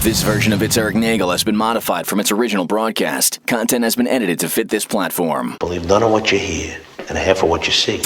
This version of It's Eric Nagel has been modified from its original broadcast. Content has been edited to fit this platform. Believe none of what you hear and half of what you see.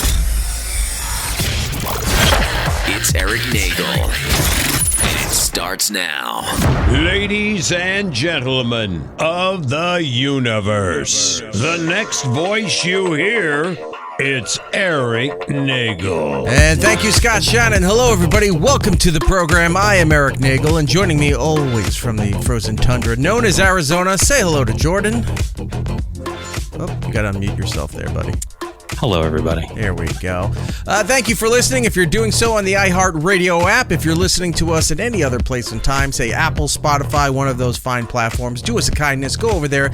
It's Eric Nagel. And it starts now. Ladies and gentlemen of the universe, the next voice you hear, it's Eric Nagel. And thank you, Scott Shannon. Hello, everybody. Welcome to the program. I am Eric Nagel, and joining me always from the frozen tundra known as Arizona, say hello to Jordan. Oh, you got to unmute yourself there, buddy. Hello, everybody. There we go. Thank you for listening. If you're doing so on the iHeartRadio app, if you're listening to us at any other place and time, say Apple, Spotify, one of those fine platforms, do us a kindness. Go over there.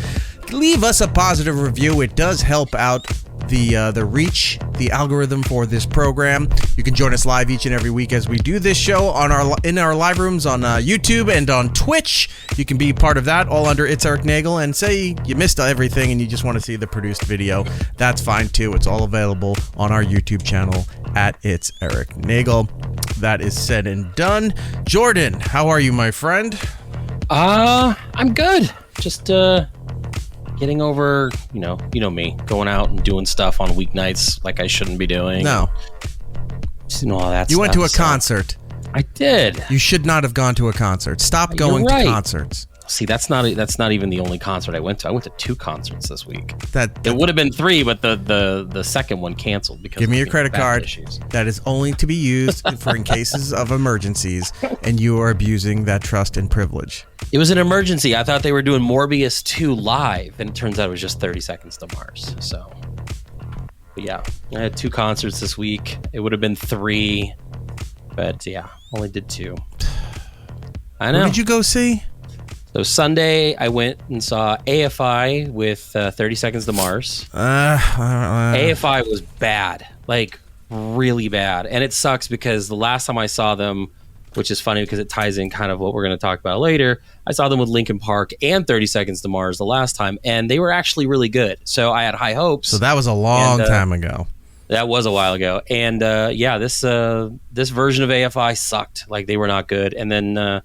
Leave us a positive review. It does help out the reach, the algorithm for this program. You can join us live each and every week as we do this show in our live rooms on YouTube and on Twitch. You can be part of that, all under It's Eric Nagel. And say you missed everything and you just want to see the produced video, that's fine too. It's all available on our YouTube channel at It's Eric Nagel. That is said and done. Jordan, how are you, my friend? I'm good. Just getting over, you know me, going out and doing stuff on weeknights like I shouldn't be doing. No. Just, all that You stuff, went to a concert. I did. You should not have gone to a concert. Stop going to concerts. See, that's not even the only concert I went to. I went to 2 concerts this week. It would have been 3, but the second one canceled because give me your credit card. Issues. That is only to be used for in cases of emergencies, and you are abusing that trust and privilege. It was an emergency. I thought they were doing Morbius 2 live, and it turns out it was just 30 Seconds to Mars. So, but yeah, I had 2 concerts this week. It would have been 3, but yeah, only did 2. I know. Who did you go see? So Sunday, I went and saw AFI with 30 Seconds to Mars. AFI was bad, like really bad. And it sucks because the last time I saw them, which is funny because it ties in kind of what we're going to talk about later, I saw them with Linkin Park and 30 Seconds to Mars the last time, and they were actually really good. So I had high hopes. So that was a long time ago. That was a while ago. And yeah, this version of AFI sucked. Like they were not good. And then...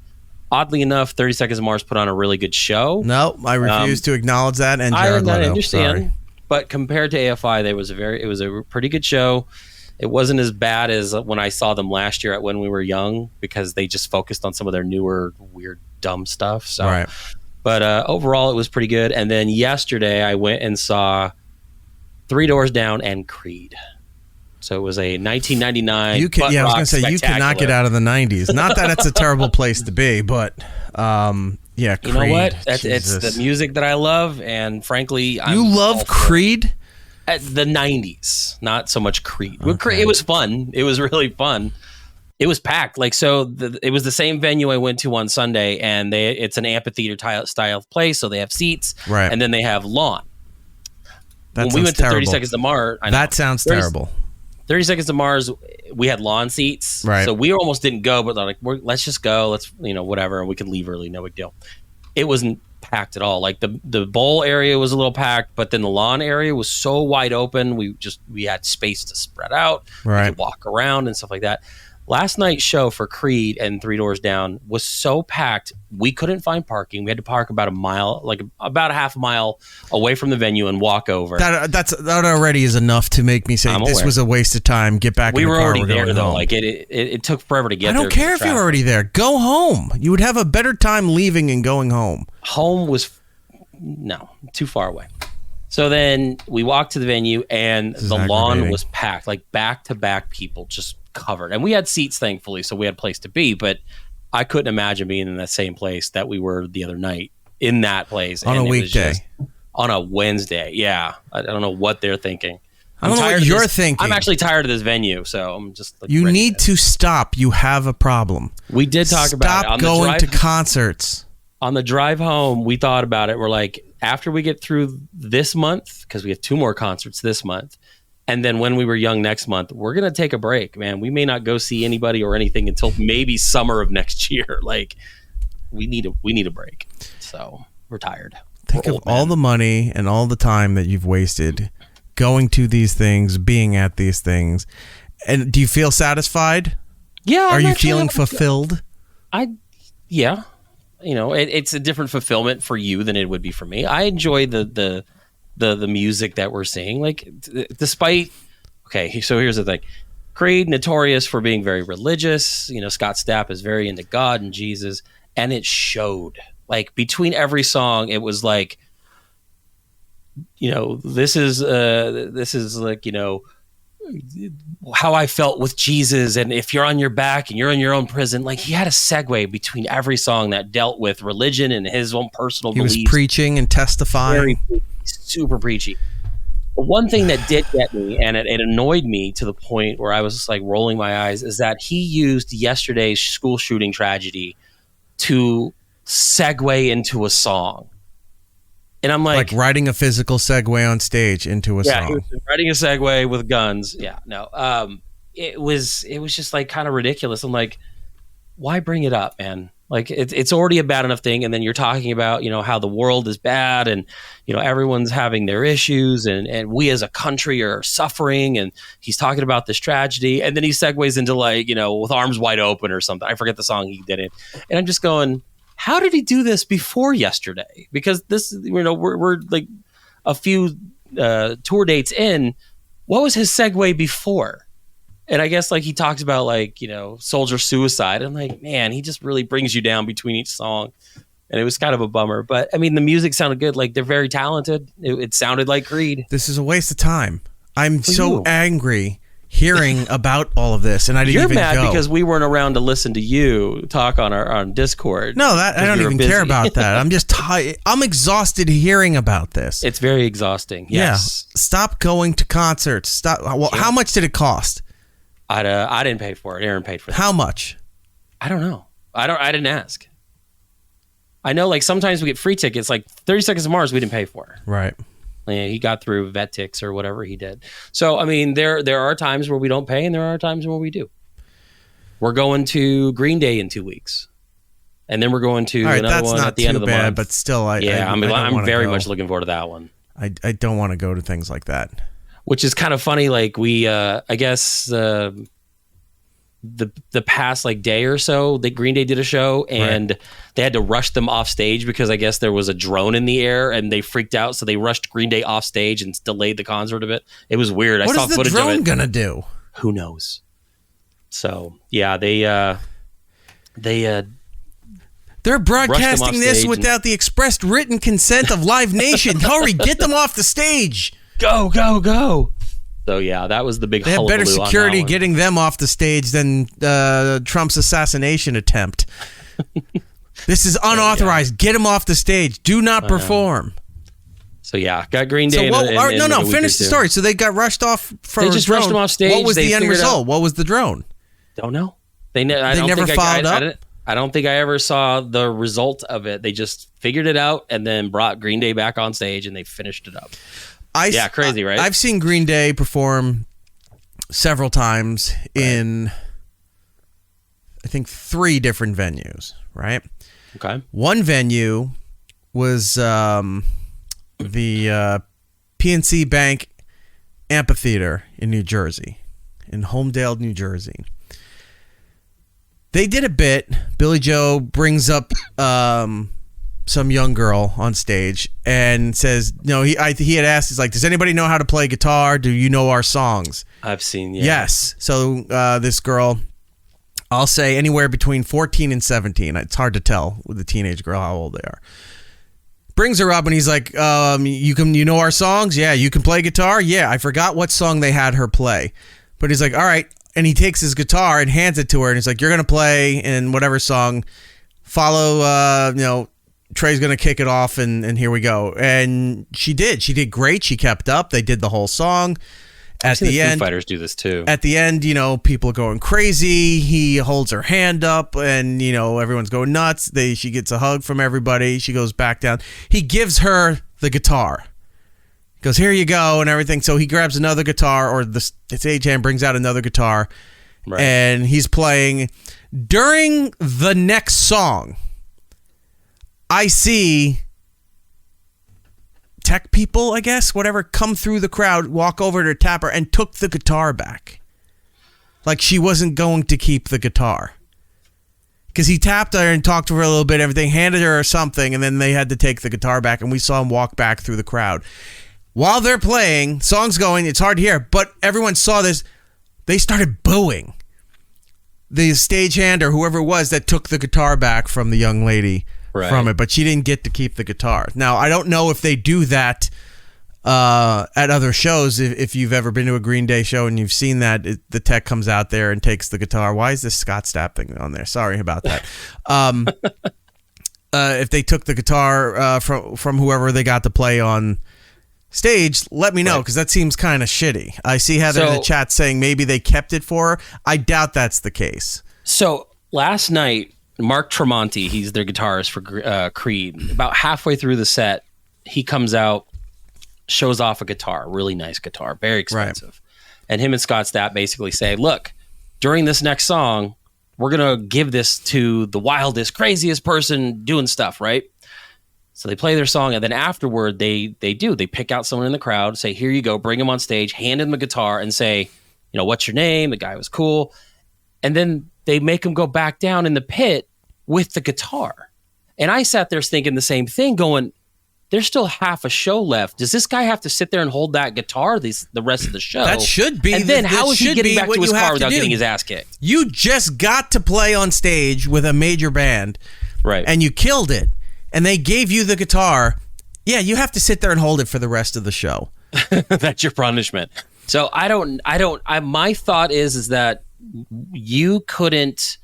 oddly enough, 30 Seconds to Mars put on a really good show. No, I refuse to acknowledge that. And Jared I Leto, understand, sorry. But compared to AFI, it was a pretty good show. It wasn't as bad as when I saw them last year at When We Were Young because they just focused on some of their newer, weird, dumb stuff. So, right. But overall, it was pretty good. And then yesterday, I went and saw Three Doors Down and Creed. So it was a 1999. I was going to say you cannot get out of the 90s. Not that it's a terrible place to be, but yeah, Creed. You know what? It's the music that I love, and frankly, you love Creed. At the 90s, not so much Creed. Okay. It was fun. It was really fun. It was packed. Like it was the same venue I went to on Sunday, and it's an amphitheater style place, so they have seats, right? And then they have lawn. When we went to 30 Seconds to Mars, that sounds terrible. 30 Seconds to Mars, we had lawn seats, right? So we almost didn't go, but like, let's just go. Let's, whatever, and we could leave early, no big deal. It wasn't packed at all. Like the bowl area was a little packed, but then the lawn area was so wide open. We had space to spread out, right? We could walk around and stuff like that. Last night's show for Creed and Three Doors Down was so packed, we couldn't find parking. We had to park about a half a mile away from the venue and walk over. That already is enough to make me say this was a waste of time. Get back in the car. We were already there, though. Like it took forever to get there. I don't care if you're already there. Go home. You would have a better time leaving and going home. Home was too far away. So then we walked to the venue, and the lawn was packed, like back-to-back people just covered. And we had seats, thankfully, so we had a place to be, but I couldn't imagine being in that same place that we were the other night, in that place. On a weekday. On a Wednesday, yeah. I don't know what they're thinking. I don't know what you're thinking. I'm actually tired of this venue, so I'm just... You need to stop. You have a problem. We did talk about it. Stop going to concerts. On the drive home, we thought about it. We're like, after we get through this month, because we have 2 more concerts this month, and then When We Were Young next month, we're going to take a break, man. We may not go see anybody or anything until maybe summer of next year. Like, we need a break. So, we're tired. Think of all the money and all the time that you've wasted going to these things, being at these things. And do you feel satisfied? Yeah. Are you feeling fulfilled? Yeah. it's a different fulfillment for you than it would be for me. I enjoy the music that we're seeing. Like, despite, okay, so here's the thing. Creed, notorious for being very religious. Scott Stapp is very into God and Jesus, and it showed. Like, between every song, it was like, this is like, how I felt with Jesus, and if you're on your back and you're in your own prison. Like, he had a segue between every song that dealt with religion and his own personal beliefs. He was preaching and testifying. Super preachy. But one thing that did get me, and it annoyed me to the point where I was just like rolling my eyes, is that he used yesterday's school shooting tragedy to segue into a song. And I'm like writing a physical segue on stage into a song. He was writing a segue with guns. Yeah, no. It was just like kind of ridiculous. I'm like, why bring it up, man? Like, it's already a bad enough thing, and then you're talking about how the world is bad, and everyone's having their issues, and we as a country are suffering, and he's talking about this tragedy, and then he segues into like with arms wide open or something. I forget the song he did it, and I'm just going, how did he do this before yesterday? Because this, we're like a few tour dates in. What was his segue before? And I guess like he talks about like, soldier suicide. I'm like, man, he just really brings you down between each song. And it was kind of a bummer. But I mean, the music sounded good. Like, they're very talented. It sounded like Creed. This is a waste of time. I'm so angry hearing about all of this, and I didn't even go. You're mad because we weren't around to listen to you talk on Discord. No, I don't even care about that. I'm just tired. I'm exhausted hearing about this. It's very exhausting. Yes. Yeah. Stop going to concerts. Stop. Well, how much did it cost? I didn't pay for it. Aaron paid for it. How much? I don't know. I didn't ask. I know, like, sometimes we get free tickets. Like 30 Seconds to Mars, we didn't pay for. Right. Yeah, he got through VetTix or whatever he did. So, I mean, there are times where we don't pay, and there are times where we do. We're going to Green Day in 2 weeks, and then we're going to another one at the end of the month. But still, I'm very much looking forward to that one. I don't want to go to things like that. Which is kind of funny. Like, we, I guess, the past like day or so, that Green Day did a show, and they had to rush them off stage because I guess there was a drone in the air and they freaked out, so they rushed Green Day off stage and delayed the concert a bit. It was weird. What is the drone gonna do? Who knows? So yeah, they're broadcasting this without the expressed written consent of Live Nation. Hurry, get them off the stage. Go. So yeah, that was the big. They have better security getting them off the stage than Trump's assassination attempt. This is unauthorized. Get them off the stage. Do not perform. So yeah, got Green Day. Finish the story. So they got rushed off for They just rushed them off stage. What was the end result? What was the drone? Don't know. They never followed up? I don't think I ever saw the result of it. They just figured it out and then brought Green Day back on stage and they finished it up. Crazy, right? I've seen Green Day perform several times in, I think, 3 different venues, right? Okay. One venue was the PNC Bank Amphitheater in New Jersey, in Homedale, New Jersey. They did a bit. Billy Joe brings up some young girl on stage and says, he had asked, he's like, does anybody know how to play guitar? Do you know our songs? I've seen, yeah. Yes. So this girl, I'll say anywhere between 14 and 17. It's hard to tell with a teenage girl how old they are. Brings her up and he's like, you know our songs? Yeah. You can play guitar? Yeah. I forgot what song they had her play. But he's like, all right. And he takes his guitar and hands it to her and he's like, you're going to play in whatever song. Follow, Trey's going to kick it off and here we go. And she did. She did great. She kept up. They did the whole song. At the end, Foo Fighters do this too. At the end, people are going crazy. He holds her hand up and, everyone's going nuts. She gets a hug from everybody. She goes back down. He gives her the guitar. He goes, here you go and everything. So he grabs another guitar or the stagehand brings out another guitar and he's playing. During the next song, I see tech people, I guess, whatever, come through the crowd, walk over to tap her, and took the guitar back. Like she wasn't going to keep the guitar. because he tapped her and talked to her a little bit, everything, handed her something, and then they had to take the guitar back, and we saw him walk back through the crowd. While they're playing, song's going, it's hard to hear, but everyone saw this. They started booing the stagehand or whoever it was that took the guitar back from the young lady from it, but she didn't get to keep the guitar. Now, I don't know if they do that at other shows. If you've ever been to a Green Day show and you've seen that, the tech comes out there and takes the guitar. Why is this Scott Stapp thing on there? Sorry about that. If they took the guitar from whoever they got to play on stage, let me know, because that seems kind of shitty. I see Heather in the chat saying maybe they kept it for her. I doubt that's the case. So last night, Mark Tremonti, he's their guitarist for Creed, about halfway through the set, he comes out, shows off a guitar, really nice guitar, very expensive. And him and Scott Stapp basically say, look, during this next song, we're going to give this to the wildest, craziest person doing stuff, right? So they play their song, and then afterward, they pick out someone in the crowd, say, here you go, bring him on stage, hand him the guitar, and say, what's your name? The guy was cool. And then they make him go back down in the pit with the guitar. And I sat there thinking the same thing, going, there's still half a show left. Does this guy have to sit there and hold that guitar the rest of the show? That should be. And then how is he getting back to his car without getting his ass kicked? You just got to play on stage with a major band, right? And you killed it. And they gave you the guitar. Yeah, you have to sit there and hold it for the rest of the show. That's your punishment. So my thought is that you couldn't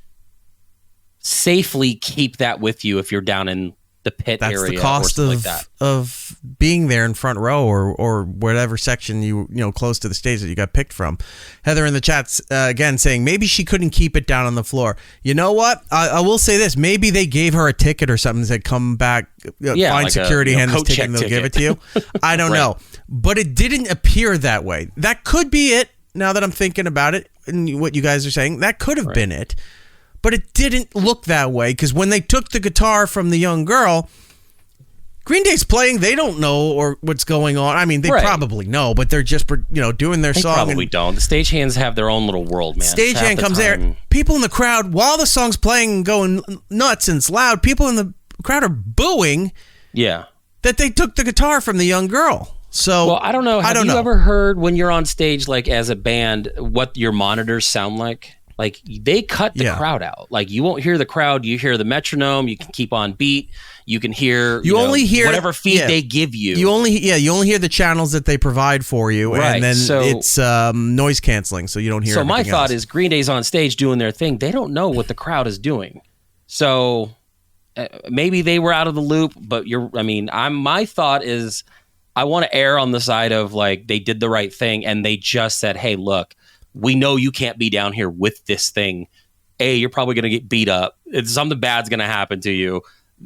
safely keep that with you if you're down in the pit area. That's the cost of being there in front row or whatever section you close to the stage that you got picked from. Heather in the chat's again saying maybe she couldn't keep it down on the floor. You know what? I will say this: maybe they gave her a ticket or something. Said come back, find like security, hand this ticket, and they'll give it to you. I don't know, but it didn't appear that way. That could be it. Now that I'm thinking about it, and what you guys are saying, that could have been it. But it didn't look that way, because when they took the guitar from the young girl, Green Day's playing, they don't know what's going on. I mean, they probably know, but they're just doing their song. They probably don't. The stagehands have their own little world, man. Stagehand comes there. People in the crowd, while the song's playing and going nuts and it's loud, people in the crowd are booing that they took the guitar from the young girl. So, well, I don't know. Have you ever heard when you're on stage, like as a band, what your monitors sound like? Like they cut the crowd out. Like you won't hear the crowd. You hear the metronome. You can keep on beat. You can hear. You only hear whatever feed they give you. You only hear the channels that they provide for you, and then it's noise canceling, so you don't hear. So my thought is, Green Day's on stage doing their thing. They don't know what the crowd is doing. So maybe they were out of the loop. But my thought is, I want to err on the side of like they did the right thing, and they just said, "Hey, look. We know you can't be down here with this thing. You're probably going to get beat up. Something bad's going to happen to you.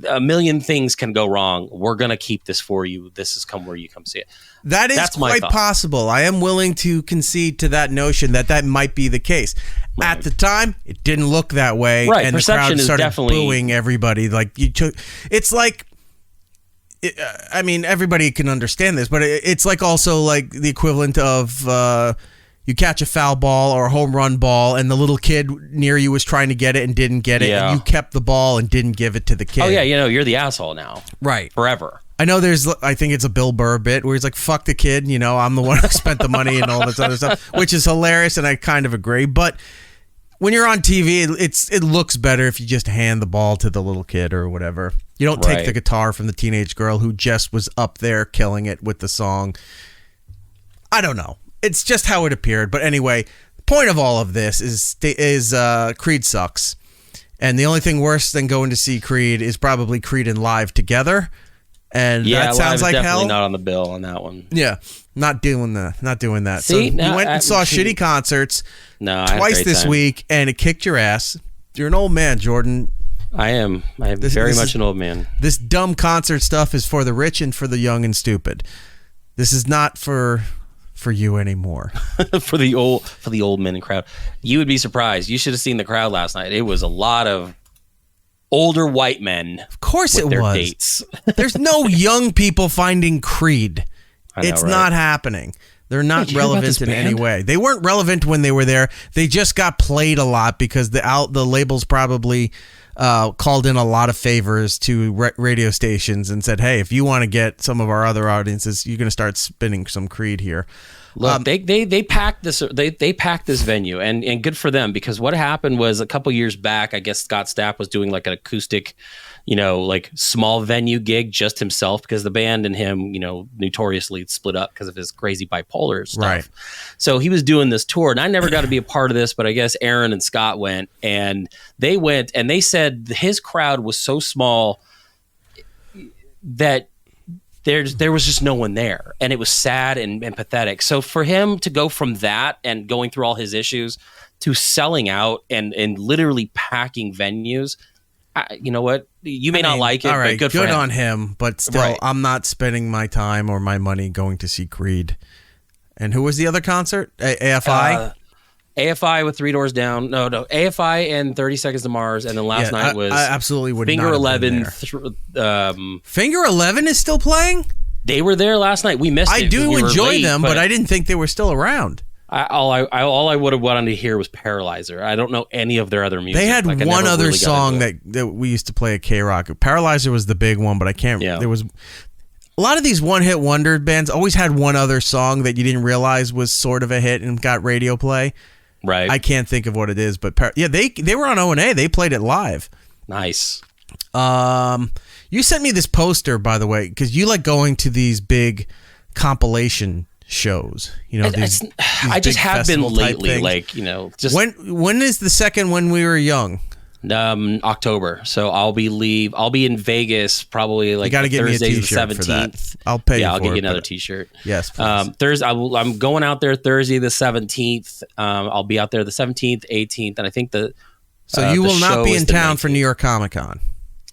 A million things can go wrong. We're going to keep this for you. This is where you come see it." That's quite possible. I am willing to concede to that notion that might be the case. Right. At the time, it didn't look that way. Right. And Perception the crowd started definitely booing everybody. Like it's like, everybody can understand this, but it's like also like the equivalent of, you catch a foul ball or a home run ball, and the little kid near you was trying to get it and didn't get it, and you kept the ball and didn't give it to the kid. Oh, yeah, you're the asshole now. Right. Forever. I know I think it's a Bill Burr bit where he's like, fuck the kid, I'm the one who spent the money and all this other stuff, which is hilarious, and I kind of agree. But when you're on TV, it looks better if you just hand the ball to the little kid or whatever. You don't take the guitar from the teenage girl who just was up there killing it with the song. I don't know. It's just how it appeared. But anyway, the point of all of this is Creed sucks. And the only thing worse than going to see Creed is probably Creed and Live together. And that sounds like definitely hell. Not on the bill on that one. Yeah, not doing that. See, so you went and saw shitty concerts twice this week, and it kicked your ass. You're an old man, Jordan. I am. I'm very much an old man. This dumb concert stuff is for the rich and for the young and stupid. This is not for you anymore. for the old men crowd. You would be surprised. You should have seen the crowd last night. It was a lot of older white men. Of course it was. Dates. There's no young people finding Creed. It's not happening. They're not relevant in any way. They weren't relevant when they were there. They just got played a lot because the labels probably called in a lot of favors to radio stations and said, hey, if you want to get some of our other audiences, you're going to start spinning some Creed here. Look, they packed this. They packed this venue, and good for them, because what happened was a couple years back, I guess Scott Stapp was doing like an acoustic, like small venue gig just himself, because the band and him, notoriously split up because of his crazy bipolar stuff. Right. So he was doing this tour, and I never got to be a part of this, but I guess Aaron and Scott went, and they said his crowd was so small that there was just no one there, and it was sad and pathetic. So for him to go from that and going through all his issues to selling out and literally packing venues, you know what? You may not like it, all right, but good for him. on him, but still, right. I'm not spending my time or my money going to see Creed. And who was the other concert? AFI? AFI with Three Doors Down. No. AFI and 30 Seconds to Mars. And then last night was I absolutely would Finger not 11. Finger 11 is still playing? They were there last night. We missed it. I do enjoy them, but I didn't think they were still around. All I would have wanted to hear was Paralyzer. I don't know any of their other music. They had one other really song that we used to play at K-Rock. Paralyzer was the big one, but I can't. Yeah. There was a lot of these one-hit wonder bands always had one other song that you didn't realize was sort of a hit and got radio play. Right. I can't think of what it is, but they were on O&A. They played it live. Nice. You sent me this poster, by the way, because you like going to these big compilation shows. These I just have been lately. Just when is the second When We Were Young? October. So I'll be in Vegas probably like Thursday the 17th. I'll pay. Yeah, I'll give you another T-shirt. Yes, please. Thursday. I'm going out there Thursday the 17th. I'll be out there the 17th, 18th, and I think So you will not be in town for New York Comic Con.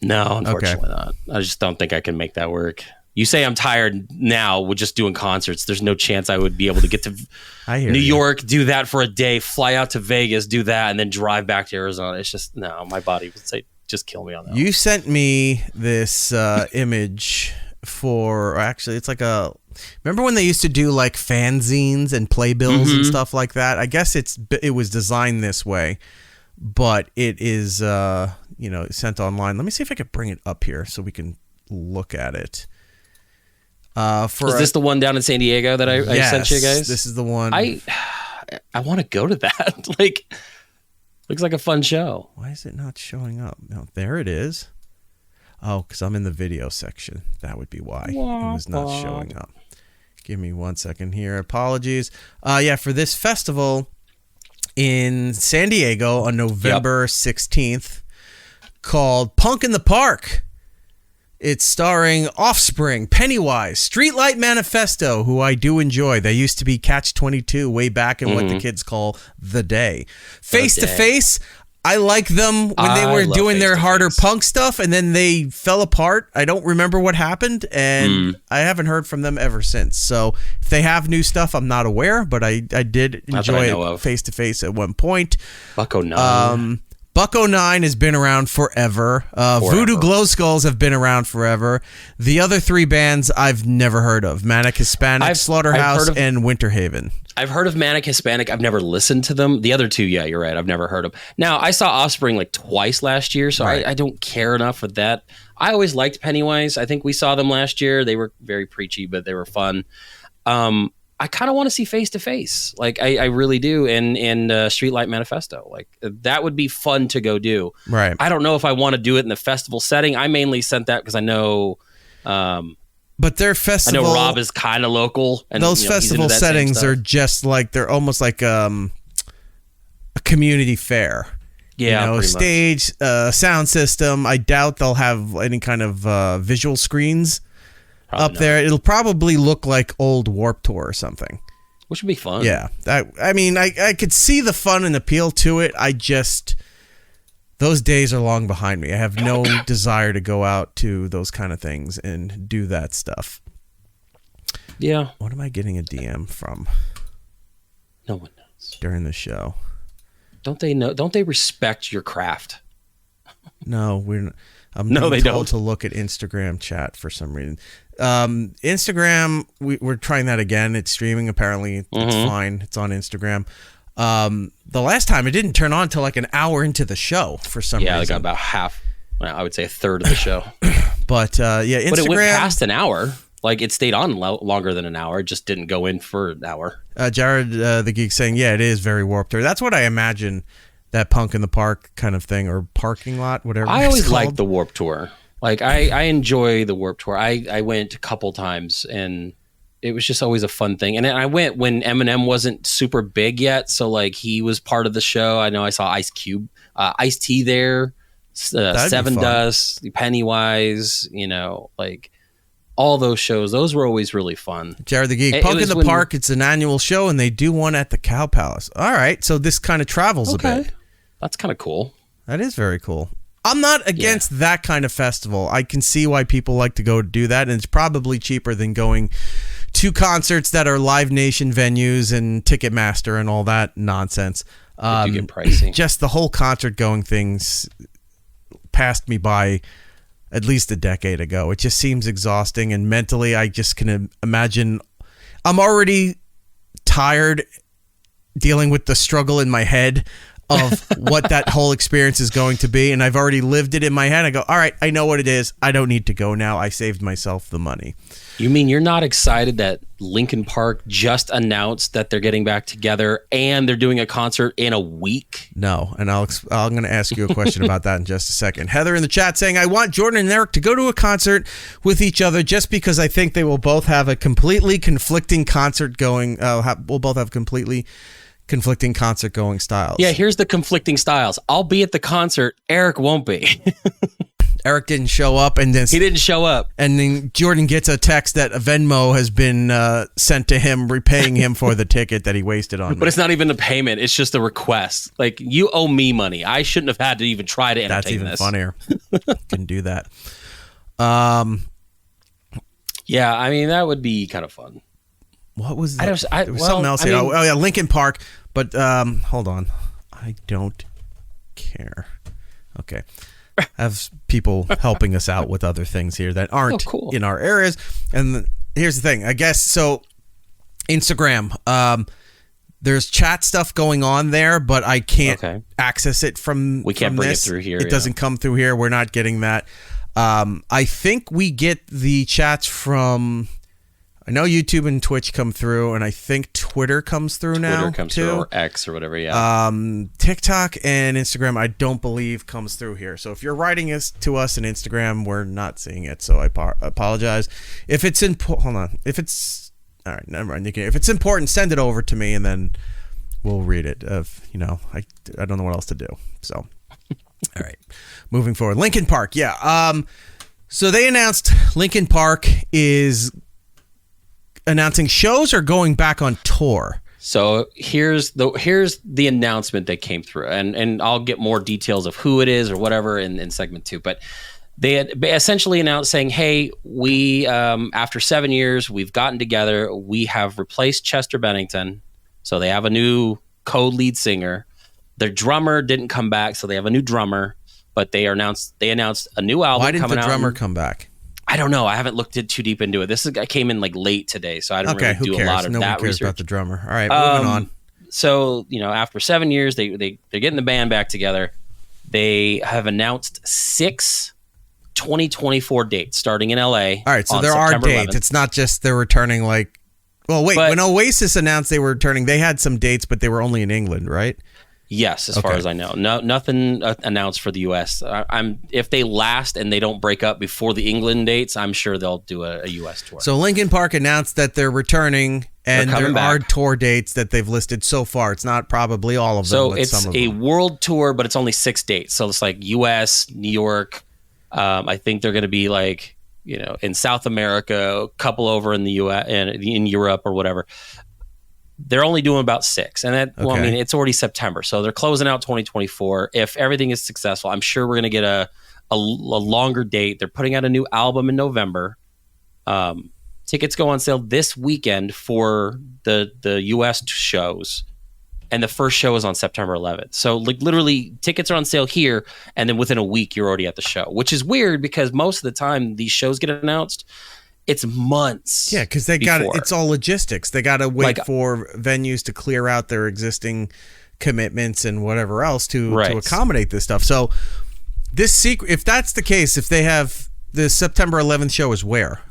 No, unfortunately not. I just don't think I can make that work. You say I'm tired now with just doing concerts. There's no chance I would be able to get to New York, do that for a day, fly out to Vegas, do that, and then drive back to Arizona. It's just, no, my body would say, just kill me on that. You sent me this image actually, it's like remember when they used to do like fanzines and playbills and stuff like that? I guess it was designed this way, but it is, sent online. Let me see if I can bring it up here so we can look at it. Is this the one down in San Diego that I sent you guys? This is the one. I want to go to that. Looks like a fun show. Why is it not showing up? No, there it is. Oh, because I'm in the video section. That would be why it was not showing up. Give me 1 second here. Apologies. For this festival in San Diego on November 16th called Punk in the Park. It's starring Offspring, Pennywise, Streetlight Manifesto, who I do enjoy. They used to be Catch-22 way back in what the kids call The Day. Face to Face, I like them when they were doing their harder punk stuff, and then they fell apart. I don't remember what happened, and I haven't heard from them ever since. So if they have new stuff, I'm not aware, but I did enjoy it Face to Face at one point. Bucko 9. Bucko 9 has been around forever. Voodoo Glow Skulls have been around forever. The other three bands I've never heard of: Manic Hispanic, Slaughterhouse, and Winter Haven. I've heard of Manic Hispanic. I've never listened to them. The other two, yeah, you're right. I've never heard of them. Now, I saw Offspring like twice last year, so I don't care enough for that. I always liked Pennywise. I think we saw them last year. They were very preachy, but they were fun. I kind of want to see Face to Face. Like I really do. And Streetlight Manifesto. Like that would be fun to go do. Right. I don't know if I want to do it in the festival setting. I mainly sent that because I know, but their festival, I know Rob is kind of local. And those festival settings are just like, they're almost like a community fair. Yeah. Stage, sound system. I doubt they'll have any kind of visual screens. Probably there. It'll probably look like old Warped Tour or something. Which would be fun. Yeah. I could see the fun and appeal to it. Those days are long behind me. I have no desire to go out to those kind of things and do that stuff. Yeah. What am I getting a DM from? No one knows. During the show. Don't they know? Don't they respect your craft? No, we're not. I'm told to look at Instagram chat for some reason. Instagram, we're trying that again. It's streaming. Apparently, it's fine. It's on Instagram. The last time it didn't turn on until like an hour into the show for some reason. Yeah, they got about half. I would say a third of the show. But Instagram. But it went past an hour. Like it stayed on longer than an hour. It just didn't go in for an hour. Jared, the Geek, saying, yeah, it is very Warped Tour. That's what I imagine that Punk in the Park kind of thing, or parking lot, whatever. I always liked the Warped Tour. Like I enjoy the Warped Tour. I went a couple times, and it was just always a fun thing. And then I went when Eminem wasn't super big yet, so like he was part of the show. I know I saw Ice Cube, Ice-T there, Seven Dust, Pennywise. Like. All those shows, those were always really fun. Jared the Geek, Punk in the Park, it's an annual show, and they do one at the Cow Palace. All right, so this kind of travels a bit. That's kind of cool. That is very cool. I'm not against that kind of festival. I can see why people like to go do that, and it's probably cheaper than going to concerts that are Live Nation venues and Ticketmaster and all that nonsense. They do get pricey. Just the whole concert going things passed me by at least a decade ago. It just seems exhausting, and mentally I just can imagine I'm already tired dealing with the struggle in my head of what that whole experience is going to be, and I've already lived it in my head. I go, all right, I know what it is. I don't need to go now. I saved myself the money. You mean you're not excited that Linkin Park just announced that they're getting back together and they're doing a concert in a week? No, and I'm going to ask you a question about that in just a second. Heather in the chat saying, I want Jordan and Eric to go to a concert with each other just because I think they will both have a completely conflicting concert going. We'll both have completely conflicting concert going styles. Yeah, here's the conflicting styles. I'll be at the concert. Eric won't be. Eric didn't show up, and then he didn't show up, and then Jordan gets a text that a Venmo has been sent to him, repaying him for the ticket that he wasted on. But it's not even a payment; it's just a request. Like, you owe me money. I shouldn't have had to even try to entertain this. That's even funnier. Can do that. Yeah, I mean that would be kind of fun. What was that? There was something else here. Oh yeah, Linkin Park. But hold on, I don't care. Okay. Have people helping us out with other things here that aren't in our areas. And here's the thing, I guess. So Instagram, there's chat stuff going on there, but I can't access it from. We can't bring it through here. It doesn't come through here. We're not getting that. I think we get the chats from. I know YouTube and Twitch come through, and I think Twitter comes through now. Twitter comes too. through, or X or whatever, yeah. TikTok and Instagram, I don't believe comes through here. So if you're writing to us on Instagram, we're not seeing it. So I apologize. If it's hold on. If it's all right, never mind. If it's important, send it over to me, and then we'll read it. I don't know what else to do. So all right, moving forward. Linkin Park, yeah. So they announced Linkin Park is announcing shows or going back on tour. So here's the announcement that came through, and I'll get more details of who it is or whatever in segment 2. But they had essentially announced saying, hey, we after 7 years, we've gotten together. We have replaced Chester Bennington. So they have a new co-lead singer. Their drummer didn't come back, so they have a new drummer. But they announced a new album. Why didn't the drummer out. come back? I don't know. I haven't looked too deep into it. I came in like late today, so I don't really do a lot of Nobody that cares research. about the drummer. All right, moving on. So, after 7 years, they're getting the band back together. They have announced 6 2024 dates starting in LA. All right, so there September are dates. 11th. It's not just they're returning like. Well, wait. When Oasis announced they were returning, they had some dates, but they were only in England, right? Yes, as far as I know. No, nothing announced for the U.S. If they last and they don't break up before the England dates, I'm sure they'll do a U.S. tour. So Linkin Park announced that they're returning, and there are tour dates that they've listed so far. It's not probably all of them. So but it's some of a them. world tour, but it's only 6 dates. So it's like U.S., New York. I think they're going to be like, in South America, a couple over in the U.S. and in Europe or whatever. They're only doing about 6. And it's already September. So they're closing out 2024. If everything is successful, I'm sure we're going to get a longer date. They're putting out a new album in November. Tickets go on sale this weekend for the U.S. shows. And the first show is on September 11th. So like literally tickets are on sale here. And then within a week, you're already at the show, which is weird because most of the time these shows get announced it's months. Yeah, because it's all logistics. They got to wait for venues to clear out their existing commitments and whatever else to accommodate this stuff. So if that's the case, if they have the September 11th show is where?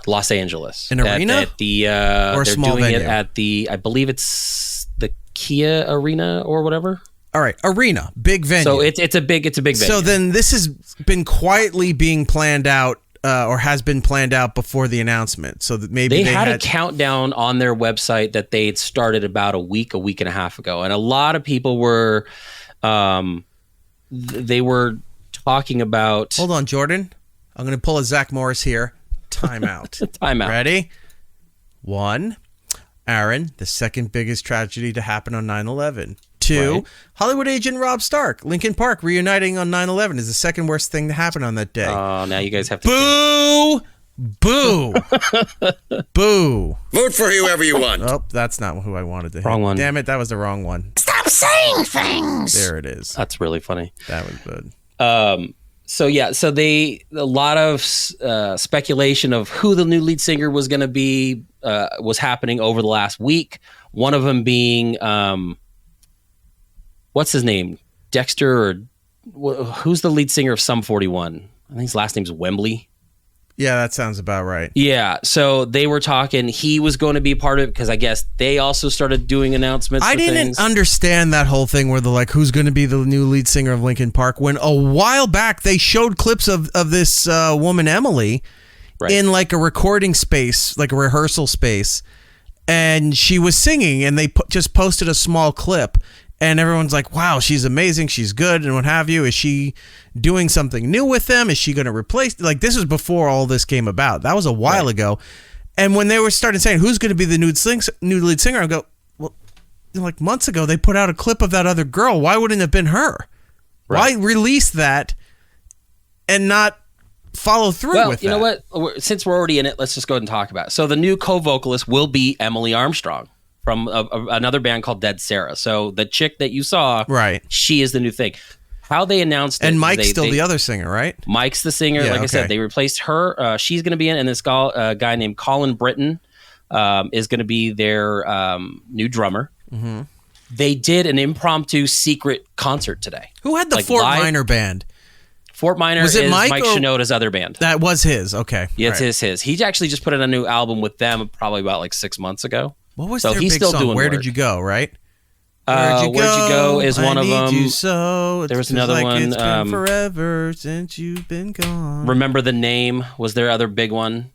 Los Angeles. An arena? At the, or a they're small doing venue? it at the, I believe it's the Kia Arena or whatever. All right, arena, big venue. So it's a big venue. So then this has been quietly being planned out, or has been planned out before the announcement. So that maybe they had a countdown on their website that they had started about a week and a half ago, and a lot of people were, they were talking about. Hold on, Jordan. I'm going to pull a Zach Morris here. Timeout. Timeout. Ready? 1. Aaron, the second biggest tragedy to happen on 9/11. 2. Right. Hollywood agent Rob Stark, Linkin Park reuniting on 9/11 is the second worst thing to happen on that day. Oh, now you guys have to. Boo! Boo! Boo! Vote for whoever you want. Oh, that's not who I wanted to hit. Wrong one. Damn it, that was the wrong one. Stop saying things. There it is. That's really funny. That was good. So a lot of speculation of who the new lead singer was going to be was happening over the last week. One of them being, what's his name? Dexter, or who's the lead singer of Sum 41? I think his last name's Wembley. Yeah, that sounds about right. Yeah, so they were talking. He was going to be part of it because I guess they also started doing announcements. I didn't understand that whole thing where they're like, who's going to be the new lead singer of Linkin Park? When a while back they showed clips of this woman, Emily, in like a recording space, like a rehearsal space, and she was singing, and they just posted a small clip. And everyone's like, wow, she's amazing. She's good and what have you. Is she doing something new with them? Is she going to replace? Like, this was before all this came about. That was a while ago. And when they were starting saying, who's going to be the new lead singer? I go, well, like months ago, they put out a clip of that other girl. Why wouldn't it have been her? Right. Why release that and not follow through with that? Well, you know what? Since we're already in it, let's just go ahead and talk about it. So the new co-vocalist will be Emily Armstrong from another band called Dead Sarah. So the chick that you saw, she is the new thing. How they announced it. And Mike's still the other singer, right? Mike's the singer. Yeah, I said, they replaced her. She's going to be in, and this guy named Colin Britton is going to be their new drummer. Mm-hmm. They did an impromptu secret concert today. Who had the Fort Minor band? Fort Minor is Mike Shinoda's other band. That was his, okay. Yeah, it's his. He actually just put in a new album with them probably about like 6 months ago. What was their big song? Where Did You Go, right? Where'd You Go is one of them. You so. There was another one. It's been forever since you've been gone. Remember the Name was their other big one. It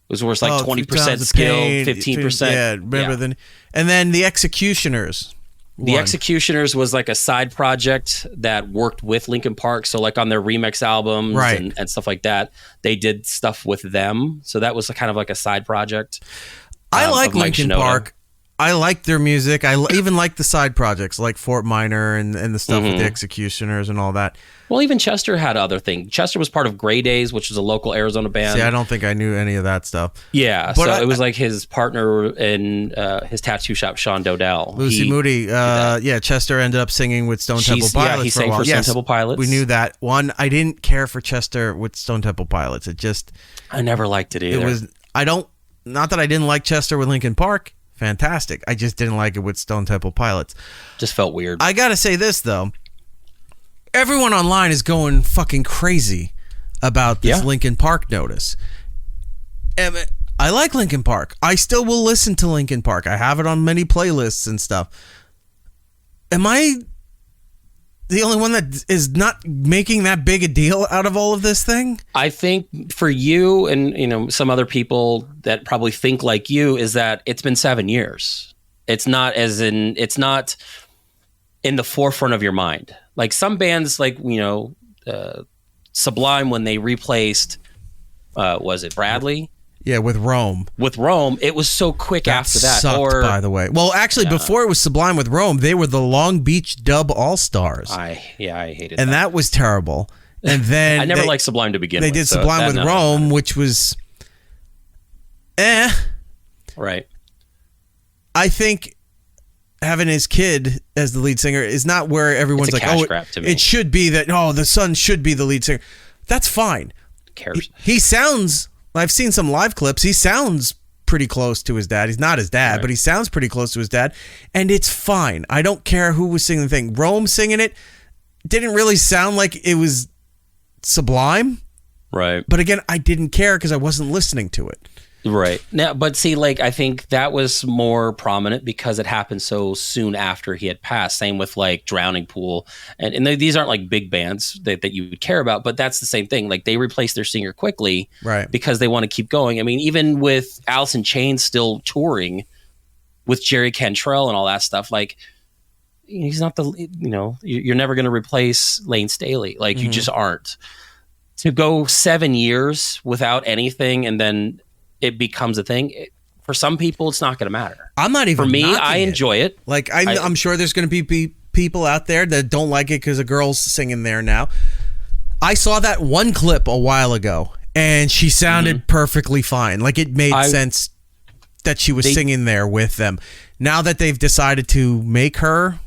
was worth like 20% skill, 15%. Yeah, remember and then The Executioners. The Executioners was like a side project that worked with Linkin Park. So like on their remix albums and stuff like that, they did stuff with them. So that was kind of like a side project. I like Linkin Park. I like their music. I even like the side projects like Fort Minor and the stuff with the Executioners and all that. Well, even Chester had other things. Chester was part of Gray Days, which is a local Arizona band. See, I don't think I knew any of that stuff. Yeah, but it was like his partner in his tattoo shop, Sean Dodell. Lucy Moody. Chester ended up singing with Stone Temple Pilots. Yeah, he sang for Stone Temple Pilots. We knew that. One, I didn't care for Chester with Stone Temple Pilots. I never liked it either. Not that I didn't like Chester with Linkin Park. Fantastic. I just didn't like it with Stone Temple Pilots. Just felt weird. I gotta say this though. Everyone online is going fucking crazy about this Linkin Park notice. I like Linkin Park. I still will listen to Linkin Park. I have it on many playlists and stuff. Am I the only one that is not making that big a deal out of all of this thing? I think for you and some other people that probably think like you is that it's been 7 years. It's not in the forefront of your mind. Like some bands, like Sublime, when they replaced, was it Bradley? Yeah, with Rome. With Rome, it was so quick after that. Sucked, by the way. Well, actually, before it was Sublime with Rome, they were the Long Beach Dub All-Stars. I hated that. And that was terrible. And then I never liked Sublime to begin with. They did Sublime with Rome, which was Right. I think having his kid as the lead singer is not where everyone's like, cash grab to me. It should be that, the son should be the lead singer. That's fine. cares? He sounds, I've seen some live clips, he sounds pretty close to his dad. He's not his dad, Right. but he sounds pretty close to his dad, and it's fine. I don't care who was singing the thing. Rome singing it didn't really sound like it was sublime, Right. but again, I didn't care because I wasn't listening to it. Right. Now, but see, like, I think that was more prominent because it happened so soon after he had passed. Same with like Drowning Pool. And these aren't like big bands that you would care about, but that's the same thing. Like, they replaced their singer quickly, Right. because they want to keep going. I mean, even with Alice in Chains still touring with Jerry Cantrell and all that stuff, like, he's not you're never going to replace Lane Staley. Like, you just aren't. To go 7 years without anything and then it becomes a thing, for some people it's not going to matter. I'm not even For me, knocking I enjoy it. Like, I'm sure there's going to be people out there that don't like it because a girl's singing there now. I saw that one clip a while ago, and she sounded perfectly fine. Like, it made sense that she was singing there with them. Now that they've decided to make her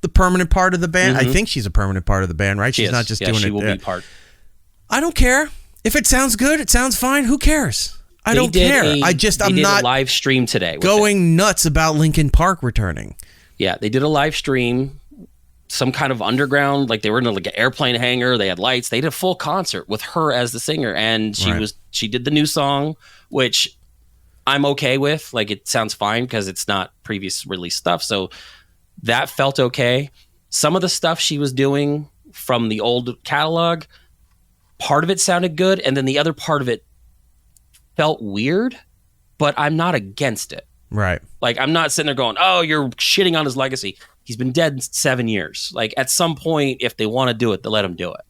the permanent part of the band, I think she's a permanent part of the band, right? She's not just doing it. She will be part. I don't care. If it sounds good, it sounds fine. Who cares? I don't care. I'm not a live stream today with going nuts about Linkin Park returning. Yeah, they did a live stream, some kind of underground, like they were in like an airplane hangar. They had lights. They did a full concert with her as the singer, and she did the new song, which I'm okay with. Like, it sounds fine because it's not previous release stuff. So that felt okay. Some of the stuff she was doing from the old catalog, part of it sounded good, and then the other part of it felt weird, but I'm not against it. Right. Like, I'm not sitting there going, oh, you're shitting on his legacy. He's been dead 7 years. Like, at some point, if they want to do it, they'll let him do it.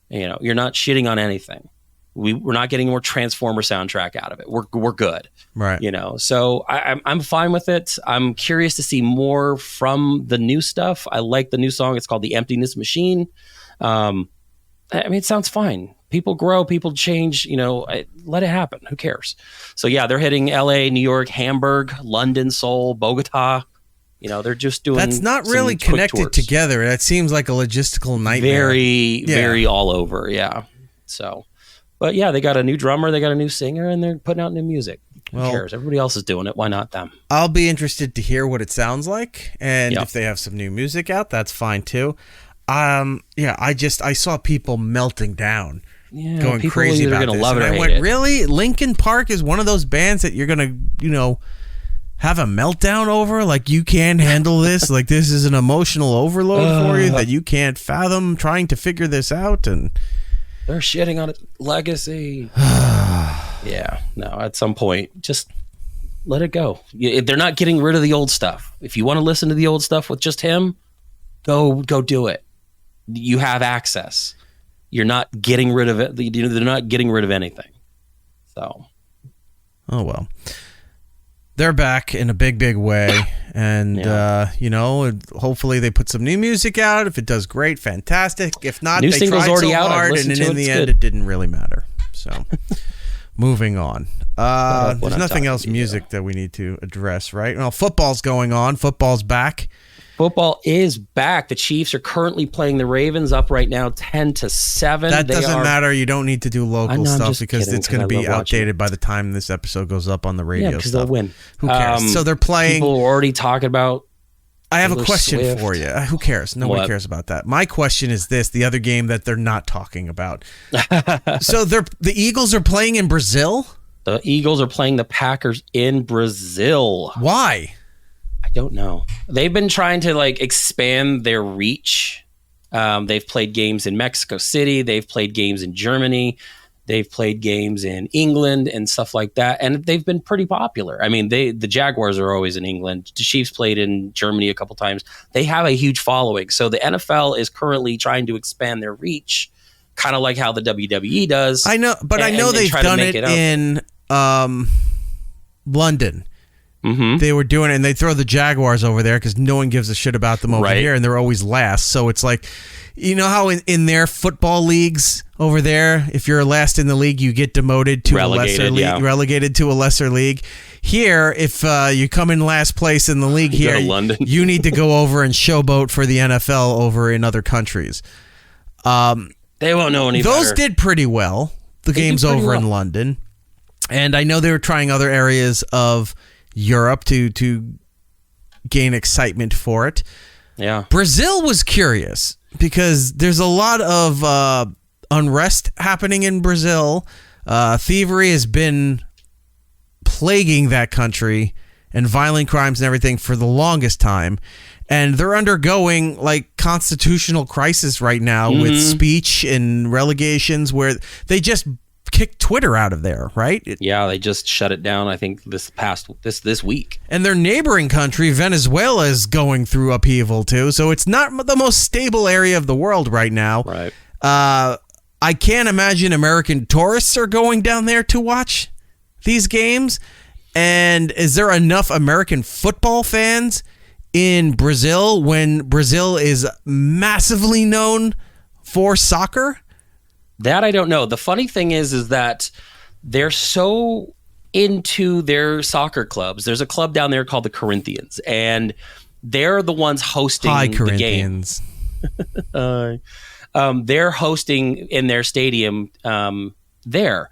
You know, you're not shitting on anything. We're not getting more Transformer soundtrack out of it. We're good. Right. You know, so I'm fine with it. I'm curious to see more from the new stuff. I like the new song. It's called The Emptiness Machine. I mean, it sounds fine. People grow, people change, you know, let it happen. Who cares? So yeah, they're hitting LA, New York, Hamburg, London, Seoul, Bogota. You know, they're just doing. That's not really connected together. That seems like a logistical nightmare. Very all over. Yeah. So, but yeah, they got a new drummer, they got a new singer, and they're putting out new music. Who cares? Everybody else is doing it. Why not them? I'll be interested to hear what it sounds like, and if they have some new music out, that's fine too. I saw people melting down, going crazy about this. Love it, and I went, really? Linkin Park is one of those bands that you're gonna, have a meltdown over? Like, you can't handle this? Like, this is an emotional overload for you that you can't fathom trying to figure this out? And they're shitting on its legacy. Yeah, no, at some point, just let it go. They're not getting rid of the old stuff. If you want to listen to the old stuff with just him, go do it. You have access. You're not getting rid of it. They're not getting rid of anything. So, oh well, they're back in a big way, and hopefully they put some new music out. If it does great, fantastic. If not, new they single's tried already so out. hard, and in the end, it didn't really matter. So, moving on. There's nothing else music that we need to address, right? Well, football's going on. Football's back. Football is back. The Chiefs are currently playing the Ravens up right now 10-7. That doesn't matter. You don't need to do local stuff because it's going to be outdated by the time this episode goes up on the radio. Yeah, because they'll win. Who cares? So they're playing. People are already talking about. I have a question for you. Who cares? Nobody cares about that. My question is this: the other game that they're not talking about. So the Eagles are playing in Brazil? The Eagles are playing the Packers in Brazil. Why? I don't know. They've been trying to expand their reach. They've played games in Mexico City. They've played games in Germany. They've played games in England and stuff like that. And they've been pretty popular. I mean, the Jaguars are always in England. The Chiefs played in Germany a couple times. They have a huge following. So the NFL is currently trying to expand their reach, kind of like how the WWE does. I know, but I know they've done it in London. Mm-hmm. They were doing it, and they throw the Jaguars over there because no one gives a shit about them over here, and they're always last. So it's like, you know how in their football leagues over there, if you're last in the league, you get demoted to a lesser league, relegated to a lesser league. Here, if you come in last place in the league here, you need to go over and showboat for the NFL over in other countries. They won't know any Those better. did pretty well. The game's over in London. And I know they were trying other areas of Europe to gain excitement for it. Yeah. Brazil was curious because there's a lot of unrest happening in Brazil. Thievery has been plaguing that country and violent crimes and everything for the longest time. And they're undergoing like constitutional crisis right now with speech and relegations where they just kicked Twitter out of there, right? Yeah, they just shut it down, I think, this week. And their neighboring country, Venezuela, is going through upheaval too. So it's not the most stable area of the world right now. Right. I can't imagine American tourists are going down there to watch these games. And is there enough American football fans in Brazil when Brazil is massively known for soccer? That I don't know. The funny thing is that they're so into their soccer clubs. There's a club down there called the Corinthians, and they're the ones hosting the game. They're hosting in their stadium there.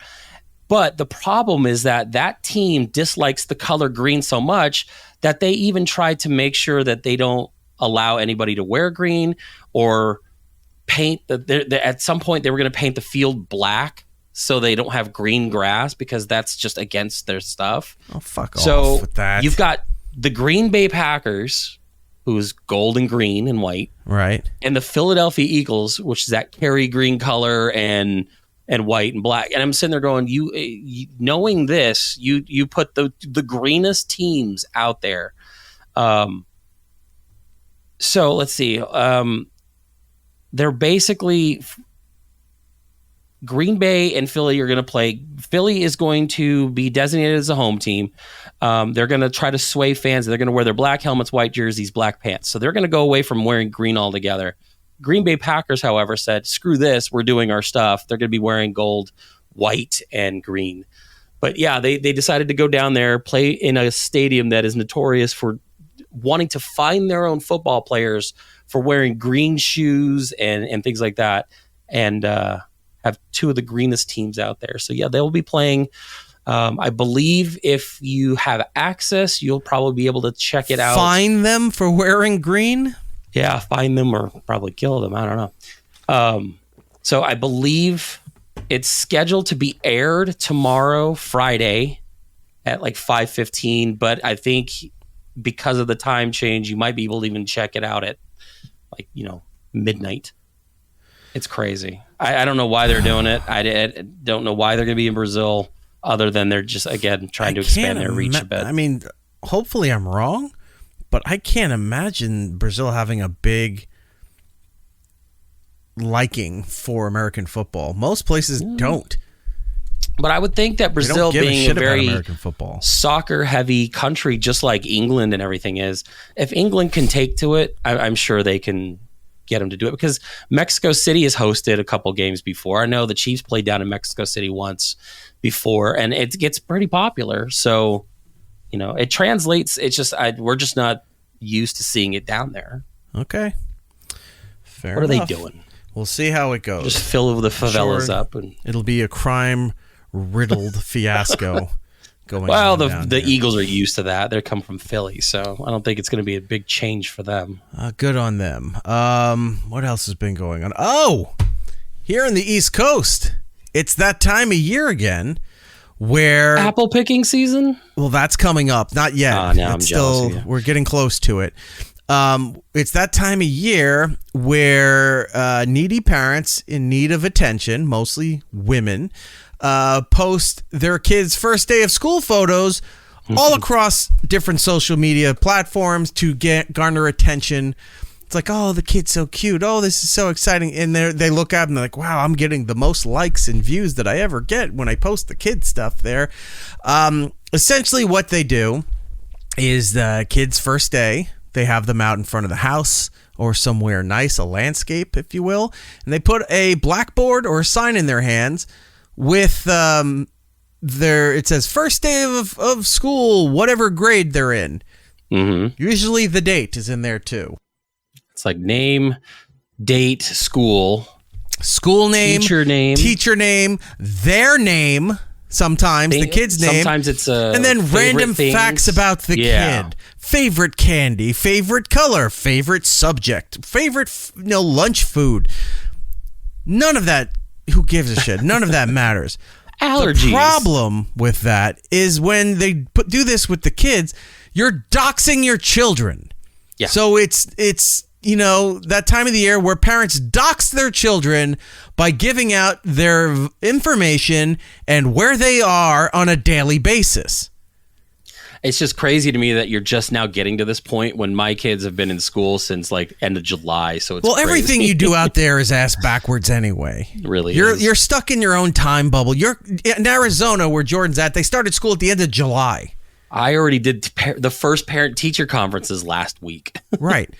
But the problem is that team dislikes the color green so much that they even tried to make sure that they don't allow anybody to wear green or paint. At some point, they were going to paint the field black so they don't have green grass because that's just against their stuff. Oh, fuck so off with that. You've got the Green Bay Packers, who's gold and green and white. Right. And the Philadelphia Eagles, which is that carry green color and white and black. And I'm sitting there going, you knowing this, you put the greenest teams out there. So let's see. They're basically Green Bay and Philly are going to play. Philly is going to be designated as a home team. They're going to try to sway fans. They're going to wear their black helmets, white jerseys, black pants. So they're going to go away from wearing green altogether. Green Bay Packers, however, said, screw this, we're doing our stuff. They're going to be wearing gold, white, and green. But yeah, they decided to go down there, play in a stadium that is notorious for wanting to find their own football players for wearing green shoes and things like that, and have two of the greenest teams out there. So yeah, they'll be playing. I believe if you have access, you'll probably be able to check it out. Fine them for wearing green? Yeah, find them or probably kill them. I don't know. So I believe it's scheduled to be aired tomorrow, Friday, at like 5:15. But I think because of the time change, you might be able to even check it out at like, midnight. It's crazy. I don't know why they're doing it. I don't know why they're going to be in Brazil other than they're just, again, trying to expand their reach a bit. I mean, hopefully I'm wrong. But I can't imagine Brazil having a big liking for American football. Most places don't. But I would think that Brazil, being a very soccer-heavy country, just like England and everything is, if England can take to it, I'm sure they can get them to do it. Because Mexico City has hosted a couple games before. I know the Chiefs played down in Mexico City once before, and it gets pretty popular. So... it translates. It's just we're just not used to seeing it down there. Okay, fair What enough. Are they doing? We'll see how it goes. Just fill the favelas up, and it'll be a crime-riddled fiasco going. Well, on the Eagles are used to that. They come from Philly, so I don't think it's going to be a big change for them. Good on them. What else has been going on? Oh, here in the East Coast, it's that time of year again. Where apple picking season? Well, that's coming up. Not yet. I'm jealous. We're getting close to it. It's that time of year where needy parents in need of attention, mostly women, post their kids' first day of school photos all across different social media platforms to garner attention. It's like, oh, the kid's so cute. Oh, this is so exciting. And they look up and they're like, wow, I'm getting the most likes and views that I ever get when I post the kid stuff there. Essentially what they do is the kid's first day, they have them out in front of the house or somewhere nice, a landscape, if you will. And they put a blackboard or a sign in their hands with it says first day of school, whatever grade they're in. Mm-hmm. Usually the date is in there too. It's like name, date, school. school name, teacher name, their name, sometimes the kid's name. Sometimes it's and then random facts about the kid. Favorite candy, favorite color, favorite subject, favorite lunch food. None of that, who gives a shit? None of that matters. Allergies. The problem with that is when they do this with the kids, you're doxing your children. Yeah. So it's that time of the year where parents dox their children by giving out their information and where they are on a daily basis. It's just crazy to me that you're just now getting to this point when my kids have been in school since like end of July. So it's crazy. Everything you do out there is ass backwards anyway. Really, you're stuck in your own time bubble. You're in Arizona where Jordan's at. They started school at the end of July. I already did the first parent-teacher conferences last week. Right.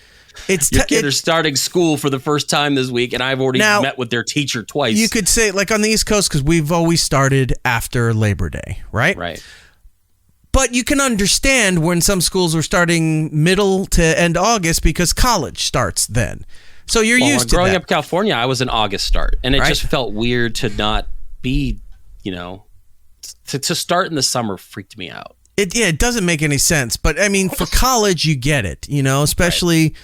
Your kids are starting school for the first time this week, and I've already met with their teacher twice. You could say, like on the East Coast, because we've always started after Labor Day, right? Right. But you can understand when some schools are starting middle to end August because college starts then. So you're used to growing that. up in California, I was an August start, and it just felt weird to not be, to start in the summer freaked me out. It doesn't make any sense. But I mean, for college, you get it, especially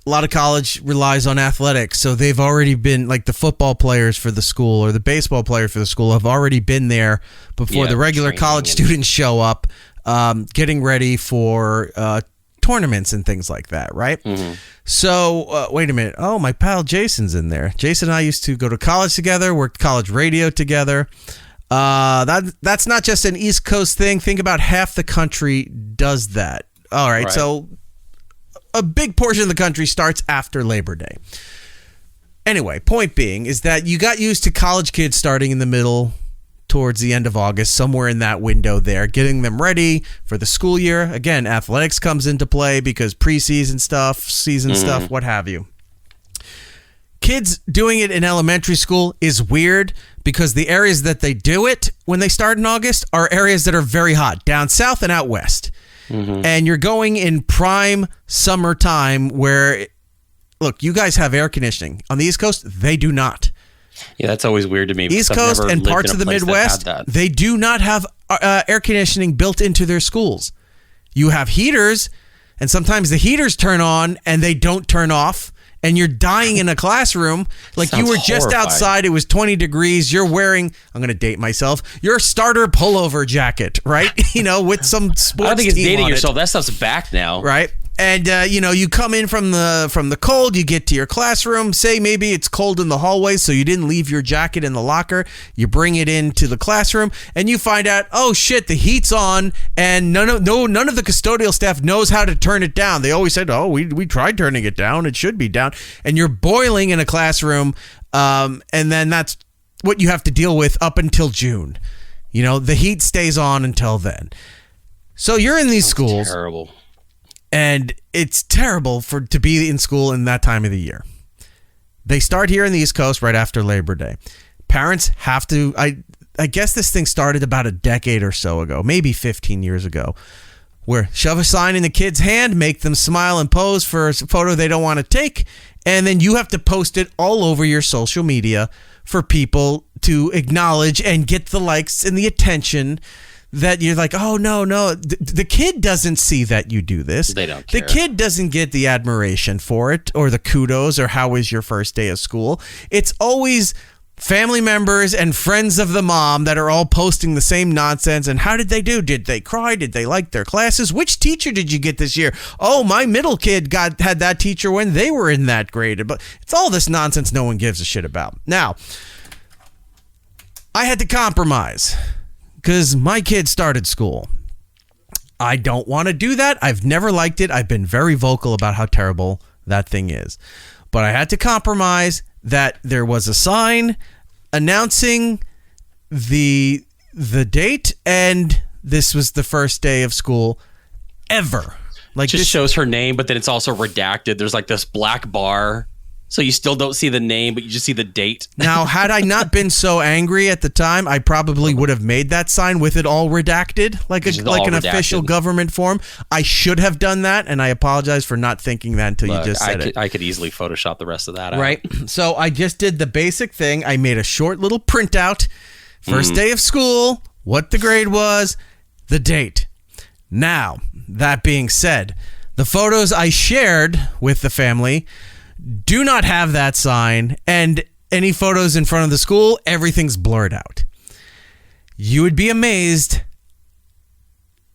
a lot of college relies on athletics. So they've already been like the football players for the school or the baseball player for the school have already been there before the regular college students show up, getting ready for tournaments and things like that. Right. Mm-hmm. So wait a minute. Oh, my pal Jason's in there. Jason and I used to go to college together, worked college radio together. That's not just an East Coast thing. Think about half the country does that. All right. So a big portion of the country starts after Labor Day. Anyway, point being is that you got used to college kids starting in the middle towards the end of August, somewhere in that window there, getting them ready for the school year. Again, athletics comes into play because preseason stuff, season stuff, what have you. Kids doing it in elementary school is weird because the areas that they do it when they start in August are areas that are very hot, down south and out west. Mm-hmm. And you're going in prime summertime where, look, you guys have air conditioning. On the East Coast, they do not. Yeah, that's always weird to me. East Coast and parts of the Midwest, they do not have air conditioning built into their schools. You have heaters, and sometimes the heaters turn on and they don't turn off. And you're dying in a classroom like you were just outside. It was 20 degrees. You're wearing, I'm going to date myself, your starter pullover jacket, right? With some sports. I don't think it's dating yourself. That That stuff's back now. Right. And, you come in from the cold, you get to your classroom, say maybe it's cold in the hallway, so you didn't leave your jacket in the locker. You bring it into the classroom and you find out, oh shit, the heat's on and none of the custodial staff knows how to turn it down. They always said, oh, we tried turning it down. It should be down. And you're boiling in a classroom. And then that's what you have to deal with up until June. The heat stays on until then. So you're in these schools. Terrible. And it's terrible to be in school in that time of the year. They start here in the East Coast right after Labor Day. Parents have to, I guess this thing started about a decade or so ago, maybe 15 years ago, where shove a sign in the kid's hand, make them smile and pose for a photo they don't want to take, and then you have to post it all over your social media for people to acknowledge and get the likes and the attention that you're like, oh, no. The kid doesn't see that you do this. They don't care. The kid doesn't get the admiration for it or the kudos or how was your first day of school. It's always family members and friends of the mom that are all posting the same nonsense. And how did they do? Did they cry? Did they like their classes? Which teacher did you get this year? Oh, my middle kid had that teacher when they were in that grade. But it's all this nonsense no one gives a shit about. Now, I had to compromise because my kid started school. I don't want to do that. I've never liked it. I've been very vocal about how terrible that thing is. But I had to compromise that there was a sign announcing the date, and this was the first day of school ever. Like, just shows her name, but then it's also redacted. There's like this black bar So you still don't see the name, but you just see the date. Now, had I not been so angry at the time, I probably would have made that sign with it all redacted, like an official government form. I should have done that, and I apologize for not thinking that until you just said it. I could easily Photoshop the rest of that out. Right. So I just did the basic thing. I made a short little printout. First day of school, what the grade was, the date. Now, that being said, the photos I shared with the family do not have that sign, and any photos in front of the school, everything's blurred out. You would be amazed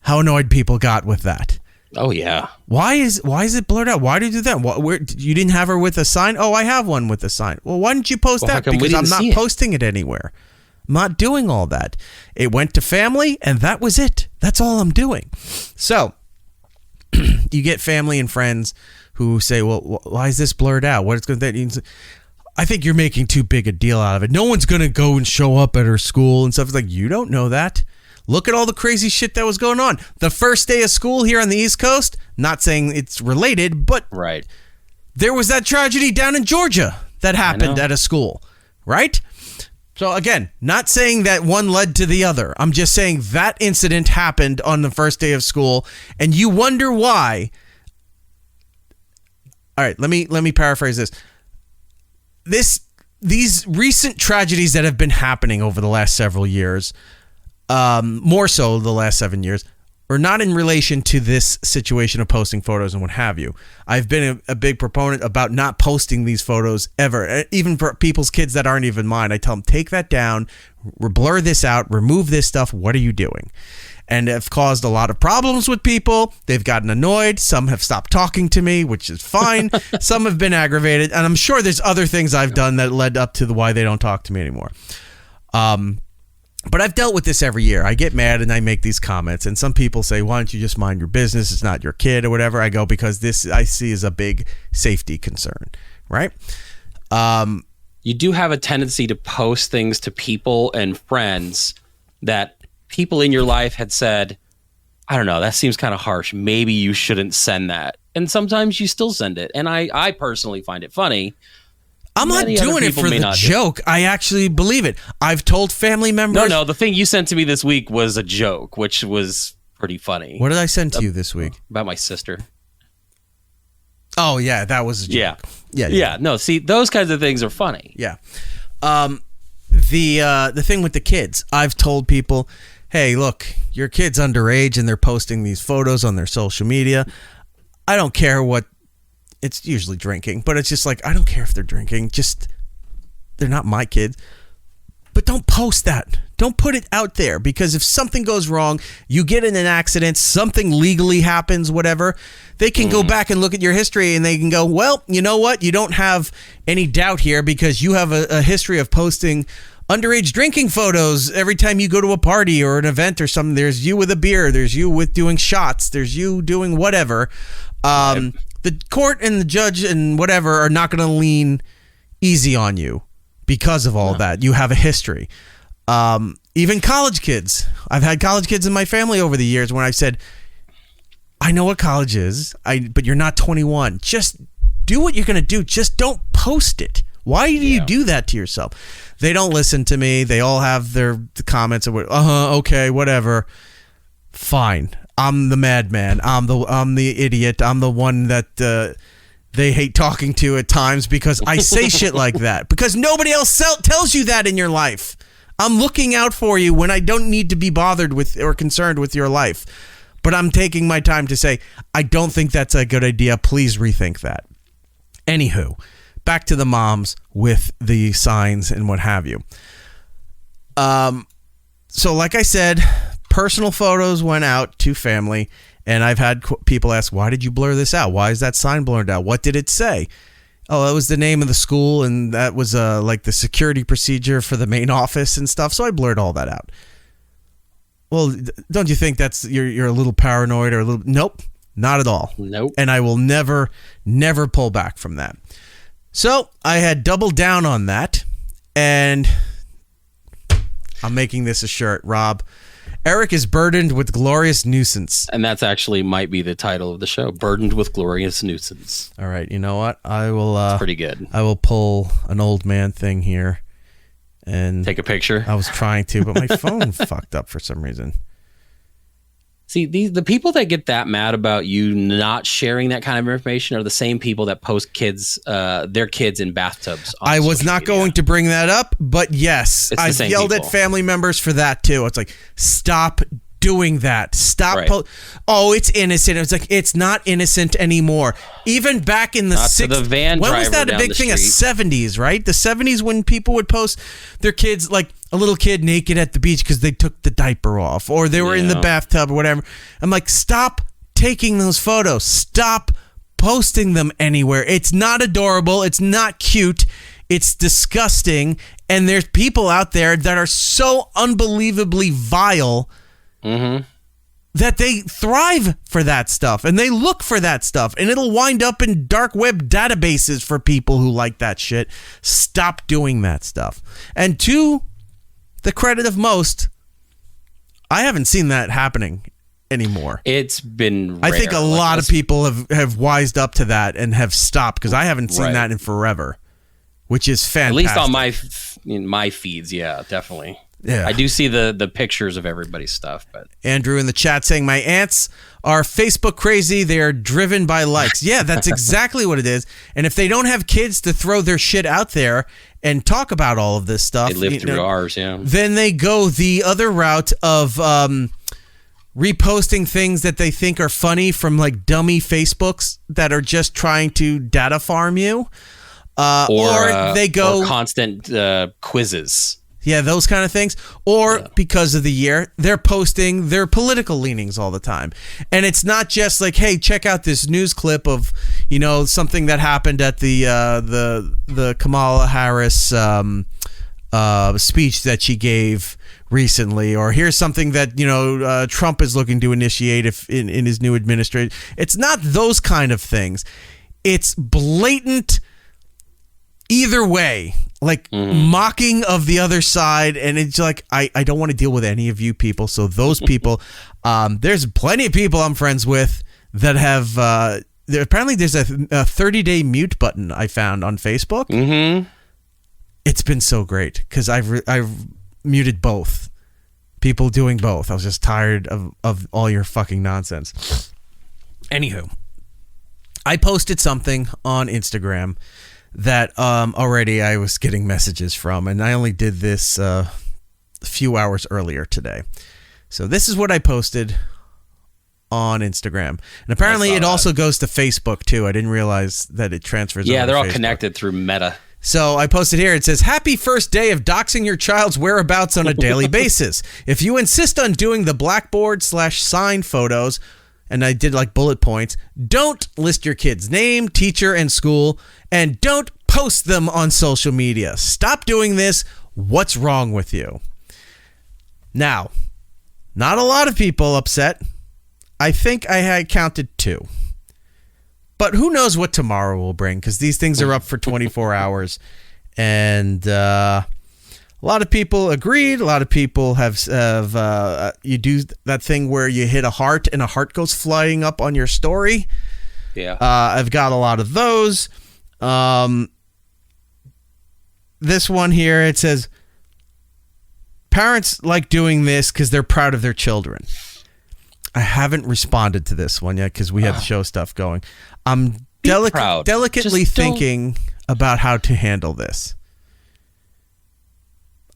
how annoyed people got with that. Oh yeah. Why is it blurred out? Why did you do that? You didn't have her with a sign? Oh, I have one with a sign. Well, why didn't you post that? Because I'm not posting it anywhere. I'm not doing all that. It went to family, and that was it. That's all I'm doing. So you get family and friends who say, well, why is this blurred out? What is going to... I think you're making too big a deal out of it. No one's going to go and show up at her school and stuff. It's like, you don't know that. Look at all the crazy shit that was going on. The first day of school here on the East Coast, not saying it's related, but right, there was that tragedy down in Georgia that happened at a school, right? So again, not saying that one led to the other. I'm just saying that incident happened on the first day of school, and you wonder why. All right, let me paraphrase this. These recent tragedies that have been happening over the last several years, more so the last 7 years, are not in relation to this situation of posting photos and what have you. I've been a big proponent about not posting these photos ever, even for people's kids that aren't even mine. I tell them, take that down, blur this out, remove this stuff. What are you doing? And have caused a lot of problems with people. They've gotten annoyed. Some have stopped talking to me, which is fine. Some have been aggravated. And I'm sure there's other things I've done that led up to why they don't talk to me anymore. But I've dealt with this every year. I get mad and I make these comments. And some people say, why don't you just mind your business? It's not your kid or whatever. I go, because this I see as a big safety concern, right? You do have a tendency to post things to people and friends that people in your life had said, I don't know, that seems kind of harsh. Maybe you shouldn't send that. And sometimes you still send it. And I personally find it funny. I'm not doing it for the joke. I actually believe it. I've told family members. No, the thing you sent to me this week was a joke, which was pretty funny. What did I send to you this week? About my sister. Oh, yeah, that was a joke. Yeah. No, see, those kinds of things are funny. Yeah. The thing with the kids, I've told people, hey, look, your kid's underage and they're posting these photos on their social media. I don't care what, it's usually drinking, but it's just like, I don't care if they're drinking. Just, they're not my kids. But don't post that. Don't put it out there, because if something goes wrong, you get in an accident, something legally happens, whatever, they can go back and look at your history and they can go, well, you know what? You don't have any doubt here because you have a history of posting underage drinking photos every time you go to a party or an event or something. There's you with a beer. There's you with doing shots. There's you doing whatever. The court and the judge and whatever are not going to lean easy on you because of all that. You have a history. Even college kids. I've had college kids in my family over the years when I've said, I know what college is, but you're not 21. Just do what you're going to do. Just don't post it. Why do you do that to yourself? They don't listen to me. They all have their comments of, okay, whatever. Fine. I'm the madman. I'm the idiot. I'm the one that they hate talking to at times because I say shit like that. Because nobody else tells you that in your life. I'm looking out for you when I don't need to be bothered with or concerned with your life. But I'm taking my time to say, I don't think that's a good idea. Please rethink that. Anywho, back to the moms with the signs and what have you. So like I said, personal photos went out to family, and I've had people ask, why did you blur this out? Why is that sign blurred out? What did it say? Oh, that was the name of the school, and that was like the security procedure for the main office and stuff, so I blurred all that out. Well, don't you think that's you're a little paranoid or a little... Nope, not at all. Nope. And I will never pull back from that. So I had doubled down on that, and I'm making this a shirt, Rob. Eric is burdened with glorious nuisance. And that's actually might be the title of the show, Burdened with Glorious Nuisance. All right, you know what? I will. Pretty good. I will pull an old man thing here, and take a picture. I was trying to, but my phone fucked up for some reason. See, the people that get that mad about you not sharing that kind of information are the same people that post their kids in bathtubs. I was not going to bring that up, but yes, I've yelled at family members for that too. It's like, stop doing that. Stop. Right. Oh, it's innocent. It's like, it's not innocent anymore. Even back in the 60s. When was that a big thing? The 70s, right? The 70s, when people would post their kids, like a little kid naked at the beach because they took the diaper off, or they were in the bathtub or whatever. I'm like, stop taking those photos. Stop posting them anywhere. It's not adorable. It's not cute. It's disgusting. And there's people out there that are so unbelievably vile that they thrive for that stuff, and they look for that stuff, and it'll wind up in dark web databases for people who like that shit. Stop doing that stuff. And to the credit of most, I haven't seen that happening anymore. It's been rare. I think a lot of people have wised up to that and have stopped, because I haven't seen that in forever, which is fantastic. At least on my feeds, yeah, definitely. Yeah. I do see the pictures of everybody's stuff. But Andrew in the chat saying, my aunts are Facebook crazy. They are driven by likes. Yeah, that's exactly what it is. And if they don't have kids to throw their shit out there and talk about all of this stuff, they live through ours, yeah. Then they go the other route of reposting things that they think are funny from like dummy Facebooks that are just trying to data farm you. Or they go constant quizzes. Yeah, those kind of things. Or because of the year, they're posting their political leanings all the time. And it's not just like, hey, check out this news clip of, something that happened at the Kamala Harris speech that she gave recently, or here's something that Trump is looking to initiate in his new administration. It's not those kind of things. It's blatant either way, like mocking of the other side, and it's like, I don't want to deal with any of you people. So those people, there's plenty of people I'm friends with that have apparently there's a 30-day mute button I found on Facebook. It's been so great because I've muted both people doing both. I was just tired of all your fucking nonsense. Anywho, I posted something on Instagram that already I was getting messages from, and I only did this a few hours earlier today. So this is what I posted on Instagram, and apparently it also goes to Facebook too. I didn't realize that it transfers. Yeah, they're all Facebook. connected through Meta. So I posted here, it says, happy first day of doxing your child's whereabouts on a daily basis. If you insist on doing the blackboard/sign photos, and I did like bullet points, don't list your kid's name, teacher, and school, and don't post them on social media. Stop doing this. What's wrong with you? Now, not a lot of people upset. I think I had counted 2. But who knows what tomorrow will bring, because these things are up for 24 hours. And a lot of people agreed. A lot of people have you do that thing where you hit a heart and a heart goes flying up on your story. Yeah. I've got a lot of those. This one here, it says, parents like doing this because they're proud of their children. I haven't responded to this one yet because we have the show stuff going. I'm delicately thinking about how to handle this.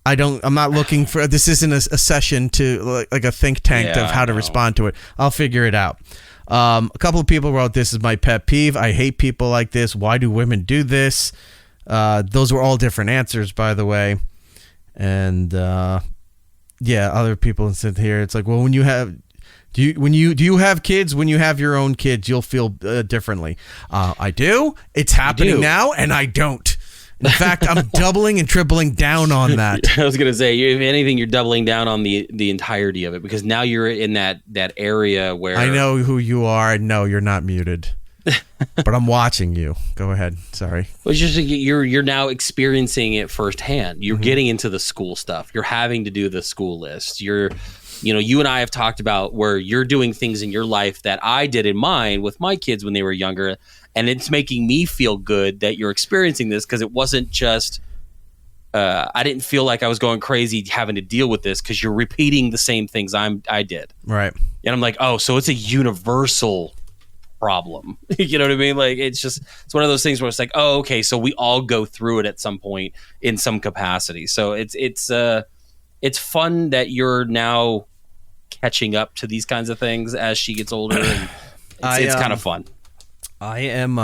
I'm not looking for, this isn't a session to like a think tank of how to respond to it. I'll figure it out. A couple of people wrote, this is my pet peeve. I hate people like this. Why do women do this? Those were all different answers, by the way. And other people said here, it's like, well, when you have, do you have kids? When you have your own kids, you'll feel differently. I do. It's happening now, and I don't. In fact, I'm doubling and tripling down on that. I was going to say, if anything, you're doubling down on the entirety of it, because now you're in that area where I know who you are. No, you're not muted. But I'm watching you. Go ahead. Sorry. Well, it's just you're now experiencing it firsthand. You're getting into the school stuff. You're having to do the school list. You're you and I have talked about where you're doing things in your life that I did in mine with my kids when they were younger. And it's making me feel good that you're experiencing this, because it wasn't just, I didn't feel like I was going crazy having to deal with this, because you're repeating the same things I did. Right. And I'm like, oh, so it's a universal problem. You know what I mean? Like, it's one of those things where it's like, oh, okay, so we all go through it at some point in some capacity. So it's fun that you're now catching up to these kinds of things as she gets older. And it's kind of fun. I'm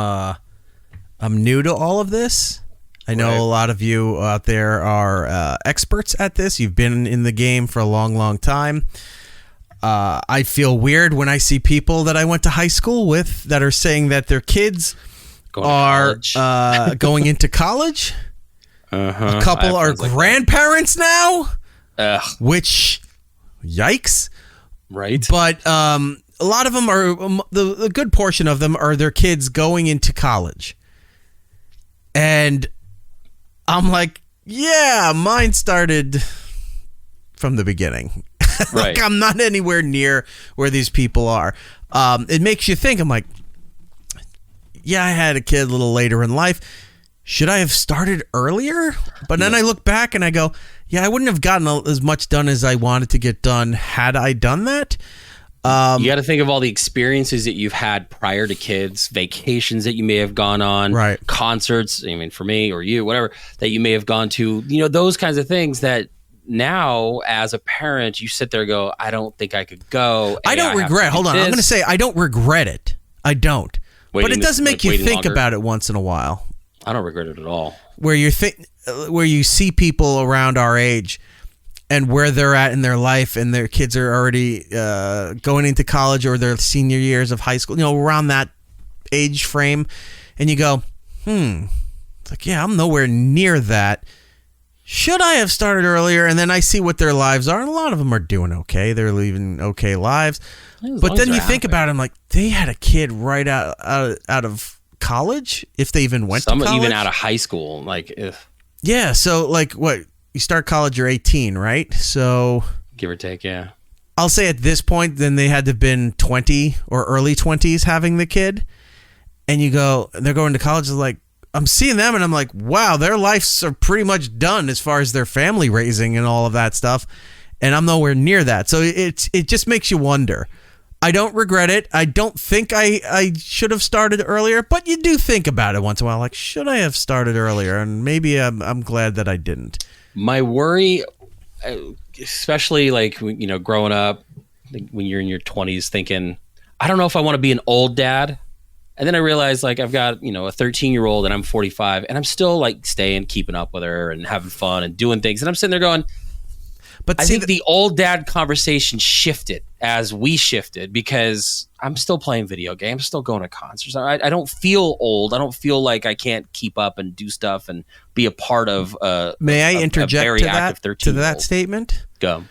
new to all of this. I know a lot of you out there are experts at this. You've been in the game for a long, long time. I feel weird when I see people that I went to high school with that are saying that their kids are going into college. A couple are grandparents now, which, yikes. Right. But a lot of them are, the good portion of them are their kids going into college. And I'm like, yeah, mine started from the beginning. Right. Like, I'm not anywhere near where these people are. It makes you think. I'm like, yeah, I had a kid a little later in life. Should I have started earlier? But then I look back and I go, yeah, I wouldn't have gotten as much done as I wanted to get done had I done that. You got to think of all the experiences that you've had prior to kids, vacations that you may have gone on, right? Concerts, I mean, for me or you, whatever, that you may have gone to, those kinds of things that now as a parent, you sit there and go, I don't think I could go. I don't regret. Hold on. I'm going to say I don't regret it. I don't. But it does make you think about it once in a while. I don't regret it at all. Where you see people around our age and where they're at in their life, and their kids are already going into college or their senior years of high school, around that age frame, and you go, it's like, yeah, I'm nowhere near that. Should I have started earlier? And then I see what their lives are, and a lot of them are doing okay. They're living okay lives. But then you think about them, like, they had a kid right out of college, if they even went to college. Some even out of high school, like, if. Yeah, so, like, what? You start college, you're 18, right? So, give or take, yeah. I'll say at this point, then they had to have been 20 or early 20s having the kid. And you go, they're going to college, like, I'm seeing them and I'm like, wow, their lives are pretty much done as far as their family raising and all of that stuff. And I'm nowhere near that. So it just makes you wonder. I don't regret it. I don't think I should have started earlier, but you do think about it once in a while. Like, should I have started earlier? And maybe I'm glad that I didn't. My worry, especially like, growing up, when you're in your 20s, thinking, I don't know if I want to be an old dad. And then I realized, like, I've got, a 13-year-old and I'm 45, and I'm still like keeping up with her and having fun and doing things. And I'm sitting there going, but I think the old dad conversation shifted as we shifted, because I'm still playing video games, still going to concerts. I don't feel old. I don't feel like I can't keep up and do stuff and be a part of May I interject to that statement? Go.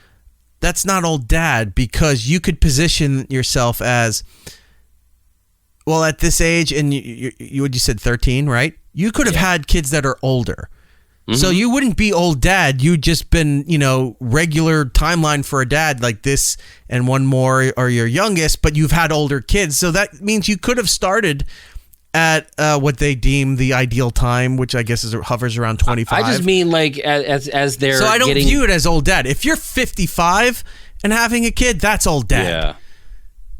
That's not old dad, because you could position yourself as, well, at this age, and you said 13, right? You could have had kids that are older. Mm-hmm. So you wouldn't be old dad. You'd just been, regular timeline for a dad like this, and one more or your youngest, but you've had older kids. So that means you could have started at what they deem the ideal time, which I guess hovers around 25. I just mean like as they're So I don't view it as old dad. If you're 55 and having a kid, that's old dad.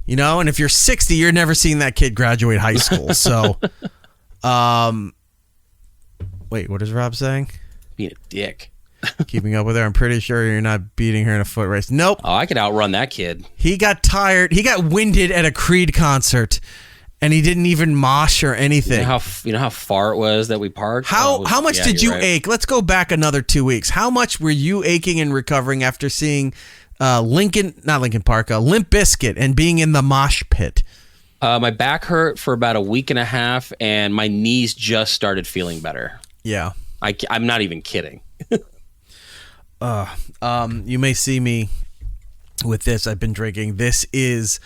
Yeah. And if you're 60, you're never seeing that kid graduate high school. So, wait, what is Rob saying? Being a dick. Keeping up with her. I'm pretty sure you're not beating her in a foot race. Nope. Oh, I could outrun that kid. He got tired. He got winded at a Creed concert, and he didn't even mosh or anything. You know how far it was that we parked? How much did you ache? Let's go back another 2 weeks. How much were you aching and recovering after seeing Limp Bizkit and being in the mosh pit? My back hurt for about a week and a half, and my knees just started feeling better. Yeah. I'm not even kidding. You may see me with this. I've been drinking. This is,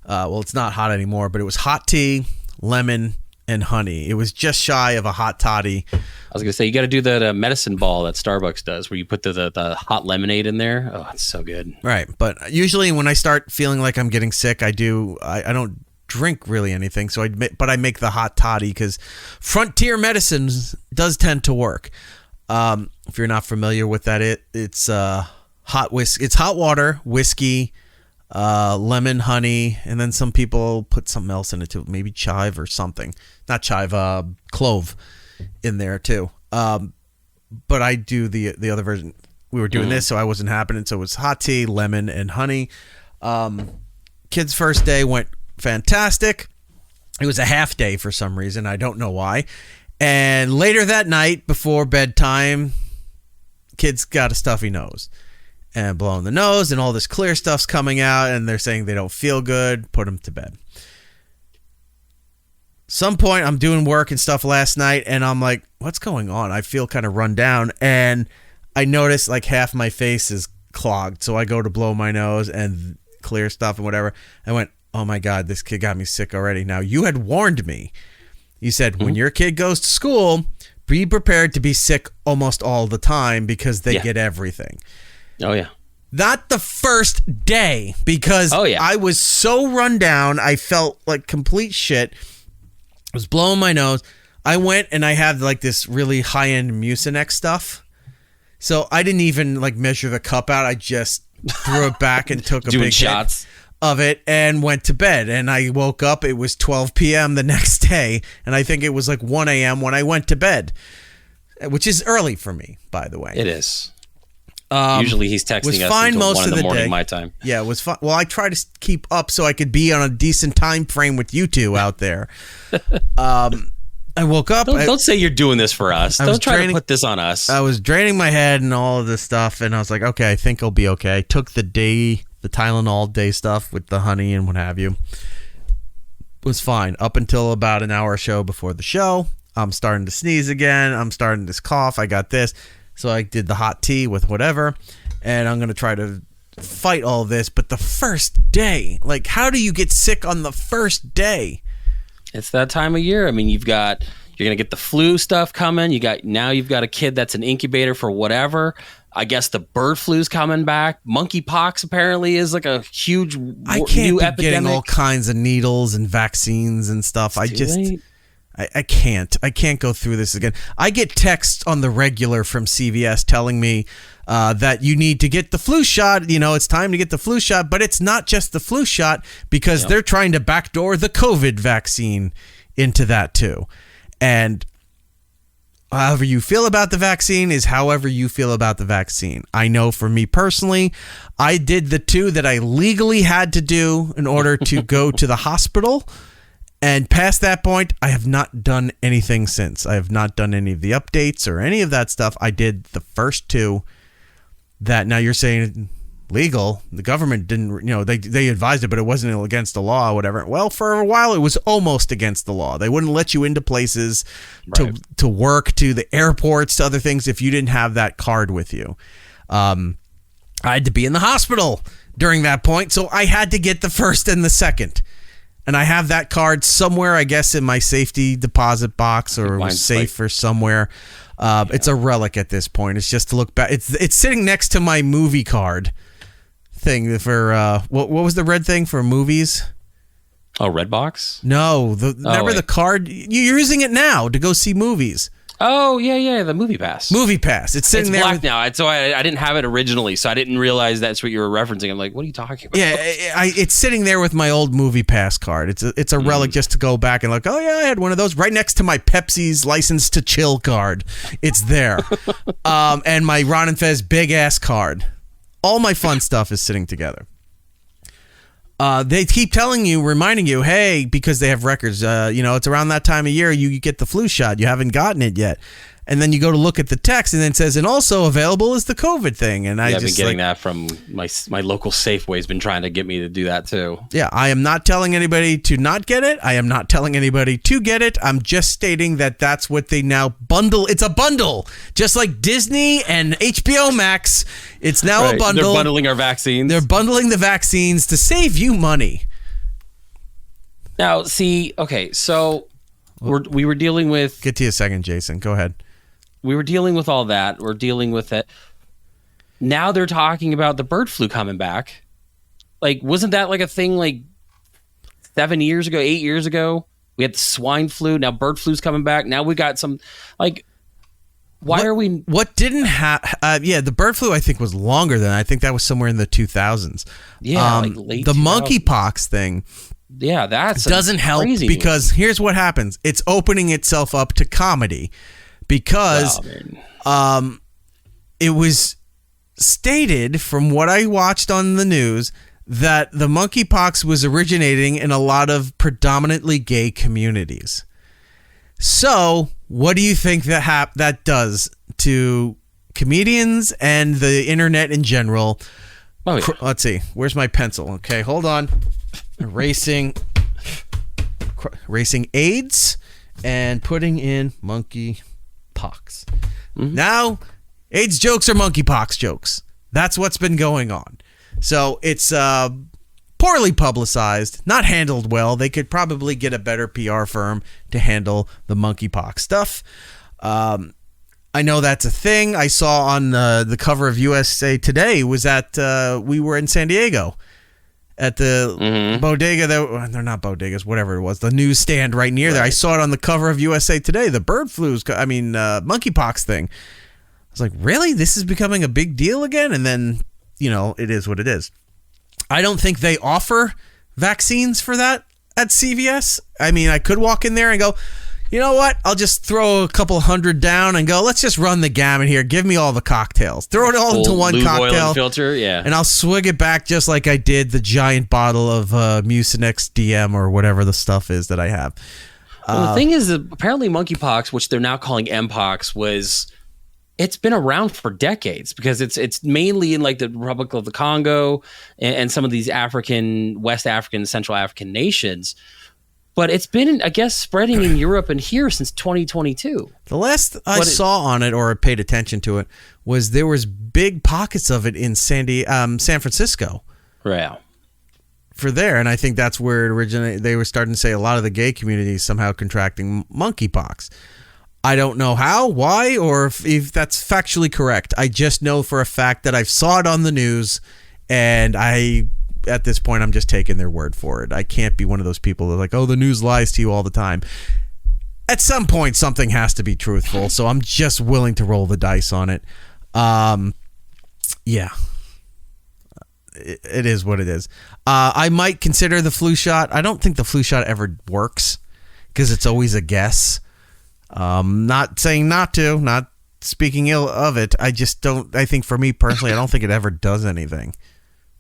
it's not hot anymore, but it was hot tea, lemon, and honey. It was just shy of a hot toddy. I was gonna say you got to do the medicine ball that Starbucks does, where you put the hot lemonade in there. Oh, it's so good. Right, but usually when I start feeling like I'm getting sick, I don't drink really anything. So I make the hot toddy because Frontier Medicines does tend to work. If you're not familiar with that, it's hot whiskey. It's hot water, whiskey, lemon, honey, and then some people put something else in it too, maybe chive or something. Not chive, clove in there too. But I do the other version. We were doing this, so I wasn't happening. So it was hot tea, lemon, and honey. Kids' first day went fantastic. It was a half day for some reason. I don't know why. And later that night, before bedtime, kids got a stuffy nose and blowing the nose, and all this clear stuff's coming out, and they're saying they don't feel good. Put them to bed. Some point, I'm doing work and stuff last night, and I'm like, what's going on? I feel kind of run down, and I notice like half my face is clogged. So I go to blow my nose and clear stuff and whatever. I went, oh my God, this kid got me sick already. Now, you had warned me. You said, when your kid goes to school, be prepared to be sick almost all the time because they get everything. Oh, yeah. Not the first day, because I was so run down. I felt like complete shit. I was blowing my nose. I went and I had like this really high-end Mucinex stuff. So I didn't even like measure the cup out. I just threw it back and took a big shots hit of it and went to bed. And I woke up. It was 12 p.m. the next day. And I think it was like 1 a.m. when I went to bed, which is early for me, by the way. It is. Usually he's texting us fine until most 1 in of the the morning, day. my time. Yeah, it was fun. Well, I try to keep up so I could be on a decent time frame with you two out there. I woke up. Don't say you're doing this for us. Don't try to put this on us. I was draining my head and all of this stuff, and I was like, okay, I think I'll be okay. I took the Tylenol day stuff with the honey and what have you. It was fine up until about an hour or so before the show. I'm starting to sneeze again. I'm starting this cough. I got this. So I did the hot tea with whatever, and I'm going to try to fight all this. But the first day, like, how do you get sick on the first day? It's that time of year. I mean, you're going to get the flu stuff coming. You've got a kid that's an incubator for whatever. I guess the bird flu's coming back. Monkeypox apparently is like a huge new epidemic. I can't be getting all kinds of needles and vaccines and stuff. I can't go through this again. I get texts on the regular from CVS telling me that you need to get the flu shot. You know, it's time to get the flu shot, but it's not just the flu shot because they're trying to backdoor the COVID vaccine into that too. And however you feel about the vaccine is however you feel about the vaccine. I know for me personally, I did the two that I legally had to do in order to go to the hospital. And past that point, I have not done anything since. I have not done any of the updates or any of that stuff. I did the first two that now you're saying legal. The government didn't, they advised it, but it wasn't against the law or whatever. Well, for a while, it was almost against the law. They wouldn't let you into places to work, to the airports, to other things if you didn't have that card with you. I had to be in the hospital during that point, so I had to get the first and the second. And I have that card somewhere, I guess, in my safety deposit box, or it was safe or somewhere. It's a relic at this point. It's just to look back. It's sitting next to my movie card thing for what was the red thing for movies? Oh, Redbox? No, remember the card? You're using it now to go see movies. Oh, yeah, the Movie Pass. Movie Pass. It's sitting there. It's black now. So I didn't have it originally, so I didn't realize that's what you were referencing. I'm like, what are you talking about? Yeah, it's sitting there with my old Movie Pass card. It's a relic just to go back and look, oh, yeah, I had one of those right next to my Pepsi's License to Chill card. It's there. And my Ron and Fez big-ass card. All my fun stuff is sitting together. They keep reminding you, hey, because they have records, it's around that time of year you get the flu shot. You haven't gotten it yet. And then you go to look at the text and then it says, and also available is the COVID thing. And I've been getting that from my local Safeway has been trying to get me to do that too. Yeah, I am not telling anybody to not get it. I am not telling anybody to get it. I'm just stating that that's what they now bundle. It's a bundle. Just like Disney and HBO Max. It's now a bundle. They're bundling our vaccines. They're bundling the vaccines to save you money. Now, see, okay, so we were dealing with. Get to you a second, Jason. Go ahead. We were dealing with all that. We're dealing with it. Now they're talking about the bird flu coming back. Like, wasn't that like a thing like 7 years ago, 8 years ago? We had the swine flu. Now bird flu's coming back. Now we got some like. What didn't happen? The bird flu I think was longer than I think that was somewhere in the 2000s. Yeah, like late. The monkeypox thing. Yeah, that doesn't help crazy. Because here's what happens: it's opening itself up to comedy because it was stated from what I watched on the news that the monkeypox was originating in a lot of predominantly gay communities. So, what do you think that does to comedians and the internet in general? Oh, yeah. Let's see. Where's my pencil? Okay, hold on. Erasing AIDS and putting in monkeypox. Mm-hmm. Now, AIDS jokes are monkeypox jokes. That's what's been going on. So, it's poorly publicized, not handled well. They could probably get a better PR firm to handle the monkeypox stuff. I know that's a thing. I saw on the cover of USA Today was that we were in San Diego at the bodega. They're not bodegas, whatever it was, the newsstand right near there. I saw it on the cover of USA Today, the monkeypox thing. I was like, really? This is becoming a big deal again? And then, it is what it is. I don't think they offer vaccines for that at CVS. I mean, I could walk in there and go, you know what? I'll just throw a couple hundred down and go, let's just run the gamut here. Give me all the cocktails. Throw it all into one lube cocktail. Oil and filter, yeah. And I'll swig it back just like I did the giant bottle of Mucinex DM or whatever the stuff is that I have. Well, the thing is that apparently monkeypox, which they're now calling Mpox, it's been around for decades because it's mainly in like the Republic of the Congo and some of these West African, Central African nations. But it's been, I guess, spreading in Europe and here since 2022. The last I saw on it or paid attention to it was there was big pockets of it in San Francisco. Right. For there, and I think that's where it originated. They were starting to say a lot of the gay community somehow contracting monkeypox. I don't know how, why, or if that's factually correct. I just know for a fact that I saw it on the news, and at this point, I'm just taking their word for it. I can't be one of those people that are like, oh, the news lies to you all the time. At some point, something has to be truthful, so I'm just willing to roll the dice on it. Yeah. It is what it is. I might consider the flu shot. I don't think the flu shot ever works because it's always a guess. Not saying not to, not speaking ill of it. I just don't. I think for me personally, I don't think it ever does anything.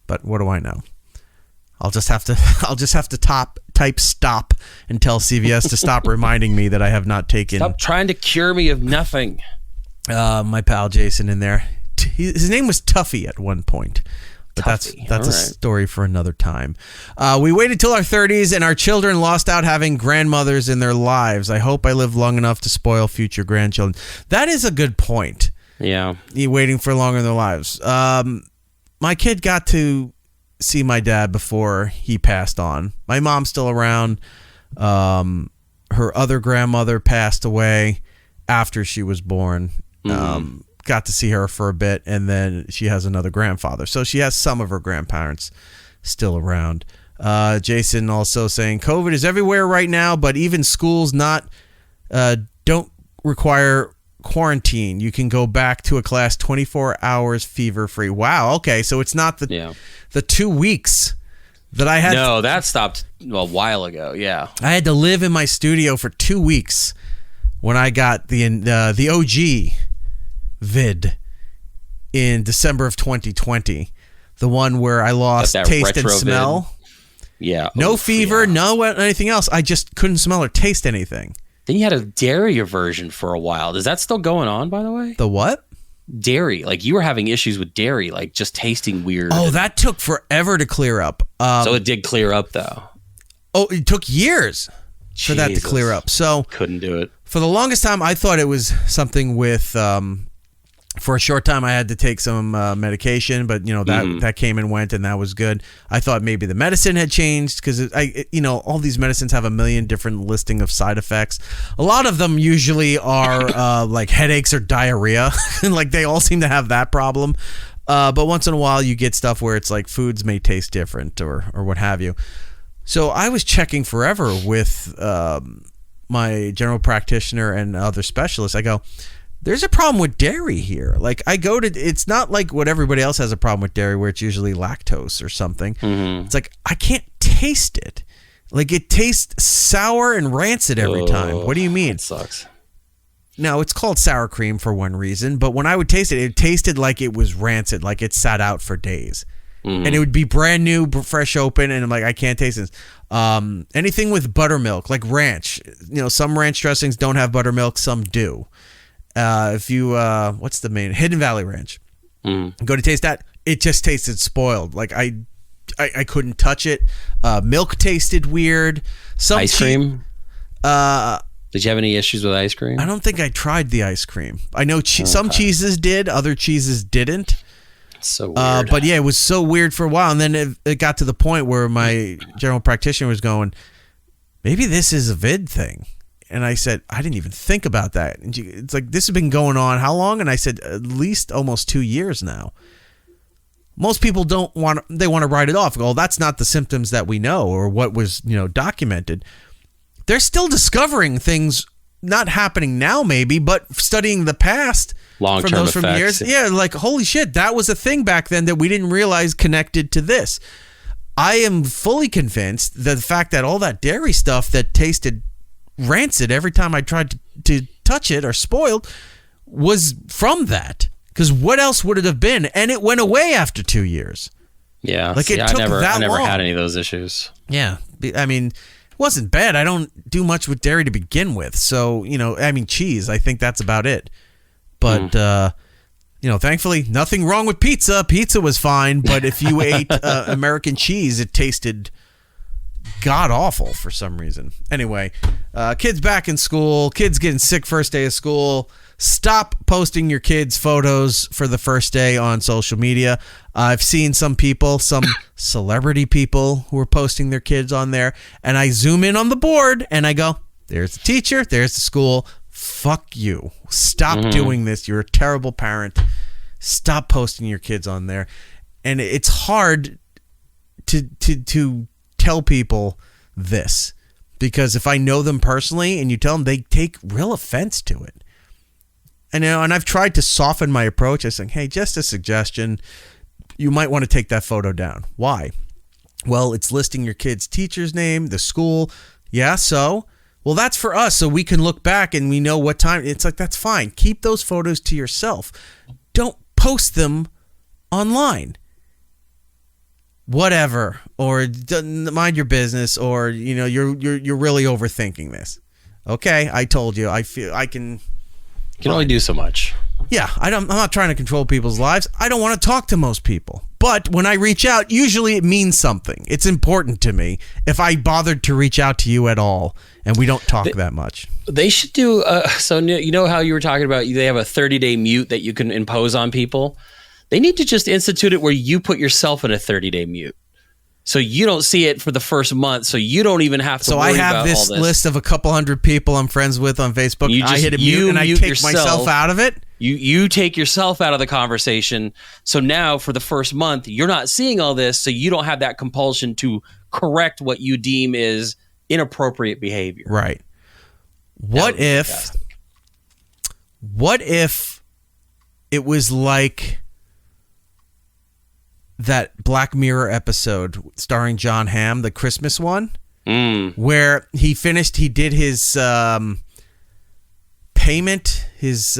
But what do I know? I'll just have to type stop and tell CVS to stop reminding me that I have not taken. Stop trying to cure me of nothing. My pal Jason in there. His name was Tuffy at one point. But Tuffy. that's a story for another time. We waited till our 30s and our children lost out having grandmothers in their lives. I hope I live long enough to spoil future grandchildren. That is a good point. Yeah. Waiting for longer in their lives. My kid got to see my dad before he passed on. My mom's still around. Her other grandmother passed away after she was born. Got to see her for a bit, and then she has another grandfather. So she has some of her grandparents still around. Jason also saying COVID is everywhere right now, but even schools don't require quarantine. You can go back to a class 24 hours fever-free. Wow, okay, so it's not the 2 weeks that I had. No, that stopped a while ago, yeah. I had to live in my studio for 2 weeks when I got the OG vid in December of 2020, the one where I lost taste and smell. Vid. Yeah. No fever, no anything else. I just couldn't smell or taste anything. Then you had a dairy aversion for a while. Is that still going on, by the way? The what? Dairy. Like you were having issues with dairy, like just tasting weird. Oh, that took forever to clear up. So it did clear up though. Oh, it took years for that to clear up. So couldn't do it. For the longest time, I thought it was something with For a short time, I had to take some medication, but that came and went, and that was good. I thought maybe the medicine had changed because all these medicines have a million different listing of side effects. A lot of them usually are like headaches or diarrhea, and like they all seem to have that problem. But once in a while, you get stuff where it's like foods may taste different or what have you. So I was checking forever with my general practitioner and other specialists. I go, there's a problem with dairy here. Like it's not like what everybody else has a problem with dairy where it's usually lactose or something. It's like, I can't taste it. Like it tastes sour and rancid every time. What do you mean? It sucks. No, it's called sour cream for one reason, but when I would taste it, it tasted like it was rancid, like it sat out for days. And it would be brand new, fresh open, and I'm like, I can't taste this. Anything with buttermilk, like ranch. Some ranch dressings don't have buttermilk, some do. If you, what's the main? Hidden Valley Ranch. Go to taste that. It just tasted spoiled. Like I couldn't touch it. Milk tasted weird. Some ice cream? Did you have any issues with ice cream? I don't think I tried the ice cream. I know some cheeses did, other cheeses didn't. So weird. But yeah, it was so weird for a while. And then it got to the point where my general practitioner was going, maybe this is a vid thing. And I said, I didn't even think about that. And it's like, this has been going on how long? And I said, at least almost 2 years now. Most people want to write it off. Well, that's not the symptoms that we know or what was, documented. They're still discovering things not happening now maybe, but studying the past long-term effects. From years. Yeah, like, holy shit, that was a thing back then that we didn't realize connected to this. I am fully convinced that the fact that all that dairy stuff that tasted rancid every time I tried to touch it or spoiled was from that. Because what else would it have been? And it went away after 2 years. Yeah. Like it took that I never long. had any of those issues. Yeah. I mean, it wasn't bad. I don't do much with dairy to begin with. So, cheese, I think that's about it. But, thankfully, nothing wrong with pizza. Pizza was fine. But if you ate American cheese, it tasted god-awful for some reason. Anyway, kids back in school, kids getting sick first day of school. Stop posting your kids' photos for the first day on social media. I've seen some celebrity people who are posting their kids on there, and I zoom in on the board, and I go, there's the teacher, there's the school. Fuck you. Stop doing this. You're a terrible parent. Stop posting your kids on there. And it's hard to tell people this, because if I know them personally and you tell them, they take real offense to it. And I've tried to soften my approach. I say, hey, just a suggestion. You might want to take that photo down. Why? Well, it's listing your kid's teacher's name, the school. Yeah, so? Well, that's for us, so we can look back and we know what time. It's like, that's fine. Keep those photos to yourself. Don't post them online. Whatever. Or mind your business, or, you're really overthinking this. Okay, I told you. I feel I can... You can only do so much. Yeah, I'm not trying to control people's lives. I don't want to talk to most people. But when I reach out, usually it means something. It's important to me if I bothered to reach out to you at all and we don't talk that much. They should do, so how you were talking about, they have a 30-day mute that you can impose on people? They need to just institute it where you put yourself in a 30-day mute. So you don't see it for the first month, so you don't even have to worry about all this. So I have this list of a couple hundred people I'm friends with on Facebook. I hit a mute and I take myself out of it. You take yourself out of the conversation. So now for the first month, you're not seeing all this, so you don't have that compulsion to correct what you deem is inappropriate behavior. Right. What if it was like that Black Mirror episode starring John Hamm, the Christmas one, where he did his payment, his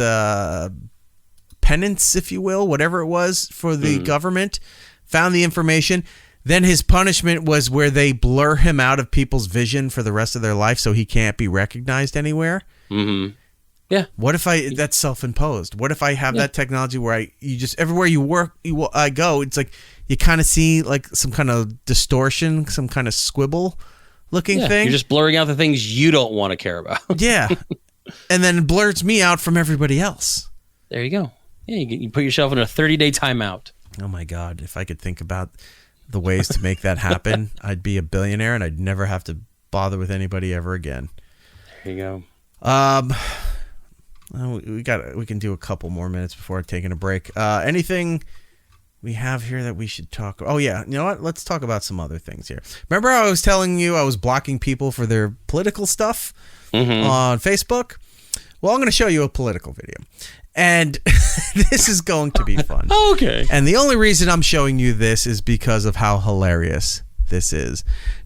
penance, if you will, whatever it was, for the government, found the information. Then his punishment was where they blur him out of people's vision for the rest of their life so he can't be recognized anywhere. Mm-hmm. Yeah. What if that's self-imposed? What if I have that technology where you just, everywhere I go, it's like you kind of see like some kind of distortion, some kind of squibble looking thing. You're just blurring out the things you don't want to care about. Yeah. And then it blurs me out from everybody else. There you go. Yeah, you put yourself in a 30-day timeout. Oh my God! If I could think about the ways to make that happen, I'd be a billionaire, and I'd never have to bother with anybody ever again. There you go. We can do a couple more minutes before taking a break. Anything we have here that we should talk? Oh yeah, you know what? Let's talk about some other things here. Remember how I was telling you I was blocking people for their political stuff on Facebook? Well, I'm going to show you a political video. And this is going to be fun. Okay. And the only reason I'm showing you this is because of how hilarious this is.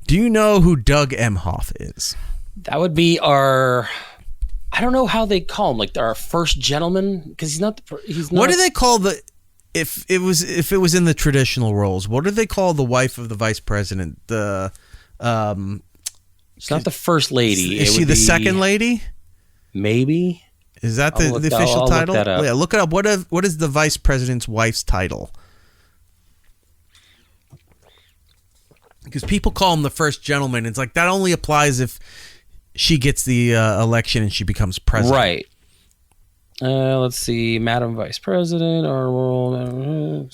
Do you know who Doug Emhoff is? That would be our... I don't know how they call him, like our first gentleman, because he's not. What do they call the? If it was in the traditional roles, what do they call the wife of the vice president? The It's not the first lady. Is she the second lady? Maybe. Is that the official title? Look that up. Yeah, look it up. What is the vice president's wife's title? Because people call him the first gentleman. It's like that only applies if she gets the election and she becomes president. Right. Let's see. Madam Vice President or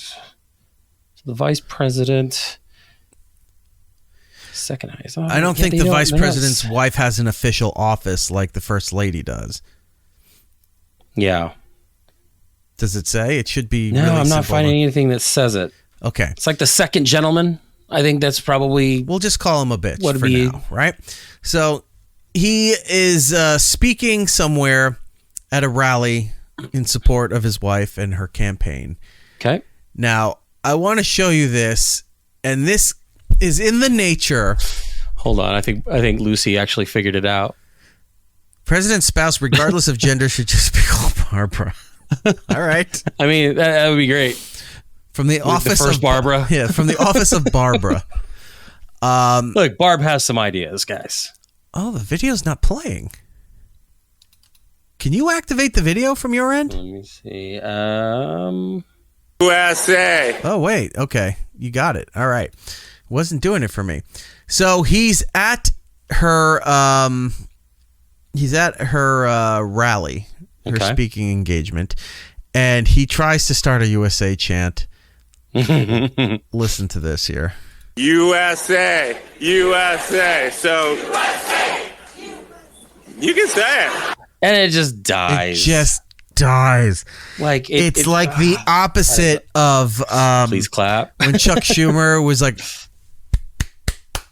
the Vice President. Second highest. I don't think the vice president's wife has an official office like the first lady does. Yeah. Does it say? It should be. No, really I'm not simple. finding anything that says it. Okay. It's like the second gentleman. I think that's probably. We'll just call him a bitch for now, right? So he is speaking somewhere at a rally in support of his wife and her campaign. Okay. Now, I want to show you this, and this is in the nature. Hold on. I think Lucy actually figured it out. President's spouse, regardless of gender, should just be called Barbara. All right. I mean, that would be great. From the office of Barbara. Yeah, from the office of Barbara. Look, Barb has some ideas, guys. Oh, the video's not playing. Can you activate the video from your end? Let me see. USA. Oh, wait. Okay. You got it. All right. Wasn't doing it for me. So he's at her rally, her speaking engagement, and he tries to start a USA chant. Listen to this here. USA. USA. So you can say it. And it just dies. It just dies. Like it's like the opposite of please clap. When Chuck Schumer was like,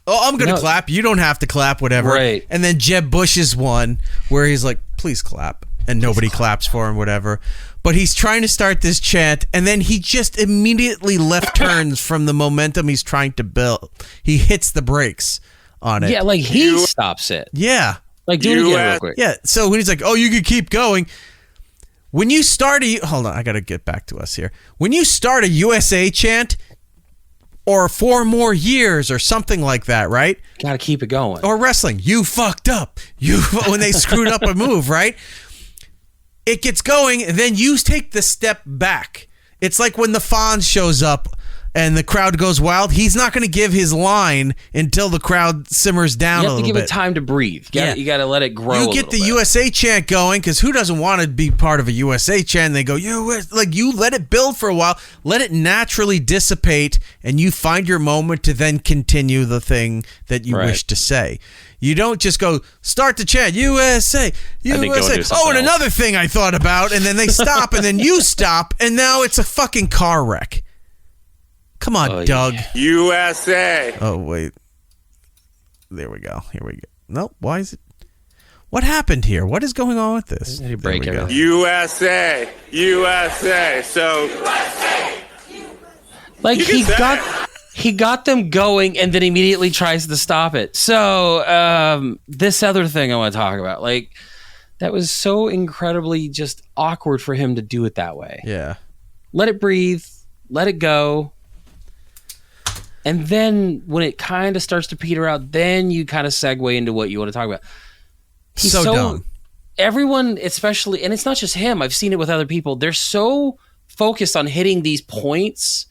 oh, I'm going to clap. You don't have to clap, whatever. Right. And then Jeb Bush's one where he's like, please clap. And nobody claps for him, whatever. But he's trying to start this chant, and then he just immediately left turns from the momentum he's trying to build. He hits the brakes on it. Yeah, like he stops it. Yeah. Like, do it again real quick. Yeah, so when he's like, oh, you can keep going. When you start hold on, I got to get back to us here. When you start a USA chant, or 4 more years, or something like that, right? Got to keep it going. Or wrestling, you fucked up. When they screwed up a move, right? It gets going, and then you take the step back. It's like when the Fonz shows up and the crowd goes wild. He's not going to give his line until the crowd simmers down a little bit. You have to give it time to breathe. You got to let it grow. You get the USA chant going, because who doesn't want to be part of a USA chant? They go, you let it build for a while, let it naturally dissipate, and you find your moment to then continue the thing that you wish to say. You don't just go, start the chant, USA, USA. Oh, and another thing I thought about, and then they stop, and then you stop, and now it's a fucking car wreck. Come on, Doug. Yeah. USA. Oh, wait. There we go. Here we go. Nope. Why is it? What happened here? What is going on with this? There we go. USA. USA. So. Like he got them going and then immediately tries to stop it. So this other thing I want to talk about, like that was so incredibly just awkward for him to do it that way. Yeah. Let it breathe. Let it go. And then when it kind of starts to peter out, then you kind of segue into what you want to talk about. He's so dumb. Everyone, especially, and it's not just him. I've seen it with other people. They're so focused on hitting these points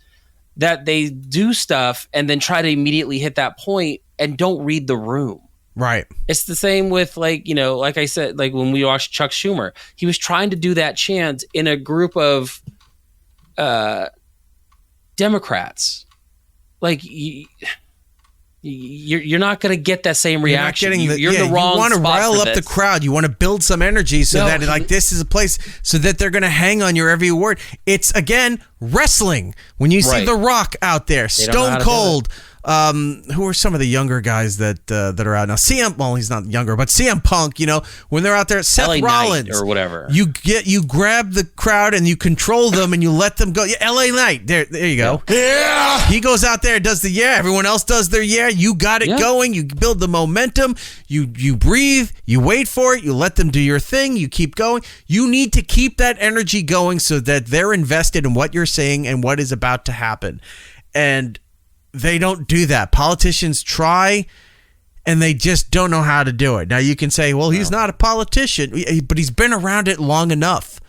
that they do stuff and then try to immediately hit that point and don't read the room. Right. It's the same with like I said, like when we watched Chuck Schumer, he was trying to do that chant in a group of Democrats, like you're not going to get that same reaction. You're in the wrong You want to spot rile for up this. the crowd. You want to build some energy so that like this is a place so that they're going to hang on your every word. It's again wrestling. When you see Right. The Rock out there, They don't know how Stone to do Cold. Who are some of the younger guys that are out now? Well, he's not younger, but CM Punk. You know, when they're out there, Seth LA Knight Rollins or whatever. You grab the crowd and you control them and you let them go. Yeah, LA Knight. There you go. Yeah. He goes out there, does the yeah. Everyone else does their yeah. You got it going. You build the momentum. You breathe. You wait for it. You let them do your thing. You keep going. You need to keep that energy going so that they're invested in what you're saying and what is about to happen. And they don't do that. Politicians try, and they just don't know how to do it. Now, you can say, well, he's not a politician, but he's been around it long enough.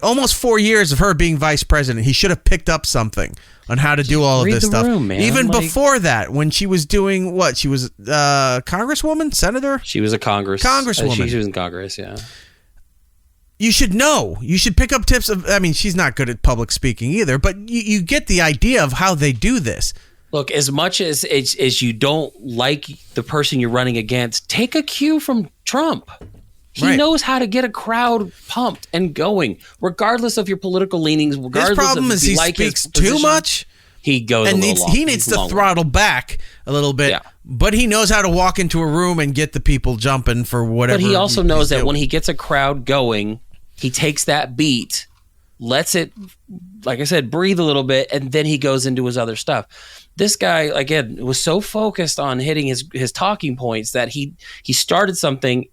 Almost 4 years of her being vice president. He should have picked up something on how to do all of this stuff. Man. Even before that, when she was doing what? She was congresswoman, senator? She was a congresswoman. She was in Congress, yeah. You should know. You should pick up tips of. I mean, she's not good at public speaking either, but you get the idea of how they do this. Look, as much as you don't like the person you're running against, take a cue from Trump. He knows how to get a crowd pumped and going, regardless of your political leanings. Regardless His problem is he speaks too much. He goes and a little long. He needs to throttle back a little bit. Yeah. But he knows how to walk into a room and get the people jumping for whatever. But he also knows that doing. when he gets a crowd going, he takes that beat, lets it, like I said, breathe a little bit, and then he goes into his other stuff. This guy, again, was so focused on hitting his talking points that he started something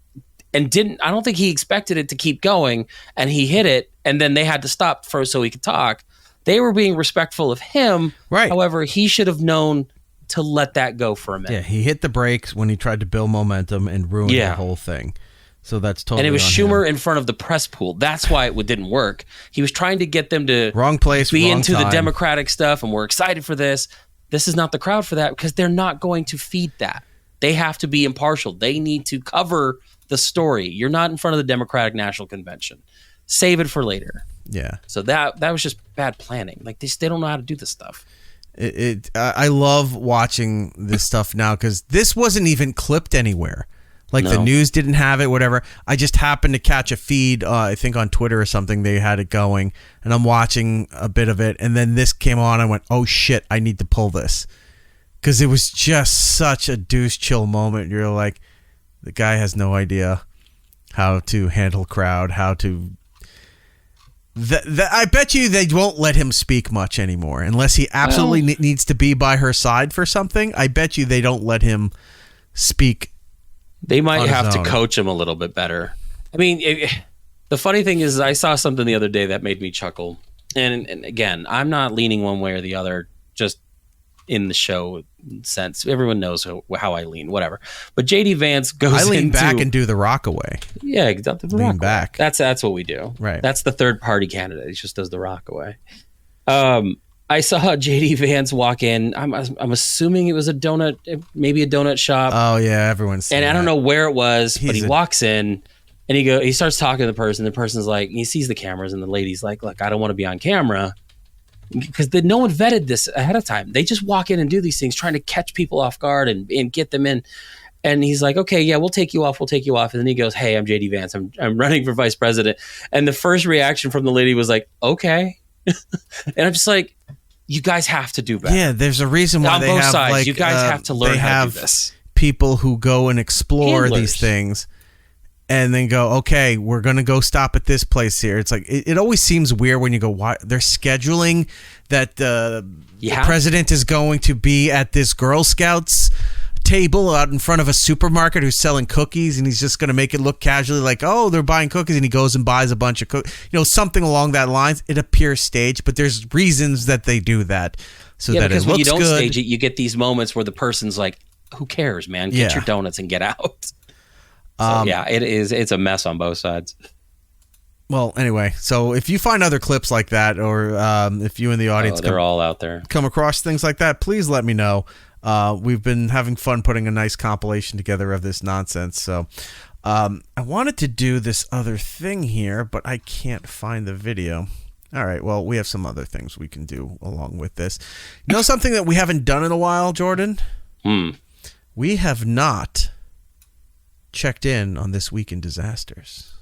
and I don't think he expected it to keep going, and he hit it, and then they had to stop first so he could talk. They were being respectful of him. Right. However, he should have known to let that go for a minute. Yeah, he hit the brakes when he tried to build momentum and ruin the whole thing. So that's totally. And it was on Schumer him. in front of the press pool. That's why it didn't work. He was trying to get them to wrong place, be wrong into time. the Democratic stuff, and we're excited for this. This is not the crowd for that because they're not going to feed that. They have to be impartial. They need to cover the story. You're not in front of the Democratic National Convention. Save it for later. Yeah. So that was just bad planning. Like they don't know how to do this stuff. I love watching this stuff now because this wasn't even clipped anywhere. Like the news didn't have it, whatever. I just happened to catch a feed, I think on Twitter or something, they had it going, and I'm watching a bit of it, and then this came on, I went, oh shit, I need to pull this. Because it was just such a deuce chill moment. You're like, the guy has no idea how to handle crowd, how to... I bet you they won't let him speak much anymore, unless he absolutely needs to be by her side for something. I bet you they don't let him speak. They might have to coach him a little bit better. I mean, the funny thing is I saw something the other day that made me chuckle. And again, I'm not leaning one way or the other, just in the show sense. Everyone knows how I lean, whatever. But JD Vance goes I lean back and do the rock away. Yeah, the lean rock back. Away. That's what we do. Right. That's the third party candidate. He just does the rock away. I saw JD Vance walk in. I'm assuming it was a donut, maybe a donut shop. Oh yeah, everyone's seen and I don't that. know where it was, but he walks in and he starts talking to the person. The person's like, he sees the cameras, and the lady's like, "Look, I don't want to be on camera," because no one vetted this ahead of time. They just walk in and do these things, trying to catch people off guard and get them in. And he's like, "Okay, yeah, we'll take you off. We'll take you off." And then he goes, "Hey, I'm JD Vance. I'm running for vice president." And the first reaction from the lady was like, "Okay," and I'm just like, you guys have to do better. Yeah, there's a reason why on they both have sides. like You guys have to learn how to do this. People who go and explore Handlers. these things, and then go, okay, we're gonna go stop at this place here. It's like it always seems weird when you go, why they're scheduling that the president is going to be at this Girl Scouts table out in front of a supermarket who's selling cookies, and he's just going to make it look casually like, oh, they're buying cookies, and he goes and buys a bunch of cookies, something along that lines. It appears staged, but there's reasons that they do that so that it looks good. Because when you don't stage it, you get these moments where the person's like, who cares, man? Get your donuts and get out. So it's a mess on both sides. Well, anyway, so if you find other clips like that, or if you in the audience they're all out there, come across things like that, please let me know. We've been having fun putting a nice compilation together of this nonsense. So I wanted to do this other thing here, but I can't find the video. All right, well, we have some other things we can do along with this. You know something that we haven't done in a while, Jordan? We have not checked in on This Week in Disasters.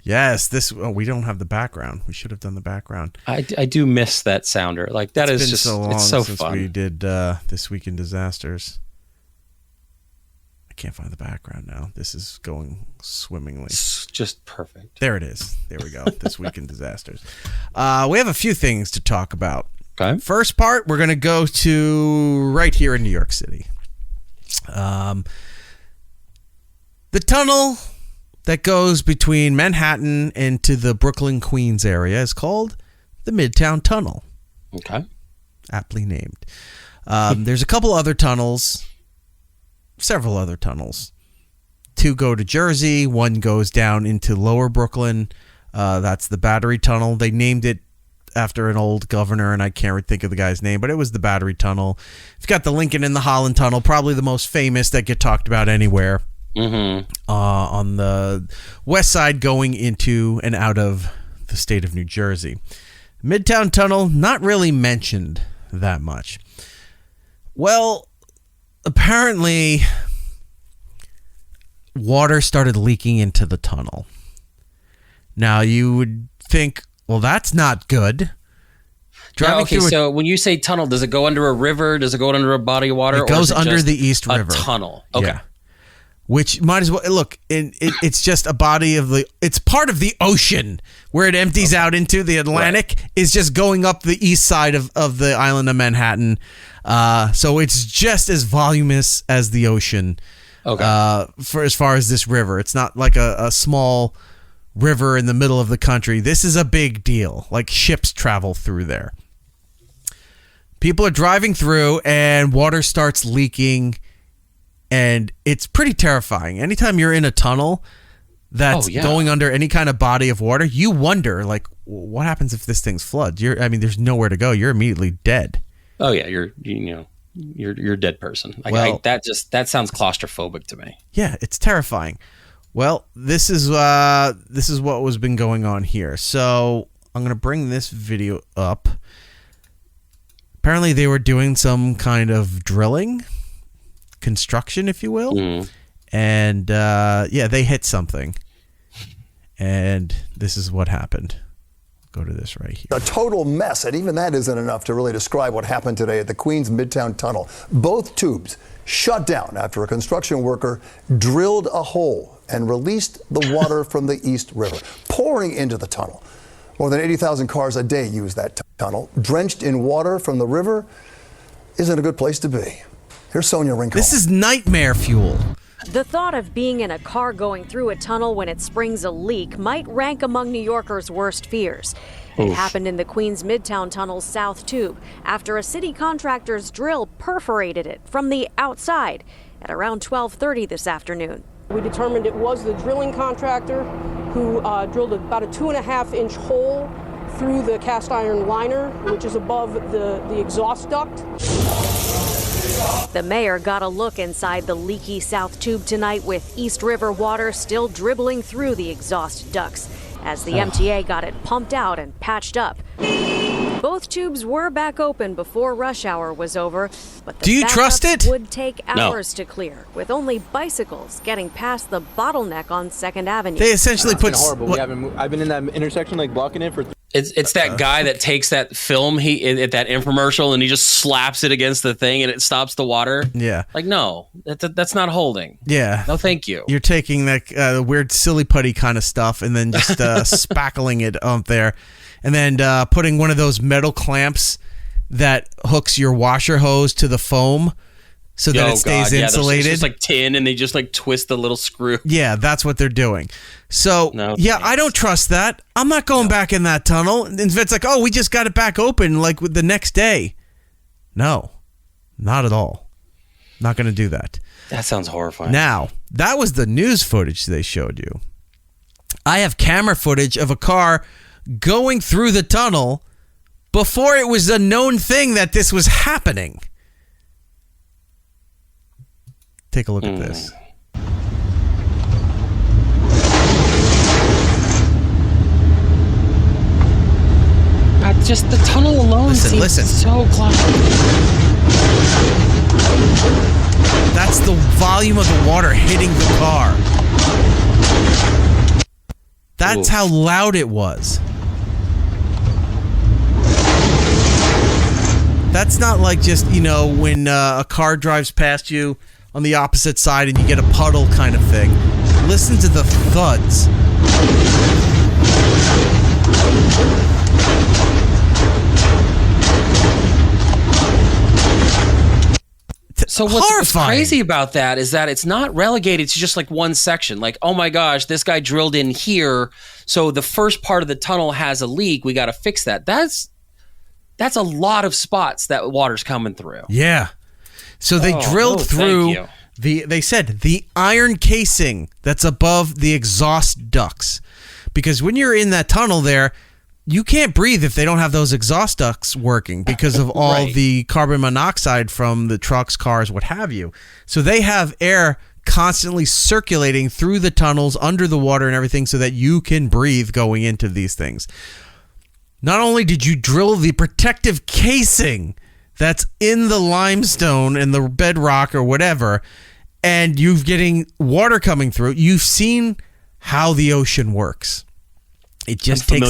Yes, we don't have the background. We should have done the background. I do miss that sounder. Like that It's is been just so long it's so since fun. we did This Week in Disasters. I can't find the background now. This is going swimmingly. It's just perfect. There it is. There we go. This Week in Disasters. We have a few things to talk about. Okay. First part, we're going to go to right here in New York City. The tunnel that goes between Manhattan into the Brooklyn, Queens area is called the Midtown Tunnel. Okay. Aptly named. There's a couple other tunnels, several other tunnels. 2 go to Jersey, 1 goes down into Lower Brooklyn. That's the Battery Tunnel. They named it after an old governor, and I can't think of the guy's name, but it was the Battery Tunnel. You've got the Lincoln and the Holland Tunnel, probably the most famous that get talked about anywhere. On the west side going into and out of the state of New Jersey. Midtown Tunnel, not really mentioned that much. Well, apparently water started leaking into the tunnel. Now you would think, well, that's not good. So when you say tunnel, does it go under a river? Does it go under a body of water? It goes or is it under just the East River. A tunnel. Okay. Yeah. Which might as well look. It's just a body of the. It's part of the ocean where it empties out into the Atlantic. Right. Is just going up the east side of the island of Manhattan. So it's just as voluminous as the ocean. Okay. For as far as this river, it's not like a small river in the middle of the country. This is a big deal. Like ships travel through there. People are driving through, and water starts leaking. And it's pretty terrifying. Anytime you're in a tunnel that's going under any kind of body of water, you wonder, like, what happens if this thing's floods? There's nowhere to go. You're immediately dead. Oh yeah, you're a dead person. That sounds claustrophobic to me. Yeah, it's terrifying. Well, this is what was been going on here. So I'm gonna bring this video up. Apparently, they were doing some kind of drilling. Construction, if you will, and they hit something, and this is what happened. Go to this right here. A total mess, and even that isn't enough to really describe what happened today at the Queens Midtown Tunnel. Both tubes shut down after a construction worker drilled a hole and released the water from the East River, pouring into the tunnel. More than 80,000 cars a day use that tunnel. Drenched in water from the river isn't a good place to be. Here's Sonia Rincon. This is nightmare fuel. The thought of being in a car going through a tunnel when it springs a leak might rank among New Yorkers' worst fears. It happened in the Queens Midtown Tunnel's South Tube after a city contractor's drill perforated it from the outside at around 12:30 this afternoon. We determined it was the drilling contractor who drilled about a 2.5-inch hole through the cast iron liner, which is above the exhaust duct. The mayor got a look inside the leaky South Tube tonight with East River water still dribbling through the exhaust ducts as the MTA got it pumped out and patched up. Both tubes were back open before rush hour was over, but the Do you trust it? would take hours to clear, with only bicycles getting past the bottleneck on 2nd Avenue. They essentially put. Horrible. I've been in that intersection, like blocking it for. It's that guy that takes that film at that infomercial and he just slaps it against the thing and it stops the water. Yeah. Like, no, that's not holding. Yeah. No, thank you. You're taking that weird silly putty kind of stuff and then just spackling it up there. And then putting one of those metal clamps that hooks your washer hose to the foam so that it stays insulated. It's just like tin and they just like twist the little screw. Yeah, that's what they're doing. So, I don't trust that. I'm not going back in that tunnel. And Vince's like, oh, we just got it back open like the next day. No, not at all. Not going to do that. That sounds horrifying. Now, that was the news footage they showed you. I have camera footage of a car going through the tunnel before it was a known thing that this was happening. Take a look at this. Just the tunnel alone seems so clogged. That's the volume of the water hitting the car. That's how loud it was. That's not like just, when a car drives past you on the opposite side and you get a puddle kind of thing. Listen to the thuds. So what's crazy about that is that it's not relegated to just like one section. Like, oh my gosh, this guy drilled in here, so the first part of the tunnel has a leak. We got to fix that. That's a lot of spots that water's coming through. Yeah. So they drilled through they said the iron casing that's above the exhaust ducts, because when you're in that tunnel there, you can't breathe if they don't have those exhaust ducts working because of all the carbon monoxide from the trucks, cars, what have you. So they have air constantly circulating through the tunnels, under the water and everything, so that you can breathe going into these things. Not only did you drill the protective casing that's in the limestone and the bedrock or whatever, and you're getting water coming through, you've seen how the ocean works. It just takes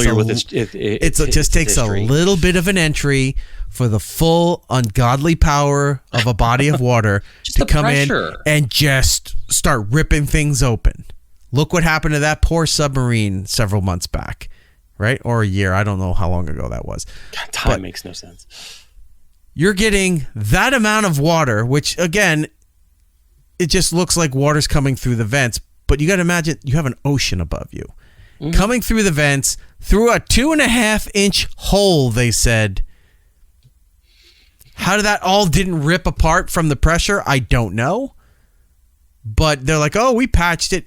a little bit of an entry for the full ungodly power of a body of water to come in and just start ripping things open. Look what happened to that poor submarine several months back, right? Or a year. I don't know how long ago that was. God, time makes no sense. You're getting that amount of water, which again, it just looks like water's coming through the vents. But you got to imagine you have an ocean above you. Coming through the vents, through a 2.5-inch hole, they said. How did that all didn't rip apart from the pressure? I don't know. But they're like, oh, we patched it.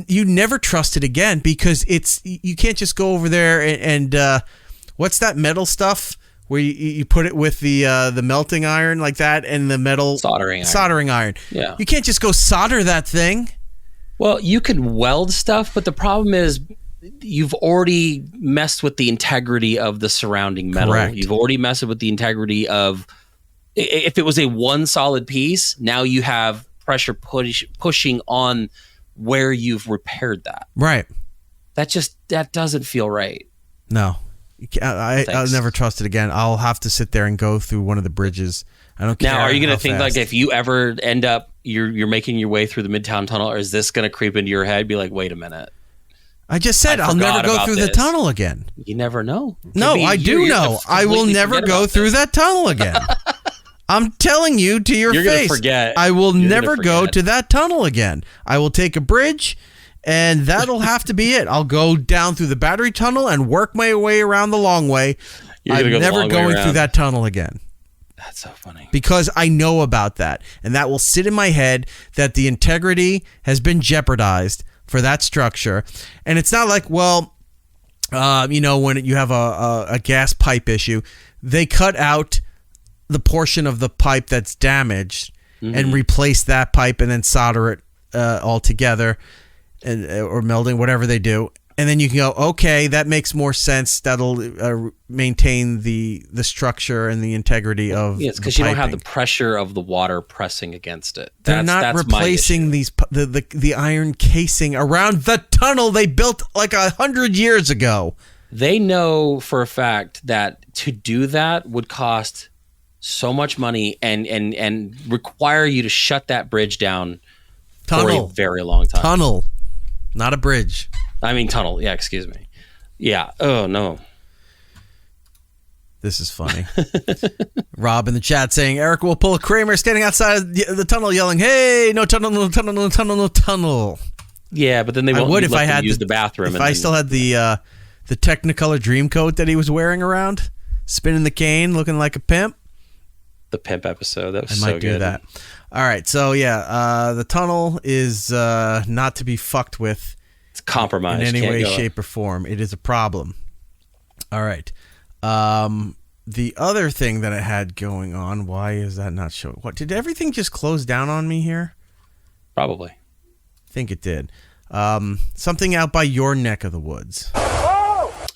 You never trust it again, because you can't just go over there and what's that metal stuff where you put it with the melting iron like that and the metal soldering iron. Yeah. You can't just go solder that thing. Well, you can weld stuff, but the problem is you've already messed with the integrity of the surrounding metal. Correct. You've already messed with the integrity of, if it was a one solid piece, now you have pressure pushing on where you've repaired that. Right. That doesn't feel right. No. I'll never trust it again. I'll have to sit there and go through one of the bridges. I don't care. Now, are you going to think like if you ever end up, you're making your way through the Midtown Tunnel, or is this going to creep into your head? Be like, wait a minute. I just said I'll never go through the tunnel again. You never know. No, I do know. I will never go through that tunnel again. I'm telling you to your face. You're going to forget. I will never go to that tunnel again. I will take a bridge, and that'll have to be it. I'll go down through the battery tunnel and work my way around the long way. I'm never going through that tunnel again. That's so funny. Because I know about that, and that will sit in my head that the integrity has been jeopardized for that structure. And it's not like, when you have a gas pipe issue, they cut out the portion of the pipe that's damaged and replace that pipe and then solder it all together or melding, whatever they do. And then you can go, okay, that makes more sense. That'll maintain the structure and the integrity of it's because you don't have the pressure of the water pressing against it. They're not replacing the iron casing around the tunnel they built like 100 years ago. They know for a fact that to do that would cost so much money and require you to shut that bridge down for a very long time. Tunnel, not a bridge. I mean tunnel. Yeah, excuse me. Yeah. Oh no. This is funny. Rob in the chat saying Eric will pull a Kramer standing outside the tunnel yelling, "Hey, no tunnel, no tunnel, no tunnel, no tunnel." Yeah, but then they won't let them use the bathroom. If I still had the Technicolor Dreamcoat that he was wearing around, spinning the cane, looking like a pimp. The pimp episode. That was so good. I might do that. All right. So, yeah, the tunnel is not to be fucked with. compromised in any Can't way, go. shape, or form. It is a problem. All right. The other thing that I had going on, why is that not showing? What, did everything just close down on me here? Probably. I think it did. Something out by your neck of the woods.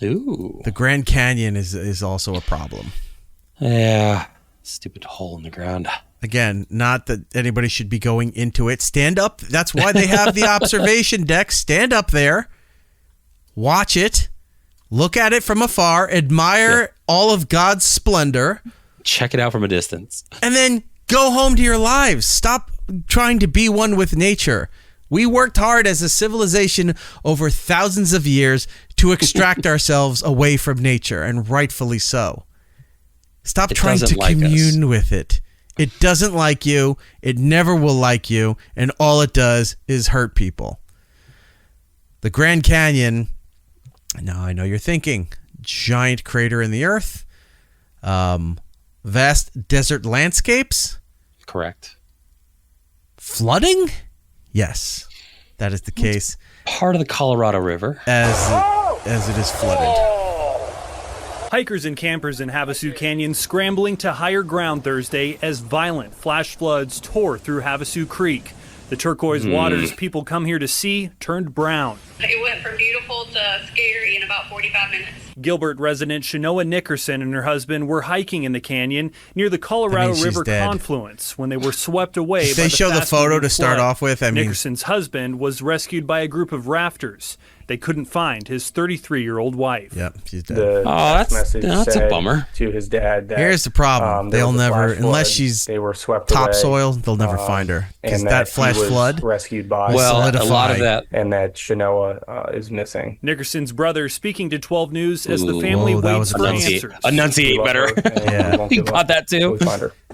Ooh. The Grand Canyon is also a problem. Yeah. Stupid hole in the ground. Again, not that anybody should be going into it. Stand up. That's why they have the observation deck. Stand up there. Watch it. Look at it from afar. Admire all of God's splendor. Check it out from a distance. And then go home to your lives. Stop trying to be one with nature. We worked hard as a civilization over thousands of years to extract ourselves away from nature, and rightfully so. Stop trying to commune with it. It doesn't like you. It never will like you. And all it does is hurt people. The Grand Canyon, now I know you're thinking, giant crater in the earth, vast desert landscapes. Correct. Flooding? Yes, that is the case. Part of the Colorado River. As it is flooded. Hikers and campers in Havasu Canyon scrambling to higher ground Thursday as violent flash floods tore through Havasu Creek. The turquoise waters people come here to see turned brown. It went from beautiful to scary in about 45 minutes. Gilbert resident Shanoa Nickerson and her husband were hiking in the canyon near the Colorado River confluence when they were swept away by the show the photo to start off with. Nickerson's husband was rescued by a group of rafters. They couldn't find his 33-year-old wife. Yep, she's dead. That's a bummer. To his dad. That, here's the problem: they'll never, unless she's topsoil, they'll never find her because that flash flood rescued by. Well, a lot of that, and that Shanoa is missing. Nickerson's brother speaking to 12 News as the family waits for answers. Enunciate better. Yeah, you got that too.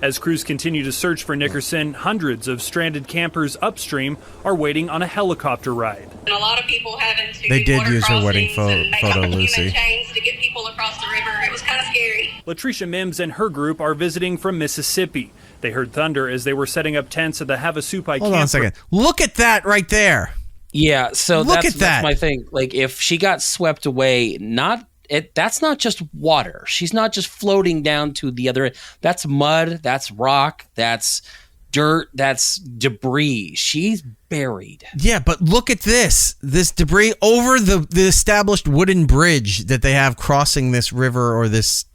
As crews continue to search for Nickerson, hundreds of stranded campers upstream are waiting on a helicopter ride. And a lot of people having to They did water use her wedding crossings and photo, make up Lucy. human chains to get people across the river. It was kind of scary. Latricia Mims and her group are visiting from Mississippi. They heard thunder as they were setting up tents at the Havasupai camp. Hold on a second. Look at that right there. Yeah, so Look that's at that. my thing. Like, if she got swept away, that's not just water. She's not just floating down to the other end. That's mud, that's rock, that's dirt, that's debris. She's buried. Yeah, but look at this debris over the established wooden bridge that they have crossing this river or this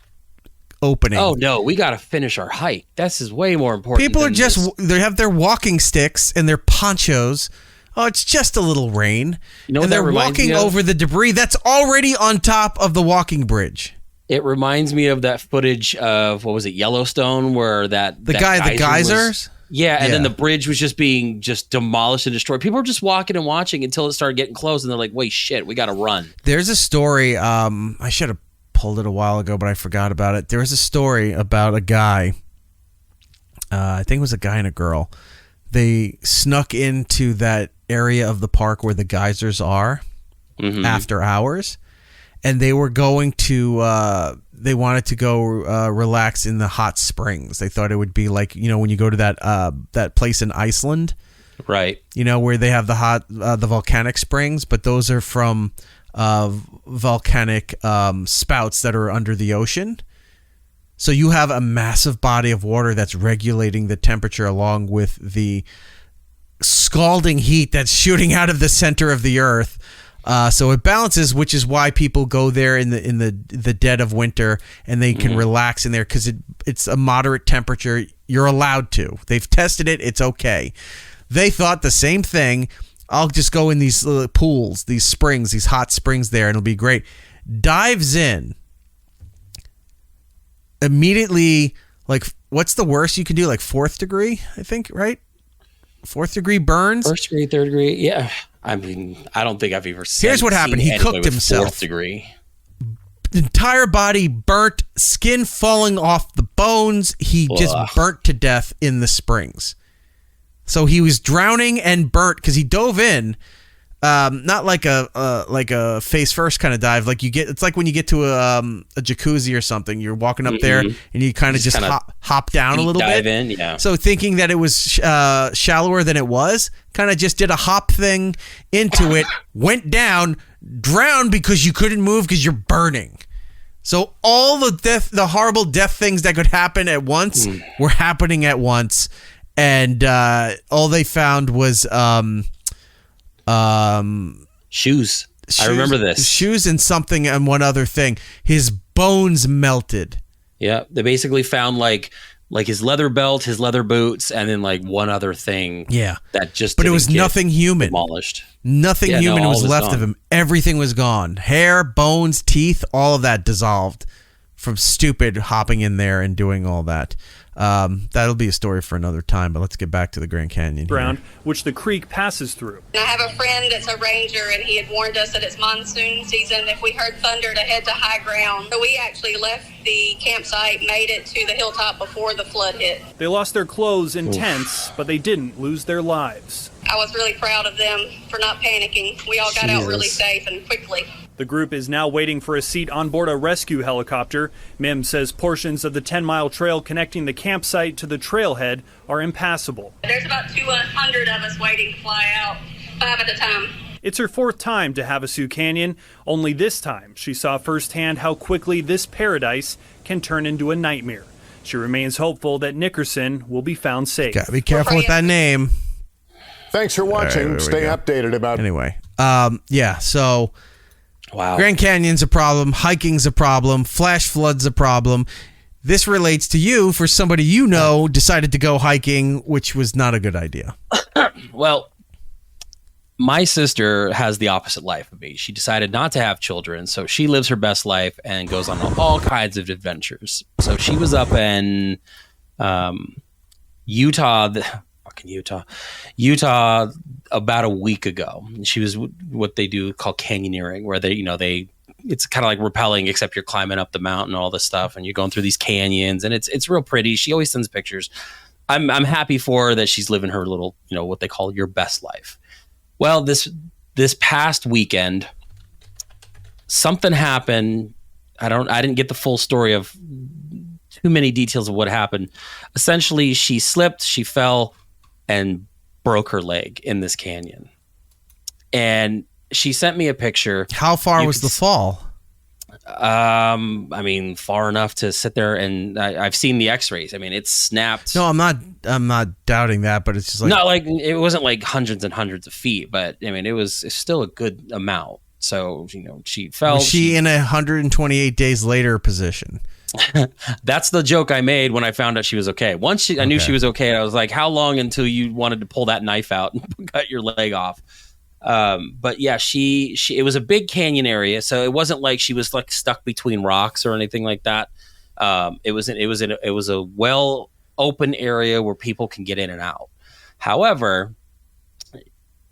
opening. Oh no, we got to finish our hike. This is way more important. People are they have their walking sticks and their ponchos. Oh, it's just a little rain. You know what and they're that reminds walking me of? over the debris that's already on top of the walking bridge. It reminds me of that footage of, what was it, Yellowstone, where the geysers? And then the bridge was just being demolished and destroyed. People were just walking and watching until it started getting close, and they're like, wait, shit, we got to run. There's a story, I should have pulled it a while ago, but I forgot about it. There was a story about a guy, I think it was a guy and a girl. They snuck into that area of the park where the geysers are after hours, and they were going to they wanted to go relax in the hot springs. They thought it would be like, when you go to that place in Iceland, right? Where they have the volcanic springs, but those are from volcanic spouts that are under the ocean. So you have a massive body of water that's regulating the temperature along with the scalding heat that's shooting out of the center of the earth. So it balances, which is why people go there in the dead of winter, and they can relax in there because it's a moderate temperature. You're allowed to. They've tested it. It's okay. They thought the same thing. I'll just go in these pools, these springs, these hot springs there, and it'll be great. Dives in. Immediately, like, what's the worst you can do? Like 4th degree, I think, right? 4th degree burns? 1st degree, 3rd degree, yeah. I mean, I don't think I've ever seen. Here's what happened. He cooked himself. 4th degree. Entire body burnt, skin falling off the bones. He just burnt to death in the springs. So he was drowning and burnt because he dove in. not like a face first kind of dive. Like it's like when you get to a jacuzzi or something. You're walking up there and you kind of just hop down a little dive bit. In, yeah. So thinking that it was shallower than it was, kind of just did a hop thing into it, went down, drowned because you couldn't move because you're burning. So all the horrible death things that could happen at once were happening at once, and all they found was shoes. I remember this. Shoes and something and one other thing. His bones melted. Yeah, they basically found like his leather belt, his leather boots, and then like one other thing. Yeah, that just. But it was nothing human. Demolished. Nothing human was left gone. of him. Everything was gone. Hair, bones, teeth, all of that dissolved from stupid hopping in there and doing all that. That'll be a story for another time, but let's get back to the Grand Canyon ground, which the creek passes through. I have a friend that's a ranger, and he had warned us that it's monsoon season. If we heard thunder, to head to high ground. So we actually left the campsite, made it to the hilltop before the flood hit. They lost their clothes and tents, but they didn't lose their lives. I was really proud of them for not panicking. We all got out really safe and quickly. The group is now waiting for a seat on board a rescue helicopter. Mim says portions of the 10-mile trail connecting the campsite to the trailhead are impassable. There's about 200 of us waiting to fly out, 5 at a time. It's her 4th time to Havasu Canyon. Only this time, she saw firsthand how quickly this paradise can turn into a nightmare. She remains hopeful that Nickerson will be found safe. Gotta be careful with that name. Thanks for watching. Right, Stay updated about. Anyway, yeah. So, wow. Grand Canyon's a problem. Hiking's a problem. Flash flood's a problem. This relates to you for somebody you know decided to go hiking, which was not a good idea. Well, my sister has the opposite life of me. She decided not to have children, so she lives her best life and goes on all kinds of adventures. So she was up in Utah about a week ago. She was what they do called canyoneering, where it's kind of like rappelling, except you're climbing up the mountain, all this stuff, and you're going through these canyons, and it's real pretty. She always sends pictures. I'm happy for her that she's living her little, what they call your best life. Well, this past weekend, something happened. I didn't get the full story of too many details of what happened. Essentially, she slipped, she fell, and broke her leg in this canyon. And she sent me a picture. How far was the fall? I mean, far enough to sit there, and I've seen the X-rays. I mean, it's snapped. No, I'm not doubting that, but it's just like not like it wasn't like hundreds and hundreds of feet, but I mean, it's still a good amount. So she fell. Was she in a 128 days later position? That's the joke I made when I found out she was okay. Once I knew she was okay, I was like, "How long until you wanted to pull that knife out and cut your leg off?" But yeah, she it was a big canyon area, so it wasn't like she was like stuck between rocks or anything like that. It was a well open area where people can get in and out. However,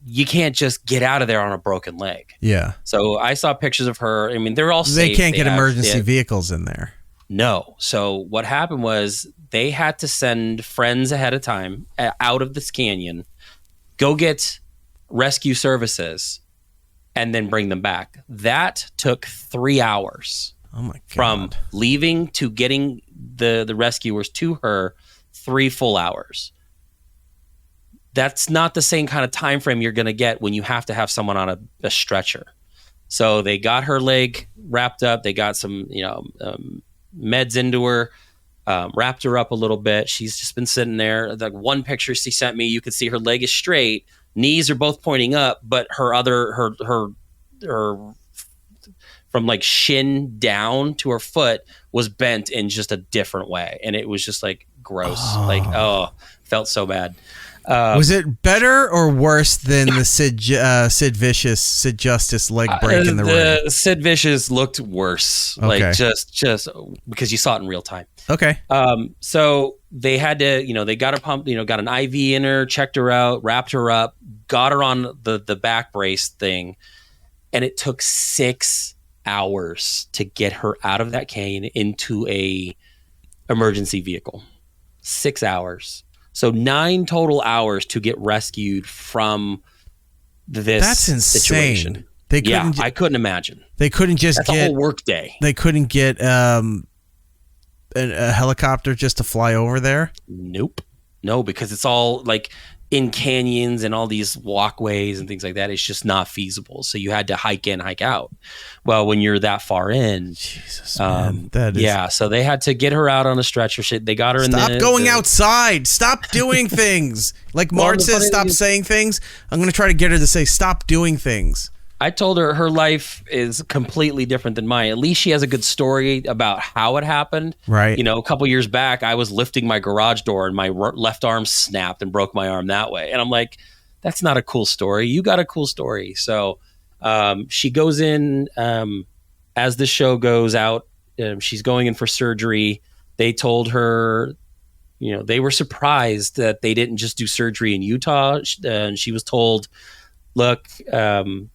you can't just get out of there on a broken leg. Yeah. So I saw pictures of her. I mean, they're all safe. They can't get emergency vehicles in there. No. So what happened was they had to send friends ahead of time out of this canyon, go get rescue services, and then bring them back. That took 3 hours. Oh my God. From leaving to getting the rescuers to her, 3 full hours. That's not the same kind of time frame you're going to get when you have to have someone on a stretcher. So they got her leg wrapped up. They got some, meds into her, wrapped her up a little bit. She's just been sitting there. Like one picture she sent me, you could see her leg is straight, knees are both pointing up, but her from like shin down to her foot was bent in just a different way, and it was just like gross. Felt so bad. Was it better or worse than the Sid Justice leg break in the ring? Sid Vicious looked worse, like just because you saw it in real time. Okay. So they had to, they got her pumped, got an IV in her, checked her out, wrapped her up, got her on the back brace thing, and it took 6 hours to get her out of that canyon into a emergency vehicle. 6 hours. So 9 total hours to get rescued from this That's insane. situation. I couldn't imagine. They couldn't just That's a whole work day. They couldn't get a helicopter just to fly over there? Nope. No, because it's all like in canyons and all these walkways and things like that. It's just not feasible. So you had to hike in, hike out. Well, when you're that far in, Jesus, man, that is... yeah. So they had to get her out on a stretcher. They got her in. Stop going outside. Stop doing things. Like Mark says, stop saying things. I'm going to try to get her to say, stop doing things. I told her her life is completely different than mine. At least she has a good story about how it happened. Right. You know, a couple years back, I was lifting my garage door and my left arm snapped and broke my arm that way. And I'm like, that's not a cool story. You got a cool story. So she goes in as the show goes out. She's going in for surgery. They told her, you know, they were surprised that they didn't just do surgery in Utah. And she was told, look,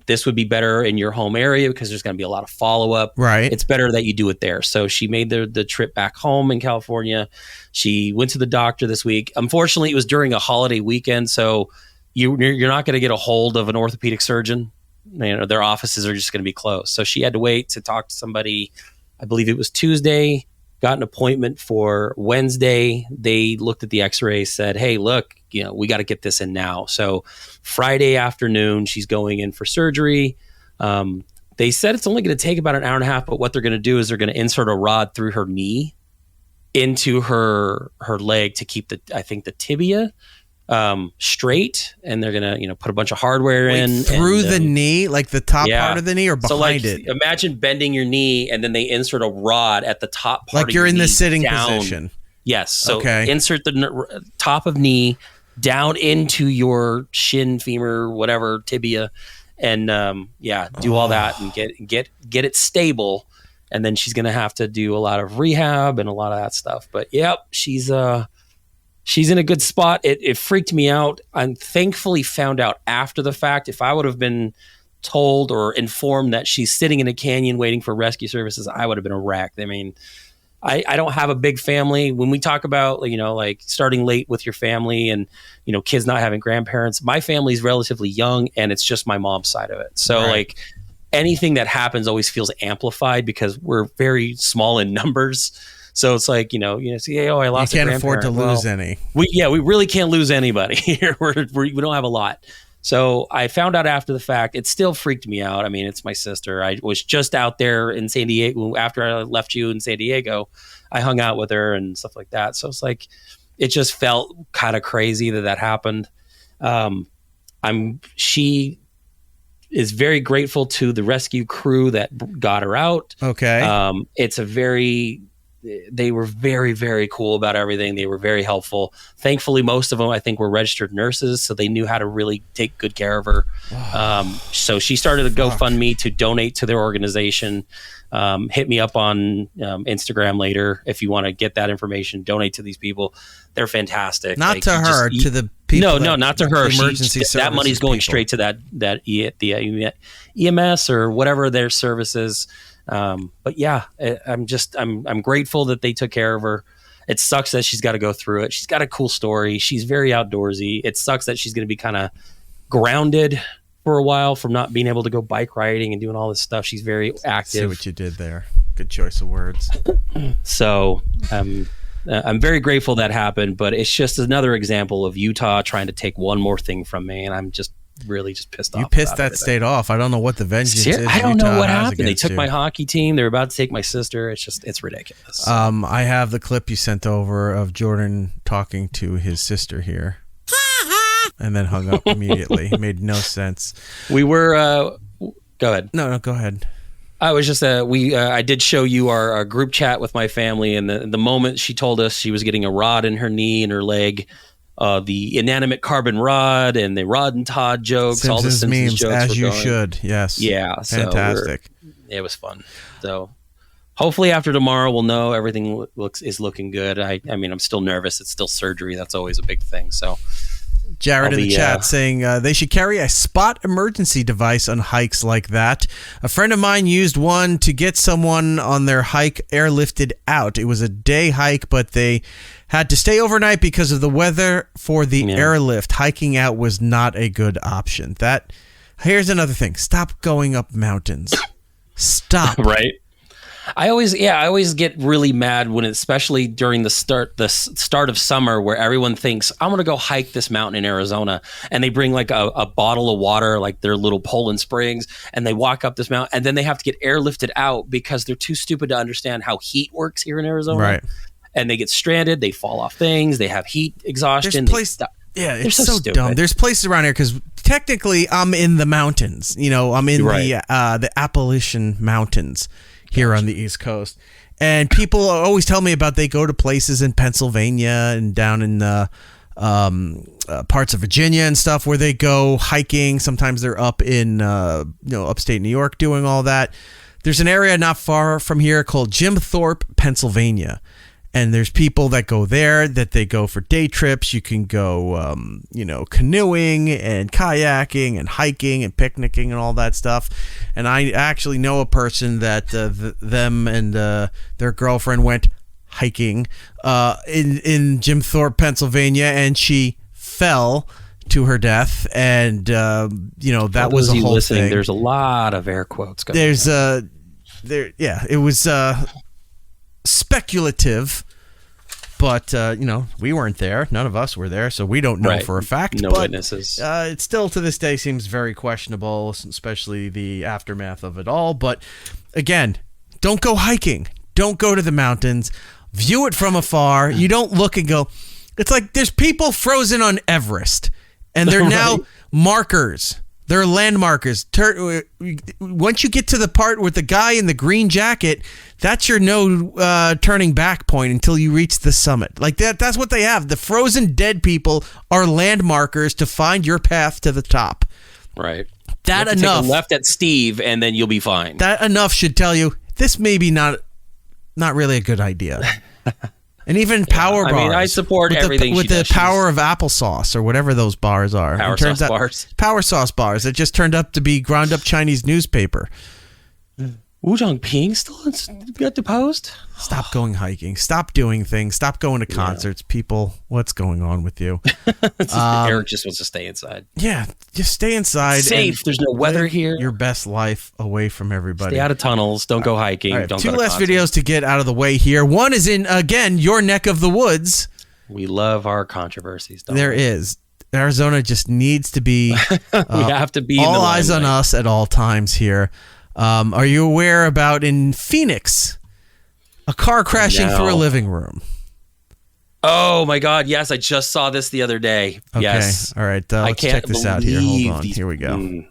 this would be better in your home area because there's going to be a lot of follow-up. Right. It's better that you do it there. So she made the trip back home in California. She went to the doctor this week. Unfortunately, it was during a holiday weekend, so you're not going to get a hold of an orthopedic surgeon. You know, their offices are just going to be closed. So she had to wait to talk to somebody. I believe it was Tuesday. Got an appointment for Wednesday. They looked at the x-ray, said, hey, look, you know, we got to get this in now. So Friday afternoon, she's going in for surgery. They said it's only going to take about an hour and a half, but what they're going to do is they're going to insert a rod through her knee into her leg to keep the tibia straight, and they're gonna, you know, put a bunch of hardware in through the knee, like the top part of the knee, or behind it. Imagine bending your knee, and then they insert a rod at the top part. Like you're in the sitting position. Yes. So insert the top of knee down into your shin, femur, whatever, tibia, and do all that and get it stable. And then she's gonna have to do a lot of rehab and a lot of that stuff. But she's in a good spot. It freaked me out. I thankfully found out after the fact. If I would have been told or informed that she's sitting in a canyon waiting for rescue services, I would have been a wreck. I mean, I don't have a big family. When we talk about, you know, like starting late with your family and, you know, kids not having grandparents, my family's relatively young and it's just my mom's side of it. So like anything that happens always feels amplified because we're very small in numbers. So it's like, you see, I lost a grandparent. You can't afford to lose any. We really can't lose anybody here. We don't have a lot. So I found out after the fact. It still freaked me out. I mean, it's my sister. I was just out there in San Diego. After I left you in San Diego, I hung out with her and stuff like that. So it's like, it just felt kind of crazy that happened. She is very grateful to the rescue crew that got her out. Okay. They were very, very cool about everything. They were very helpful. Thankfully, most of them, I think, were registered nurses, so they knew how to really take good care of her. So she started a GoFundMe to donate to their organization. Hit me up on Instagram later if you want to get that information. Donate to these people. They're fantastic. Not to her, to the people. No, not to her. Emergency that money's going straight to the EMS or whatever their services. But I'm grateful that they took care of her. It sucks that she's got to go through it. She's got a cool story. She's very outdoorsy. It sucks that she's going to be kind of grounded for a while from not being able to go bike riding and doing all this stuff. She's very active. See what you did there. Good choice of words. So, I'm very grateful that happened, but it's just another example of Utah trying to take one more thing from me. And I'm just really just pissed off. You pissed that state off. I don't know what the vengeance is. I don't know what happened. They took my hockey team. They're about to take my sister. It's ridiculous. I have the clip you sent over of Jordan talking to his sister here. And then hung up immediately. Made no sense. We were go ahead. No, go ahead. I was just I did show you our group chat with my family, and the moment she told us she was getting a rod in her knee and her leg, the inanimate carbon rod and the Rod and Todd jokes, Simpsons all the Simpsons memes, jokes as were you going. should. Yes. Yeah. Fantastic. It was fun. So hopefully after tomorrow we'll know everything is looking good. I mean, I'm still nervous. It's still surgery. That's always a big thing. So Jared in the chat saying they should carry a spot emergency device on hikes like that. A friend of mine used one to get someone on their hike airlifted out. It was a day hike, but they had to stay overnight because of the weather for the airlift. Hiking out was not a good option. That Here's another thing. Stop going up mountains. Stop. Right. I always get really mad when, especially during the start of summer, where everyone thinks I'm going to go hike this mountain in Arizona, and they bring like a bottle of water, like their little Poland Springs, and they walk up this mountain, and then they have to get airlifted out because they're too stupid to understand how heat works here in Arizona. Right. And they get stranded. They fall off things. They have heat exhaustion. It's so dumb. There's places around here because technically I'm in the mountains. I'm in the Appalachian Mountains here on the East Coast. And people always tell me about they go to places in Pennsylvania and down in parts of Virginia and stuff where they go hiking. Sometimes they're up in upstate New York doing all that. There's an area not far from here called Jim Thorpe, Pennsylvania. And there's people that go there, that they go for day trips. You can go, canoeing and kayaking and hiking and picnicking and all that stuff. And I actually know a person that them and their girlfriend went hiking in Jim Thorpe, Pennsylvania, and she fell to her death. And, that was a whole thing. There's a lot of air quotes going on. It was speculative. But, we weren't there. None of us were there, so we don't know for a fact. No witnesses. It still, to this day, seems very questionable, especially the aftermath of it all. But, again, don't go hiking. Don't go to the mountains. View it from afar. You don't look and go... It's like there's people frozen on Everest, and they're now markers. They're landmarkers. Once you get to the part with the guy in the green jacket, that's your turning back point until you reach the summit. Like that's what they have. The frozen dead people are landmarkers to find your path to the top. Right. That you enough. Take a left at Steve, and then you'll be fine. That enough should tell you this may be not really a good idea. And even power bars. I mean, I support everything with the power of applesauce or whatever those bars are. Power sauce bars that just turned up to be ground up Chinese newspaper. Wu Zhangping still got deposed? Stop going hiking. Stop doing things. Stop going to concerts. People, what's going on with you? Eric just wants to stay inside. Yeah, just stay inside. Safe. There's no weather here. Your best life away from everybody. Stay out of tunnels. Don't go hiking. Right, don't two go to last concerts. videos to get out of the way here. One is in, again, your neck of the woods. We love our controversies. There is. Arizona just needs to be... we have to be all in the eyes on limelight. us at all times here. Are you aware about in Phoenix, a car crashing through a living room? Oh my God! Yes, I just saw this the other day. Okay. Yes. All right. Let's check this out here. Hold on. Here we go.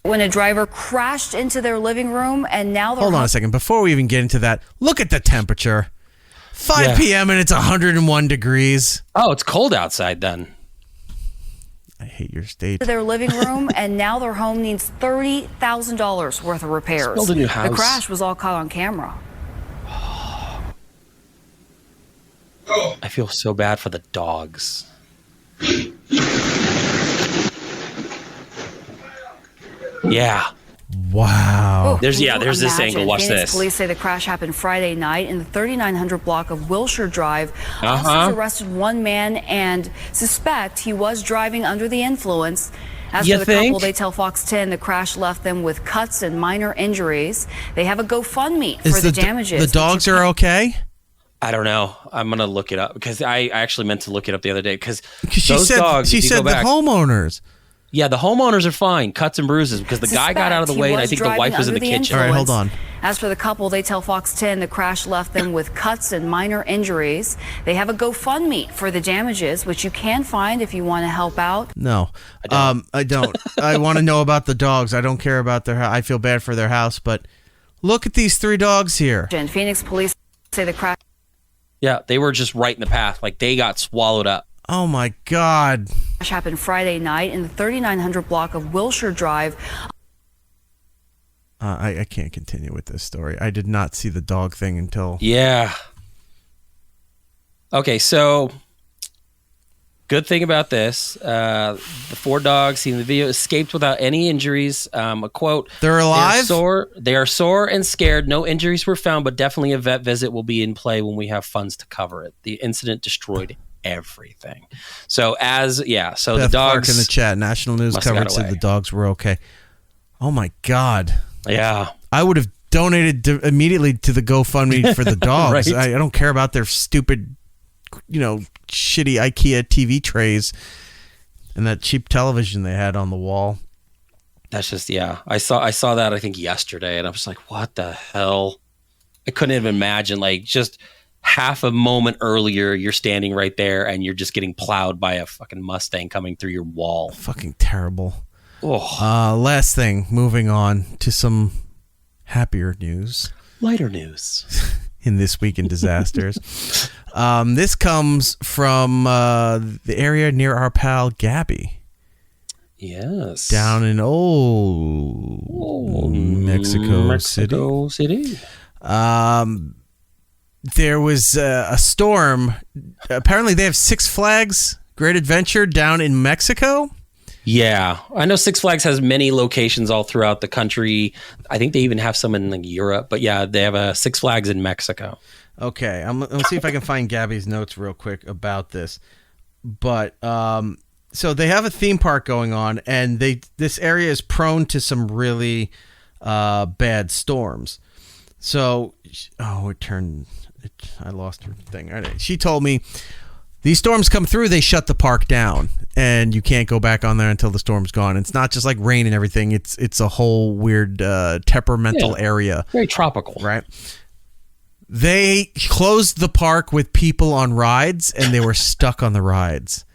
When a driver crashed into their living room and now they're... Hold on a second. Before we even get into that, look at the temperature. 5 p.m. and it's 101 degrees. Oh, it's cold outside then. I hate your state. ...their living room and now their home needs $30,000 worth of repairs. Build a new house. The crash was all caught on camera. I feel so bad for the dogs. Yeah. Wow. There's this angle. Watch Phoenix this. Police say the crash happened Friday night in the 3900 block of Wilshire Drive. Officers arrested one man and suspect he was driving under the influence. As for the couple, they tell Fox 10 the crash left them with cuts and minor injuries. They have a GoFundMe for the damages. The dogs are okay? I don't know. I'm gonna look it up because I actually meant to look it up the other day because she said the homeowners. Yeah, the homeowners are fine. Cuts and bruises because the guy got out of the way and I think the wife was in the kitchen. All right, hold on. As for the couple, they tell Fox 10 the crash left them with cuts and minor injuries. They have a GoFundMe for the damages, which you can find if you want to help out. No, I don't. I want to know about the dogs. I don't care about their house. I feel bad for their house, but look at these 3 dogs here. And Phoenix police say the crash... Yeah, they were just right in the path. Like they got swallowed up. Oh my God. Crash happened Friday night in the 3900 block of Wilshire Drive. I can't continue with this story. I did not see the dog thing until... Yeah. Okay, so good thing about this, the 4 dogs seen the video escaped without any injuries. A quote: "They're alive. They are sore and scared. No injuries were found, but definitely a vet visit will be in play when we have funds to cover it. The incident destroyed everything. So so Beth the dogs Clark in the chat. National News coverage said the dogs were okay. Oh my God. Yeah. I would have donated immediately to the GoFundMe for the dogs. Right? I don't care about their stupid, shitty IKEA TV trays and that cheap television they had on the wall. That's just, I saw that I think yesterday, and I was like, what the hell? I couldn't even imagine, like, just half a moment earlier, you're standing right there and you're just getting plowed by a fucking Mustang coming through your wall. Fucking terrible. Oh. Last thing, moving on to some happier news. Lighter news. In This Week in Disasters. This comes from the area near our pal Gabby. Yes. Down in Mexico City. There was a storm. Apparently they have Six Flags Great Adventure down in Mexico. Yeah. I know Six Flags has many locations all throughout the country. I think they even have some in Europe. But yeah, they have a Six Flags in Mexico. Okay. Let's see if I can find Gabby's notes real quick about this. But so they have a theme park going on, and this area is prone to some really bad storms. So, I lost her thing. She told me these storms come through, they shut the park down, and you can't go back on there until the storm's gone. It's not just like rain and everything. It's a whole weird temperamental area. Very tropical. Right? They closed the park with people on rides, and they were stuck on the rides.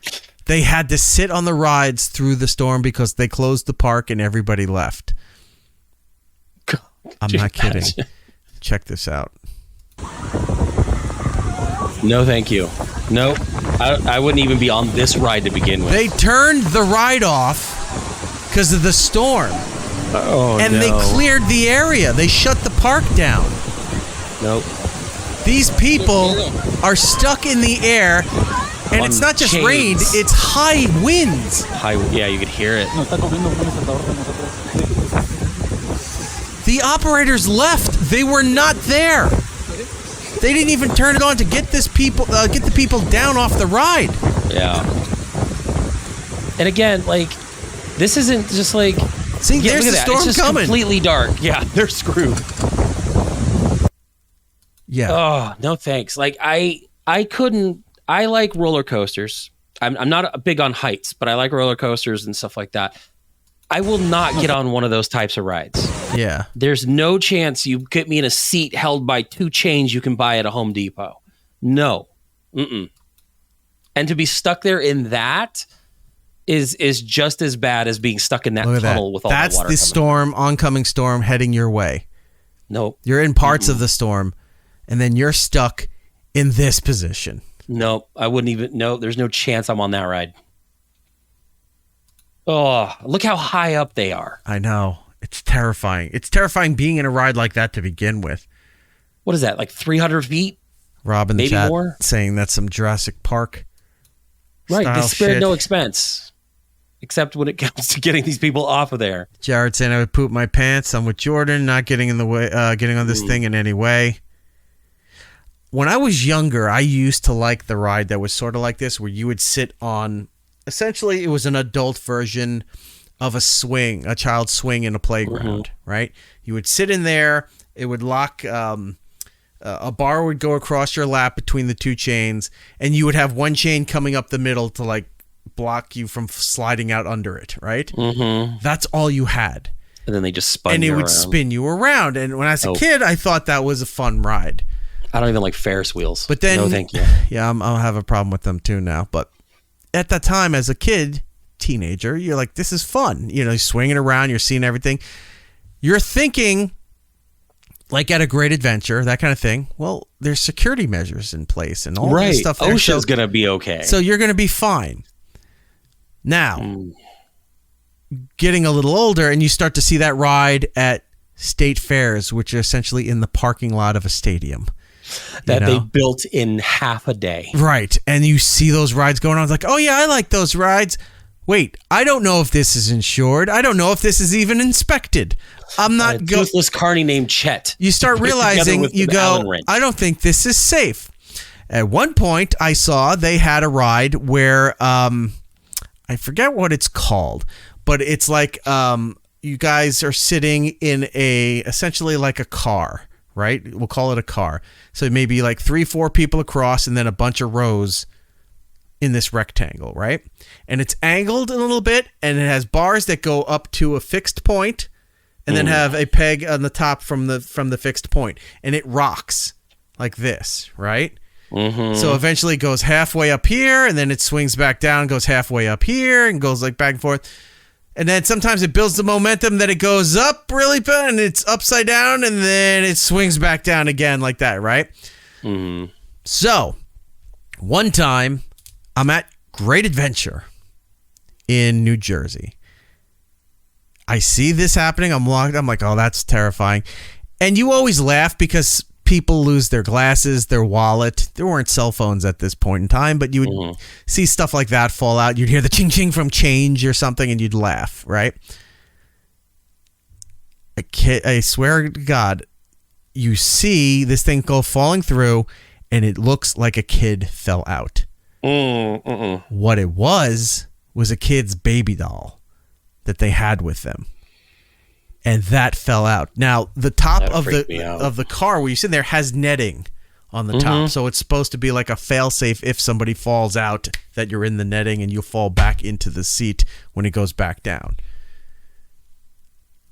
They had to sit on the rides through the storm because they closed the park and everybody left. I'm not kidding. Check this out. No, thank you. Nope. I wouldn't even be on this ride to begin with. They turned the ride off because of the storm. And they cleared the area. They shut the park down. Nope. These people are stuck in the air. And it's not just rain, it's high winds. Yeah, you could hear it. The operators left. They were not there. They didn't even turn it on to get the people down off the ride. Yeah. And again, like, this isn't just like... See, there's the storm it's just coming. Completely dark. Yeah, they're screwed. Yeah. Oh, no thanks. Like, I couldn't... I like roller coasters. I'm not big on heights, but I like roller coasters and stuff like that. I will not get on one of those types of rides. Yeah. There's no chance you get me in a seat held by 2 chains you can buy at a Home Depot. No. Mm-mm. And to be stuck there in that is just as bad as being stuck in that tunnel with all that water. That's the storm, oncoming storm heading your way. Nope. You're in parts of the storm, and then you're stuck in this position. Nope. I wouldn't even... No, there's no chance I'm on that ride. Oh, look how high up they are. I know. It's terrifying. It's terrifying being in a ride like that to begin with. What is that, like 300 feet? Rob in the Maybe chat more? saying that's some Jurassic Park Right, style they spared shit. no expense. Except when it comes to getting these people off of there. Jared saying I would poop my pants. I'm with Jordan, not getting in the way, getting on this thing in any way. When I was younger, I used to like the ride that was sort of like this, where you would sit on, essentially it was an adult version of a swing, a child's swing in a playground, right? You would sit in there, it would lock, a bar would go across your lap between the 2 chains, and you would have one chain coming up the middle to like block you from sliding out under it, right? Mm-hmm. That's all you had. And then they just spun and you it would around. spin you around. And when I was a kid, I thought that was a fun ride. I don't even like Ferris wheels. But then, no, thank you. Yeah, I'll have a problem with them too now. But at that time, as a kid, teenager, you're like, this is fun. You know, you're swinging around, you're seeing everything. You're thinking, like at a Great Adventure, that kind of thing. Well, there's security measures in place and all this stuff. There. OSHA's going to be okay. So you're going to be fine. Now, getting a little older, and you start to see that ride at state fairs, which are essentially in the parking lot of a stadium. That they built in half a day. Right. And you see those rides going on. It's like, oh, yeah, I like those rides. Wait, I don't know if this is insured. I don't know if this is even inspected. I'm not going. Toothless carny named Chet. You start realizing, you go, I don't think this is safe. At one point, I saw they had a ride where I forget what it's called, but it's like you guys are sitting in essentially like a car, right? We'll call it a car. So maybe like 3-4 people across and then a bunch of rows in this rectangle, right? And it's angled a little bit, and it has bars that go up to a fixed point and then have a peg on the top from the fixed point. And it rocks like this, right? So eventually it goes halfway up here, and then it swings back down, goes halfway up here, and goes like back and forth. And then sometimes it builds the momentum that it goes up really bad, and it's upside down, and then it swings back down again like that, right? So one time I'm at Great Adventure in New Jersey. I see this happening. I'm like, oh, that's terrifying. And you always laugh because people lose their glasses, their wallet. There weren't cell phones at this point in time, but you would see stuff like that fall out. You'd hear the ching ching from change or something, and you'd laugh, right? I swear to God, you see this thing go falling through, and it looks like a kid fell out. What it was a kid's baby doll that they had with them. And that fell out. Now, the top of the car where you sit there has netting on the top. So it's supposed to be like a fail-safe if somebody falls out, that you're in the netting and you'll fall back into the seat when it goes back down.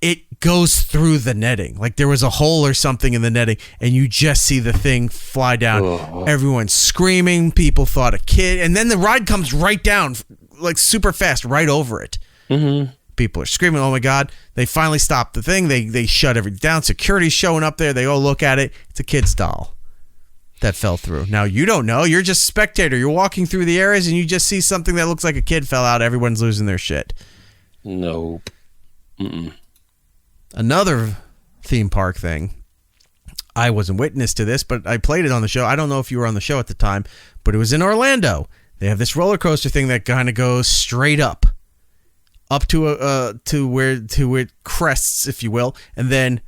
It goes through the netting. Like there was a hole or something in the netting, and you just see the thing fly down. Everyone's screaming. People thought a kid. And then the ride comes right down, like super fast, right over it. People are screaming, oh my God. They finally stop the thing. They shut everything down. Security's showing up there. They go look at it. It's a kid's doll that fell through. Now, you don't know. You're just a spectator. You're walking through the areas and you just see something that looks like a kid fell out. Everyone's losing their shit. Nope. Another theme park thing. I wasn't witness to this, but I played it on the show. I don't know if you were on the show at the time, but it was in Orlando. They have this roller coaster thing that kind of goes straight up to where it crests, if you will, and then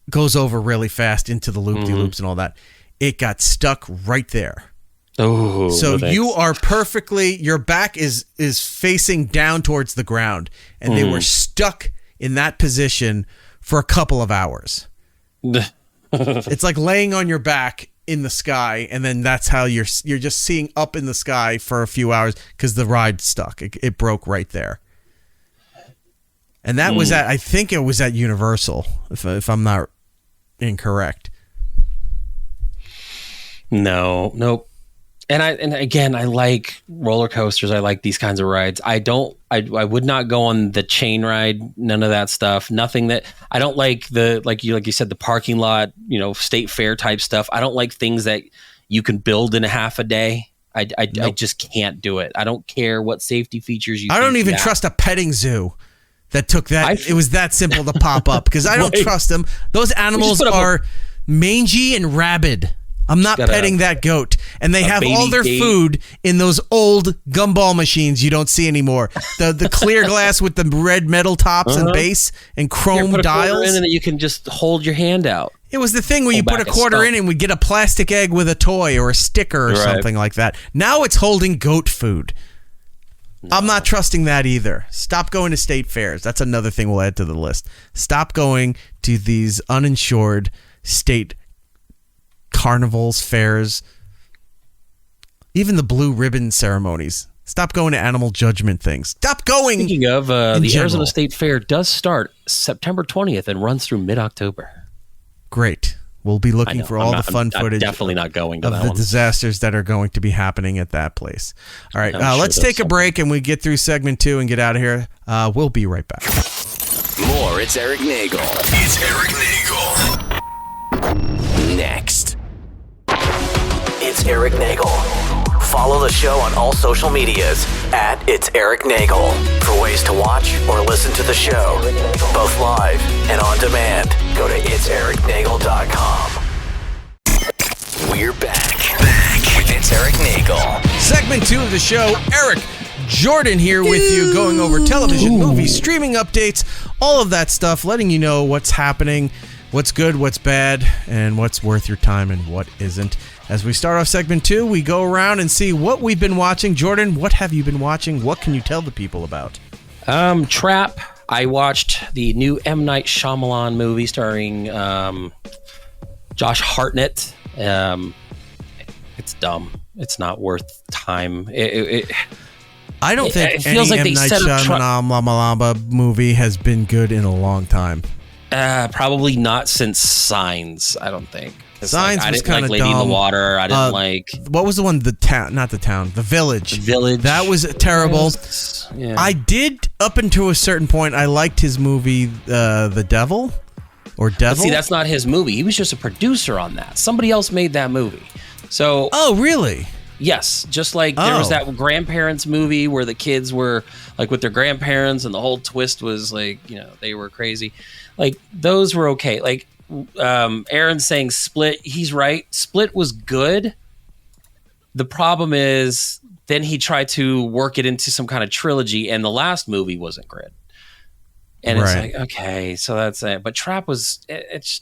goes over really fast into the loop-de-loops and all that. It got stuck right there. Oh, so no you are perfectly, your back is facing down towards the ground, and they were stuck in that position for a couple of hours. It's like laying on your back in the sky, and then that's how you're just seeing up in the sky for a few hours because the ride stuck. It broke right there. And that was I think it was at Universal, if I'm not incorrect. Nope. And again, I like roller coasters. I like these kinds of rides. I would not go on the chain ride. None of that stuff. Nothing that I don't like. Like you said, the parking lot, state fair type stuff. I don't like things that you can build in a half a day. I just can't do it. I don't care what safety features you. I don't even trust a petting zoo that took that. It was that simple to pop up because I don't trust them. Those animals are mangy and rabid. I'm not petting that goat. And they have all their food in those old gumball machines you don't see anymore. The clear glass with the red metal tops and base and chrome dials. In and you can just hold your hand out. It was the thing where you put a quarter in and we'd get a plastic egg with a toy or a sticker or something like that. Now it's holding goat food. No. I'm not trusting that either. Stop going to state fairs. That's another thing we'll add to the list. Stop going to these uninsured state carnivals, fairs, even the blue ribbon ceremonies. Stop going to animal judgment things. Stop going. Speaking of, the Arizona State Fair does start September 20th and runs through mid-October. Great. We'll be looking for all the fun footage. I'm definitely not going to of that the one. disasters that are going to be happening at that place. All right, let's take a break and we get through segment 2 and get out of here. We'll be right back. More. It's Eric Nagel. It's Eric Nagel. Next. It's Eric Nagel. Follow the show on all social medias at It's Eric Nagel for ways to watch or listen to the show, both live and on demand. Go to itsericnagel.com. We're back with It's Eric Nagel. Segment 2 of the show. Eric Jordan here with you, going over television, movies, streaming updates, all of that stuff, letting you know what's happening, what's good, what's bad, and what's worth your time and what isn't. As we start off segment 2, we go around and see what we've been watching. Jordan, what have you been watching? What can you tell the people about? Trap. I watched the new M. Night Shyamalan movie starring Josh Hartnett. It's dumb. It's not worth time. I don't think it feels any like M. they Night set up Shyamalan movie has been good in a long time. Probably not since Signs, I don't think. Signs I was didn't like kind of Lady in dumb. the Water. I didn't like... What was the one? The Village. The Village. That was terrible. Yeah. I did, up until a certain point, I liked his movie, The Devil. Or Devil. But see, that's not his movie. He was just a producer on that. Somebody else made that movie. So... Oh, really? Yes, just like there was that grandparents movie where the kids were like with their grandparents and the whole twist was like, they were crazy. Like those were okay. Like Aaron's saying Split, he's right. Split was good. The problem is then he tried to work it into some kind of trilogy and the last movie wasn't great. And it's like, okay, so that's it. But Trap it's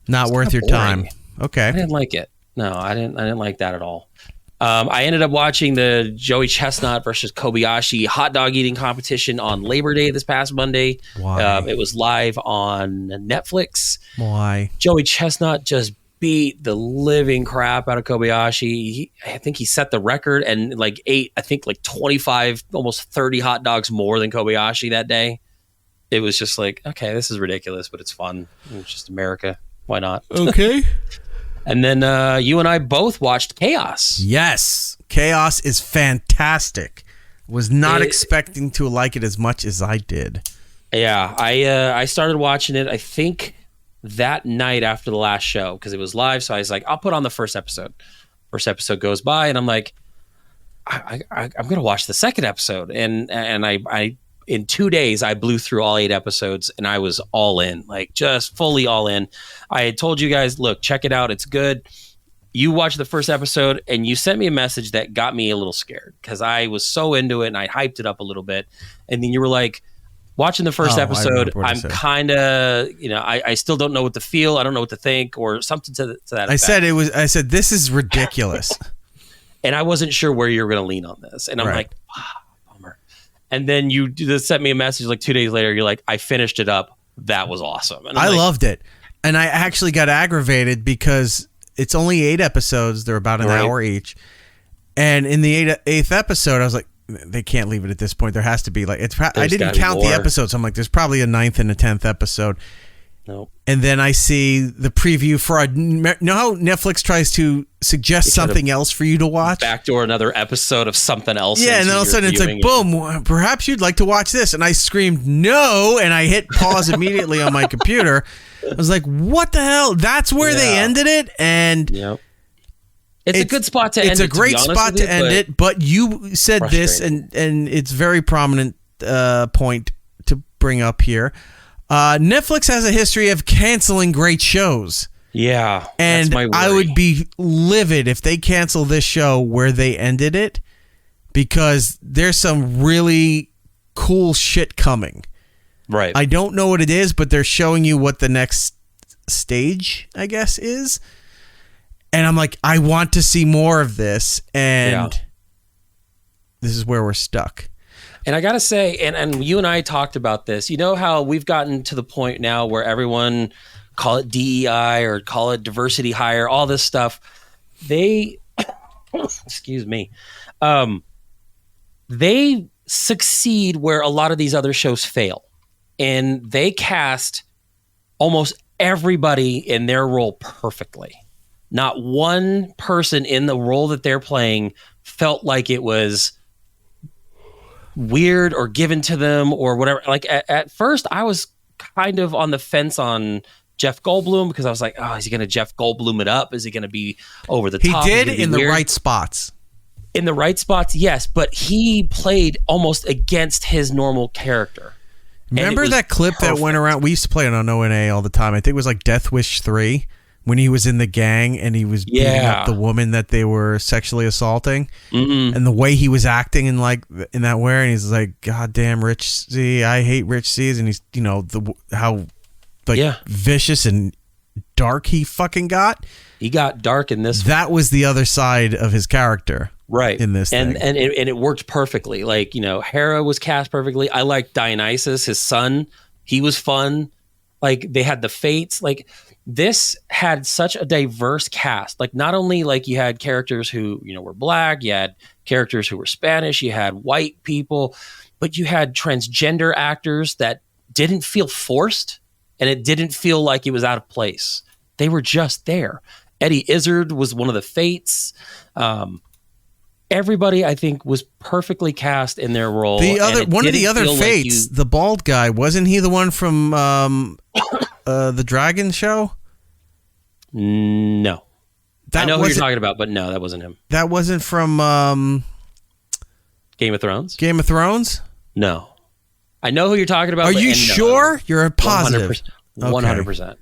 not worth your time. Okay. I didn't like it. No, I didn't like that at all. I ended up watching the Joey Chestnut versus Kobayashi hot dog eating competition on Labor Day this past Monday. Why? It was live on Netflix. Why? Joey Chestnut just beat the living crap out of Kobayashi. I think he set the record and ate, 25, almost 30 hot dogs more than Kobayashi that day. It was just like, okay, this is ridiculous, but it's fun. It's just America. Why not? Okay. And then you and I both watched KAOS. Yes. KAOS is fantastic. Was not expecting to like it as much as I did. Yeah, I started watching it, I think, that night after the last show because it was live. So I was like, I'll put on the first episode. First episode goes by, and I'm like, I'm going to watch the second episode. And I in 2 days, I blew through all 8 episodes, and I was all in, just fully all in. I had told you guys, look, check it out. It's good. You watched the first episode, and you sent me a message that got me a little scared because I was so into it, and I hyped it up a little bit. And then you were like, watching the first episode, I'm kind of, I still don't know what to feel. I don't know what to think or something to that effect. I said, this is ridiculous. And I wasn't sure where you were going to lean on this. And I'm like, wow. And then you just sent me a message 2 days later. You're like, I finished it up. That was awesome. And I loved it. And I actually got aggravated because it's only 8 episodes. They're about an hour each. And in the eighth episode, I was like, they can't leave it at this point. There has to be I didn't count the episodes. I'm like, there's probably a 9th and a 10th episode. Nope. And then I see the preview for how Netflix tries to suggest something else for you to watch? Backdoor another episode of something else. Yeah, and then all of a sudden it's like, boom, perhaps you'd like to watch this. And I screamed, no, and I hit pause immediately on my computer. I was like, what the hell? That's where they ended it? And it's a good spot to end it. It's a great spot to end it, but you said this, and it's very prominent point to bring up here. Netflix has a history of canceling great shows. Yeah. And that's my worry. I would be livid if they cancel this show where they ended it because there's some really cool shit coming. Right. I don't know what it is, but they're showing you what the next stage, I guess, is. And I'm like, I want to see more of this. And this is where we're stuck. And I got to say, and you and I talked about this, you know how we've gotten to the point now where everyone, call it DEI or call it diversity hire, all this stuff, they, excuse me, they succeed where a lot of these other shows fail. And they cast almost everybody in their role perfectly. Not one person in the role that they're playing felt like it was weird or given to them or whatever. At first I was kind of on the fence on Jeff Goldblum because I was like, oh, is he going to Jeff Goldblum it up? Is he going to be over the top? He did in the right spots. In the right spots, yes, but he played almost against his normal character. Remember that clip that went around? We used to play it on O&A all the time. I think it was like Death Wish 3 when he was in the gang and he was beating up the woman that they were sexually assaulting. Mm-hmm. And the way he was acting in that way, and he's like, God damn, Rich C, I hate Rich C's. And he's, how vicious and dark he fucking got. He got dark in this. That was the other side of his character. Right. In this and thing. and it worked perfectly. Like, Hera was cast perfectly. I liked Dionysus, his son. He was fun. Like, they had the Fates. Like, this had such a diverse cast. Like, not only like you had characters who, were black, you had characters who were Spanish, you had white people, but you had transgender actors that didn't feel forced, and it didn't feel like it was out of place. They were just there. Eddie Izzard was one of the Fates. Everybody, I think, was perfectly cast in their role. One of the other Fates, the bald guy, wasn't he the one from the Dragon show? No. I know who you're talking about, but no, that wasn't him. That wasn't from Game of Thrones? Game of Thrones? No. I know who you're talking about. Are you sure? You're positive. 100%.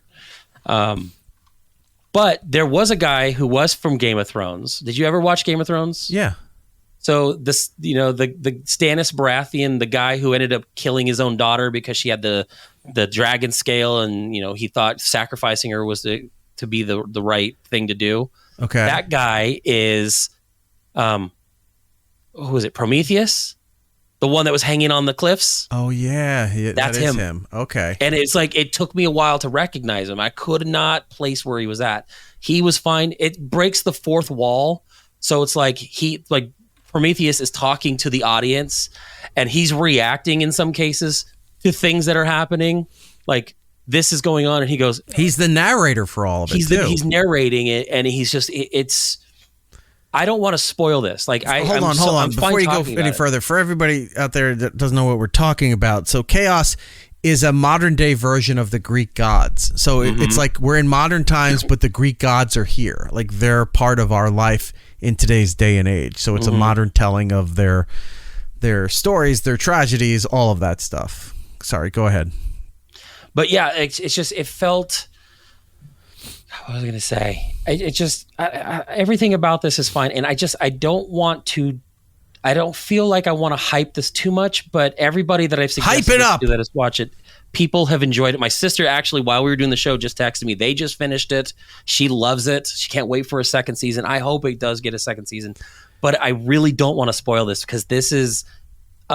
But there was a guy who was from Game of Thrones. Did you ever watch Game of Thrones? Yeah. So the Stannis Baratheon, the guy who ended up killing his own daughter because she had the dragon scale, and he thought sacrificing her was to be the right thing to do. Okay. That guy is, who was it? Prometheus, the one that was hanging on the cliffs. Oh yeah, that's him. Okay. And it's like it took me a while to recognize him. I could not place where he was at. He was fine. It breaks the fourth wall, so it's like Prometheus is talking to the audience, and he's reacting in some cases to things that are happening. Like, this is going on, and he goes... He's the narrator for all of it, too. He's narrating it, and he's just... It's... I don't want to spoil this. Like, hold on. Before you go any further, for everybody out there that doesn't know what we're talking about, so KAOS is a modern-day version of the Greek gods. So it's like we're in modern times, but the Greek gods are here. Like, they're part of our life in today's day and age. So it's a modern telling of their stories, their tragedies, all of that stuff. Sorry, go ahead. But yeah, it's just, it felt, what was I going to say? Everything about this is fine. And I don't feel like I want to hype this too much, but everybody that I've suggested hype it up. To that is watch it. People have enjoyed it. My sister actually, while we were doing the show, just texted me. They just finished it. She loves it. She can't wait for a second season. I hope it does get a second season. But I really don't want to spoil this because this is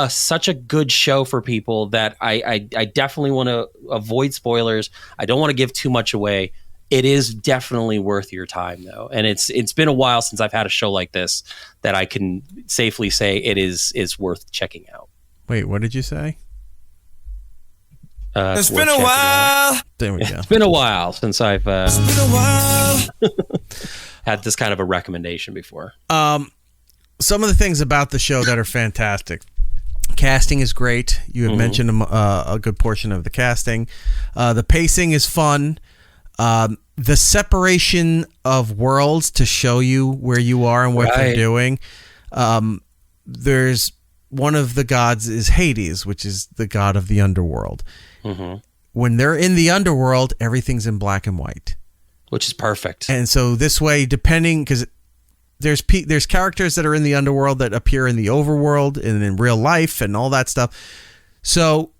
such a good show for people that I definitely want to avoid spoilers. I don't want to give too much away. It is definitely worth your time, though. And it's been a while since I've had a show like this that I can safely say it is worth checking out. Wait, what did you say? It's been a while. There we go. It's been a while since I've had this kind of a recommendation before. Some of the things about the show that are fantastic. Casting is great. You have mentioned a good portion of the casting. The pacing is fun. The separation of worlds to show you where you are and what they're doing. There's one of the gods is Hades, which is the god of the underworld. When they're in the underworld, everything's in black and white, which is perfect. And so this way, depending, because there's characters that are in the underworld that appear in the overworld and in real life and all that stuff. So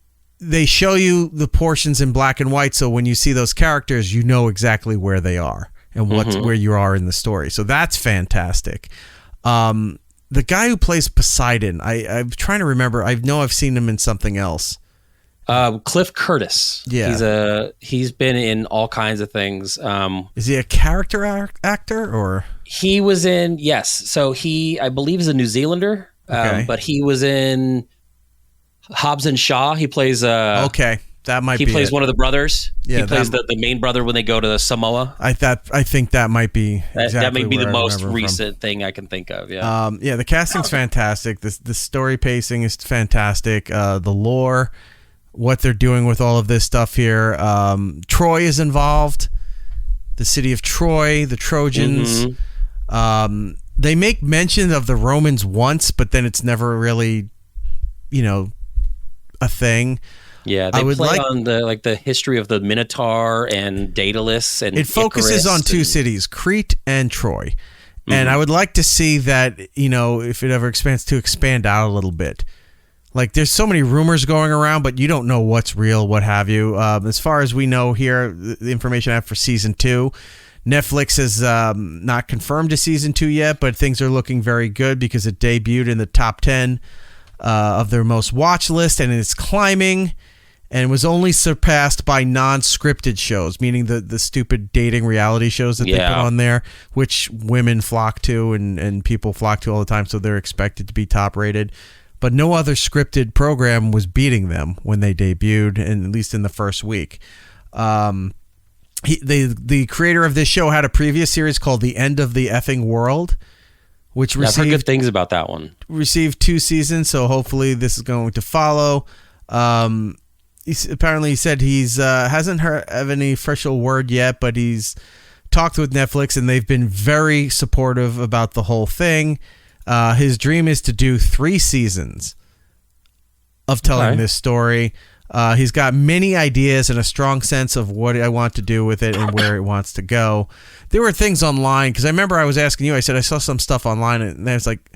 they show you the portions in black and white. So when you see those characters, you know exactly where they are and where you are in the story. So that's fantastic. The guy who plays Poseidon, I'm trying to remember. I know I've seen him in something else. Cliff Curtis. Yeah. He's been in all kinds of things. Is he a character actor or? He was in, yes. So I believe is a New Zealander, but he was in Hobbs and Shaw. He plays okay. That might be. He plays one of the brothers. Yeah, he plays the main brother when they go to Samoa. I think that might be exactly that may be the most from. recent thing I can think of. Yeah. The casting's fantastic. The story pacing is fantastic. The lore, what they're doing with all of this stuff here. Troy is involved. The city of Troy, the Trojans. They make mention of the Romans once, but then it's never really, a thing. Yeah, they play on the history of the Minotaur and Daedalus, and it focuses on two cities, Crete and Troy. And I would like to see that, if it ever expands, to expand out a little bit. Like, there's so many rumors going around, but you don't know what's real, what have you. As far as we know here, the information I have for season 2, Netflix has not confirmed a season 2 yet, but things are looking very good because it debuted in the top 10 of their most watched list, and it's climbing, and was only surpassed by non-scripted shows, meaning the stupid dating reality shows that they put on there, which women flock to and people flock to all the time, so they're expected to be top rated. But no other scripted program was beating them when they debuted, and at least in the first week. The creator of this show had a previous series called The End of the Effing World, which I've heard good things about that one. Received 2 seasons, so hopefully this is going to follow. He said he's hasn't heard of any official word yet, but he's talked with Netflix, and they've been very supportive about the whole thing. His dream is to do 3 seasons of telling this story. He's got many ideas and a strong sense of what I want to do with it and where it wants to go. There were things online, because I remember I was asking you, I said I saw some stuff online, and I was like,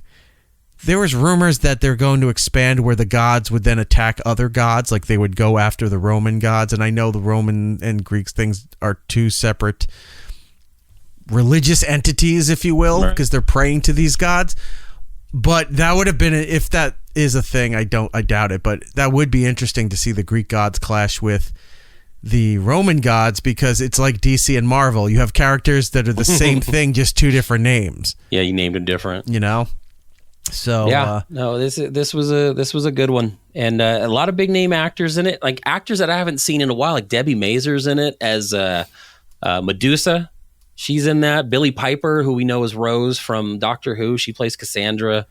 there was rumors that they're going to expand where the gods would then attack other gods, like they would go after the Roman gods. And I know the Roman and Greek things are 2 separate religious entities, if you will, because they're praying to these gods. But that would have been, if that is a thing, I doubt it, but that would be interesting to see the Greek gods clash with the Roman gods, because it's like DC and Marvel. You have characters that are the same thing, just 2 different names. Yeah, you named them different. You know? So no, this was a good one, and a lot of big name actors in it, like actors that I haven't seen in a while, like Debbie Mazur's in it as Medusa. She's in that. Billie Piper, who we know as Rose from Doctor Who, she plays Cassandra.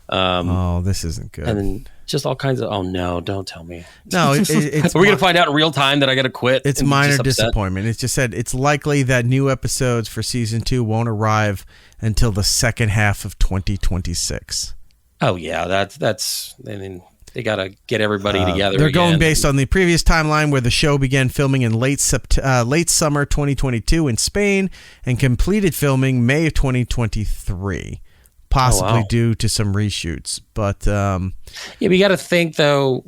This isn't good. And then just all kinds of, oh no, don't tell me. No, it's are we going to find out in real time that I got to quit? It's minor disappointment. It's just said it's likely that new episodes for season 2 won't arrive until the second half of 2026. Oh yeah, that's. I mean, they got to get everybody together. They're going based on the previous timeline, where the show began filming in late summer 2022 in Spain and completed filming May of 2023. Possibly due to some reshoots, but we got to think though.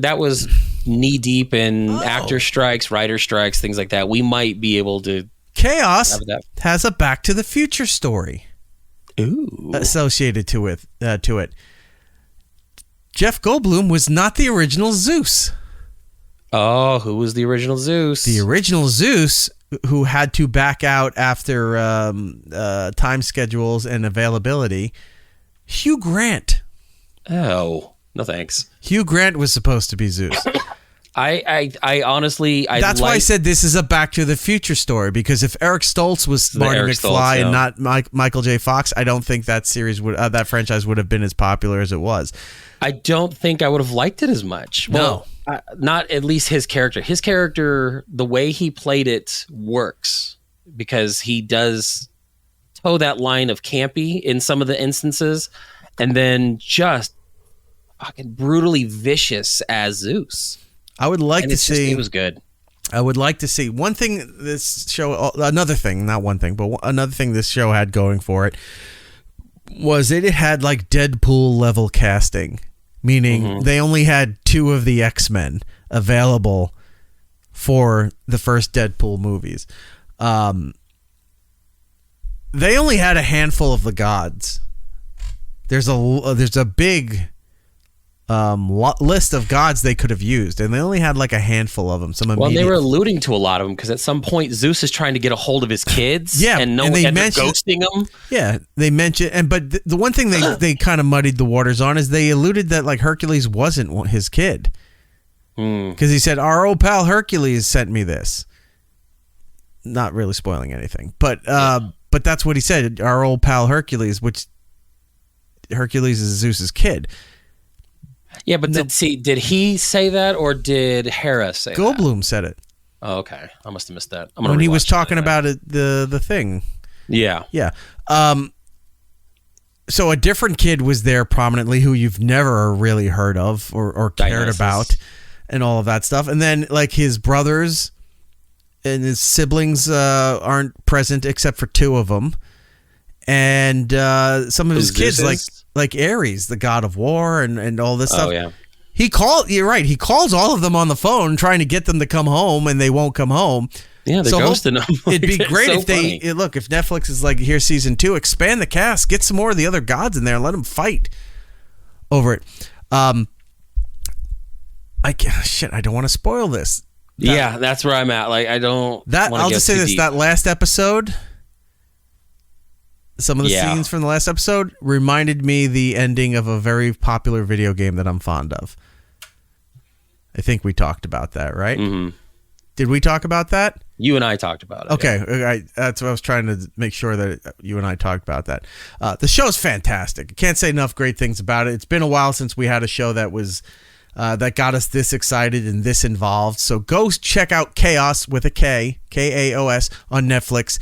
That was knee deep in actor strikes, writer strikes, things like that. We might be able to. KAOS has a Back to the Future story associated to it. Jeff Goldblum was not the original Zeus. Oh, who was the original Zeus? The original Zeus, who had to back out after time schedules and availability, Hugh Grant. Oh, no thanks. Hugh Grant was supposed to be Zeus. I honestly, that's why I said this is a Back to the Future story, because if Eric Stoltz was Marty McFly and not Michael J. Fox, I don't think that series would, that franchise would have been as popular as it was. I don't think I would have liked it as much. Well, not at least his character. His character, the way he played it works, because he does toe that line of campy in some of the instances, and then just fucking brutally vicious as Zeus. I would like to see. It was good. I would like to see one thing this show. Another thing, not one thing, but another thing this show had going for it was it had like Deadpool level casting, meaning they only had 2 of the X-Men available for the first Deadpool movies. They only had a handful of the gods. There's a big list of gods they could have used, and they only had like a handful of them. They were alluding to a lot of them, because at some point Zeus is trying to get a hold of his kids. and they're ghosting them. Yeah, they mentioned, but the one thing they kind of muddied the waters on is they alluded that like Hercules wasn't his kid, because he said our old pal Hercules sent me this. Not really spoiling anything, but that's what he said. Our old pal Hercules, which Hercules is Zeus's kid. Yeah, but did he say that, or did Hera say that? Goldblum said it. Oh, okay. I must have missed that. When he was talking about it, the thing. Yeah. Yeah. So a different kid was there prominently who you've never really heard of or cared about, and all of that stuff. And then like his brothers and his siblings aren't present except for 2 of them. And some of his kids, like Ares, the god of war, and all this stuff. Oh, yeah. You're right. He calls all of them on the phone trying to get them to come home, and they won't come home. Yeah, they're ghosting them. It'd be great so if if Netflix is like, here's season 2, expand the cast, get some more of the other gods in there, and let them fight over it. I don't want to spoil this. That's where I'm at. Like, I don't. I'll just say this: deep. that last episode, some of the scenes from the last episode reminded me the ending of a very popular video game that I'm fond of. I think we talked about that, right? Mm-hmm. Did we talk about that? You and I talked about it. Okay, that's what I was trying to make sure that you and I talked about that. The show's fantastic. I can't say enough great things about it. It's been a while since we had a show that was that got us this excited and this involved. So go check out KAOS with a K, KAOS on Netflix.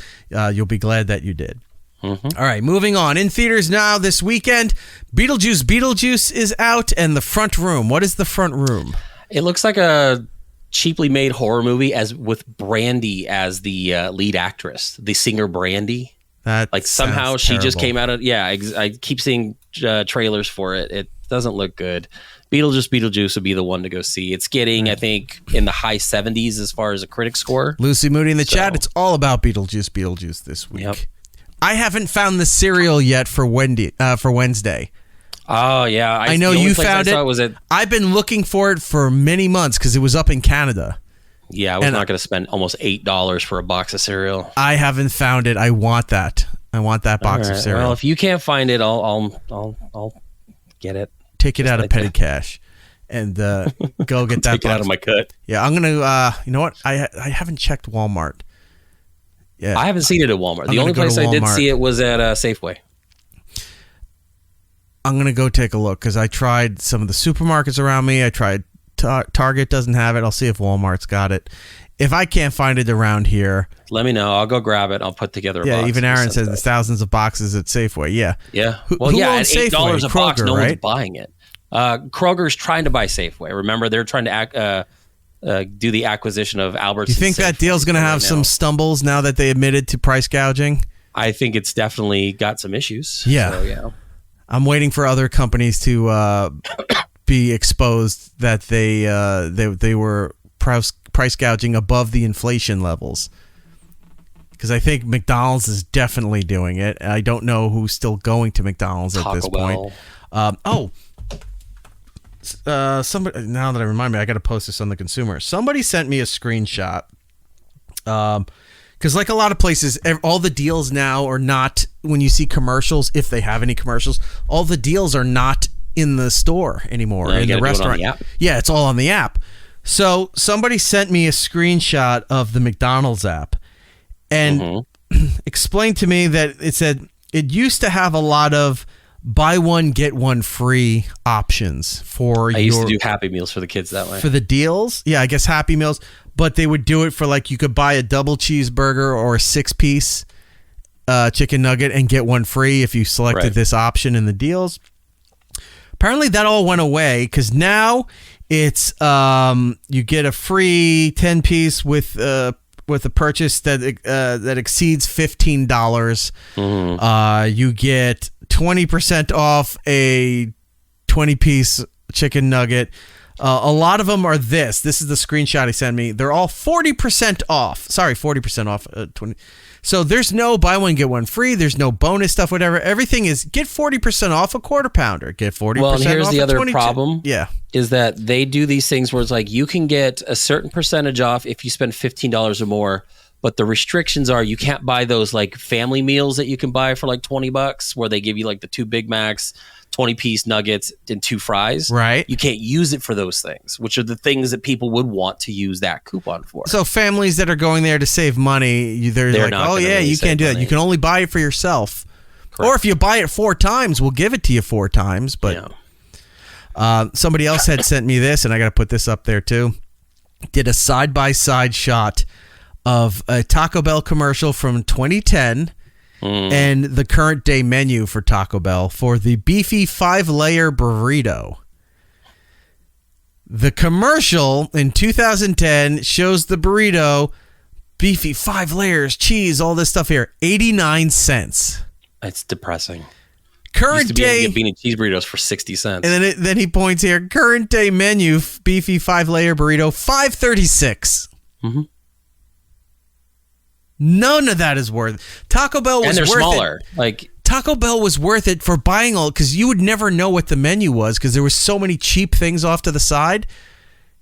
You'll be glad that you did. Mm-hmm. All right, moving on. In theaters now this weekend, Beetlejuice is out, and The Front Room. What is The Front Room? It looks like a cheaply made horror movie with Brandy as the lead actress, the singer Brandy. That like somehow she terrible. just came out of I keep seeing trailers for it. It doesn't look good. Beetlejuice would be the one to go see. It's getting, I think, in the high 70s as far as a critic score. Lucy Moody in the chat. It's all about Beetlejuice this week. Yep. I haven't found the cereal yet for Wednesday. Oh yeah, I know you found it. I've been looking for it for many months because it was up in Canada. Yeah, I was not going to spend almost $8 for a box of cereal. I haven't found it. I want that. I want that box of cereal. Well, if you can't find it, I'll get it. Take it out of petty cash and go get that. Take it out of my cut. Yeah, I'm gonna. You know what? I haven't checked Walmart. Yeah, I haven't seen it at Walmart. The only place I did see it was at Safeway. I'm going to go take a look because I tried some of the supermarkets around me. I tried Target doesn't have it. I'll see if Walmart's got it. If I can't find it around here, let me know. I'll go grab it. I'll put together a box. Yeah, even Aaron says there's thousands of boxes at Safeway. Yeah. Yeah. Who at owns $8 Safeway? a box, Kroger, no right? one's buying it. Kroger's trying to buy Safeway. Remember, they're trying to do the acquisition of Albertsons. You think that deal's going to have some stumbles now that they admitted to price gouging? I think it's definitely got some issues. Yeah. So, yeah. I'm waiting for other companies to be exposed that they were price gouging above the inflation levels. Because I think McDonald's is definitely doing it. I don't know who's still going to McDonald's at this point. Somebody, now that I remind me, I got to post this on the Consumer. Somebody sent me a screenshot. Because like a lot of places, all the deals now are not, when you see commercials, if they have any commercials, all the deals are not in the store anymore, in the restaurant. Yeah, it's all on the app. So somebody sent me a screenshot of the McDonald's app and explained to me that it said it used to have a lot of buy one, get one free options for I used to do Happy Meals for the kids that way. For the deals? Yeah, I guess Happy Meals. But they would do it for like you could buy a double cheeseburger or a 6-piece chicken nugget and get one free if you selected this option in the deals. Apparently that all went away because now it's you get a free 10-piece with a purchase that exceeds $15. You get 20% off a 20-piece chicken nugget. A lot of them are this. This is the screenshot he sent me. They're all 40% off. Sorry, 40% off. 20. So there's no buy one, get one free. There's no bonus stuff, whatever. Everything is get 40% off a quarter pounder. Get 40% off. Well, and here's off the a other 22. problem. Yeah. Is that they do these things where it's like you can get a certain percentage off if you spend $15 or more. But the restrictions are you can't buy those like family meals that you can buy for like $20 where they give you like the 2 Big Macs, 20-piece nuggets, and 2 fries. Right. You can't use it for those things, which are the things that people would want to use that coupon for. So families that are going there to save money, they're like, oh yeah, really you can't do that. money. You can only buy it for yourself. Correct. Or if you buy it 4 times, we'll give it to you 4 times. But somebody else had sent me this, and I got to put this up there too. Did a side-by-side shot of a Taco Bell commercial from 2010 and the current day menu for Taco Bell for the beefy 5-layer burrito. The commercial in 2010 shows the burrito, beefy 5 layers, cheese, all this stuff here, 89 cents. It's depressing. Current day get bean and cheese burritos for 60 cents. And then he points here, current day menu, beefy 5-layer burrito, $5.36. Mm-hmm. None of that is worth it. Taco Bell was and they're worth smaller. it. Like Taco Bell was worth it for buying all, because you would never know what the menu was because there were so many cheap things off to the side.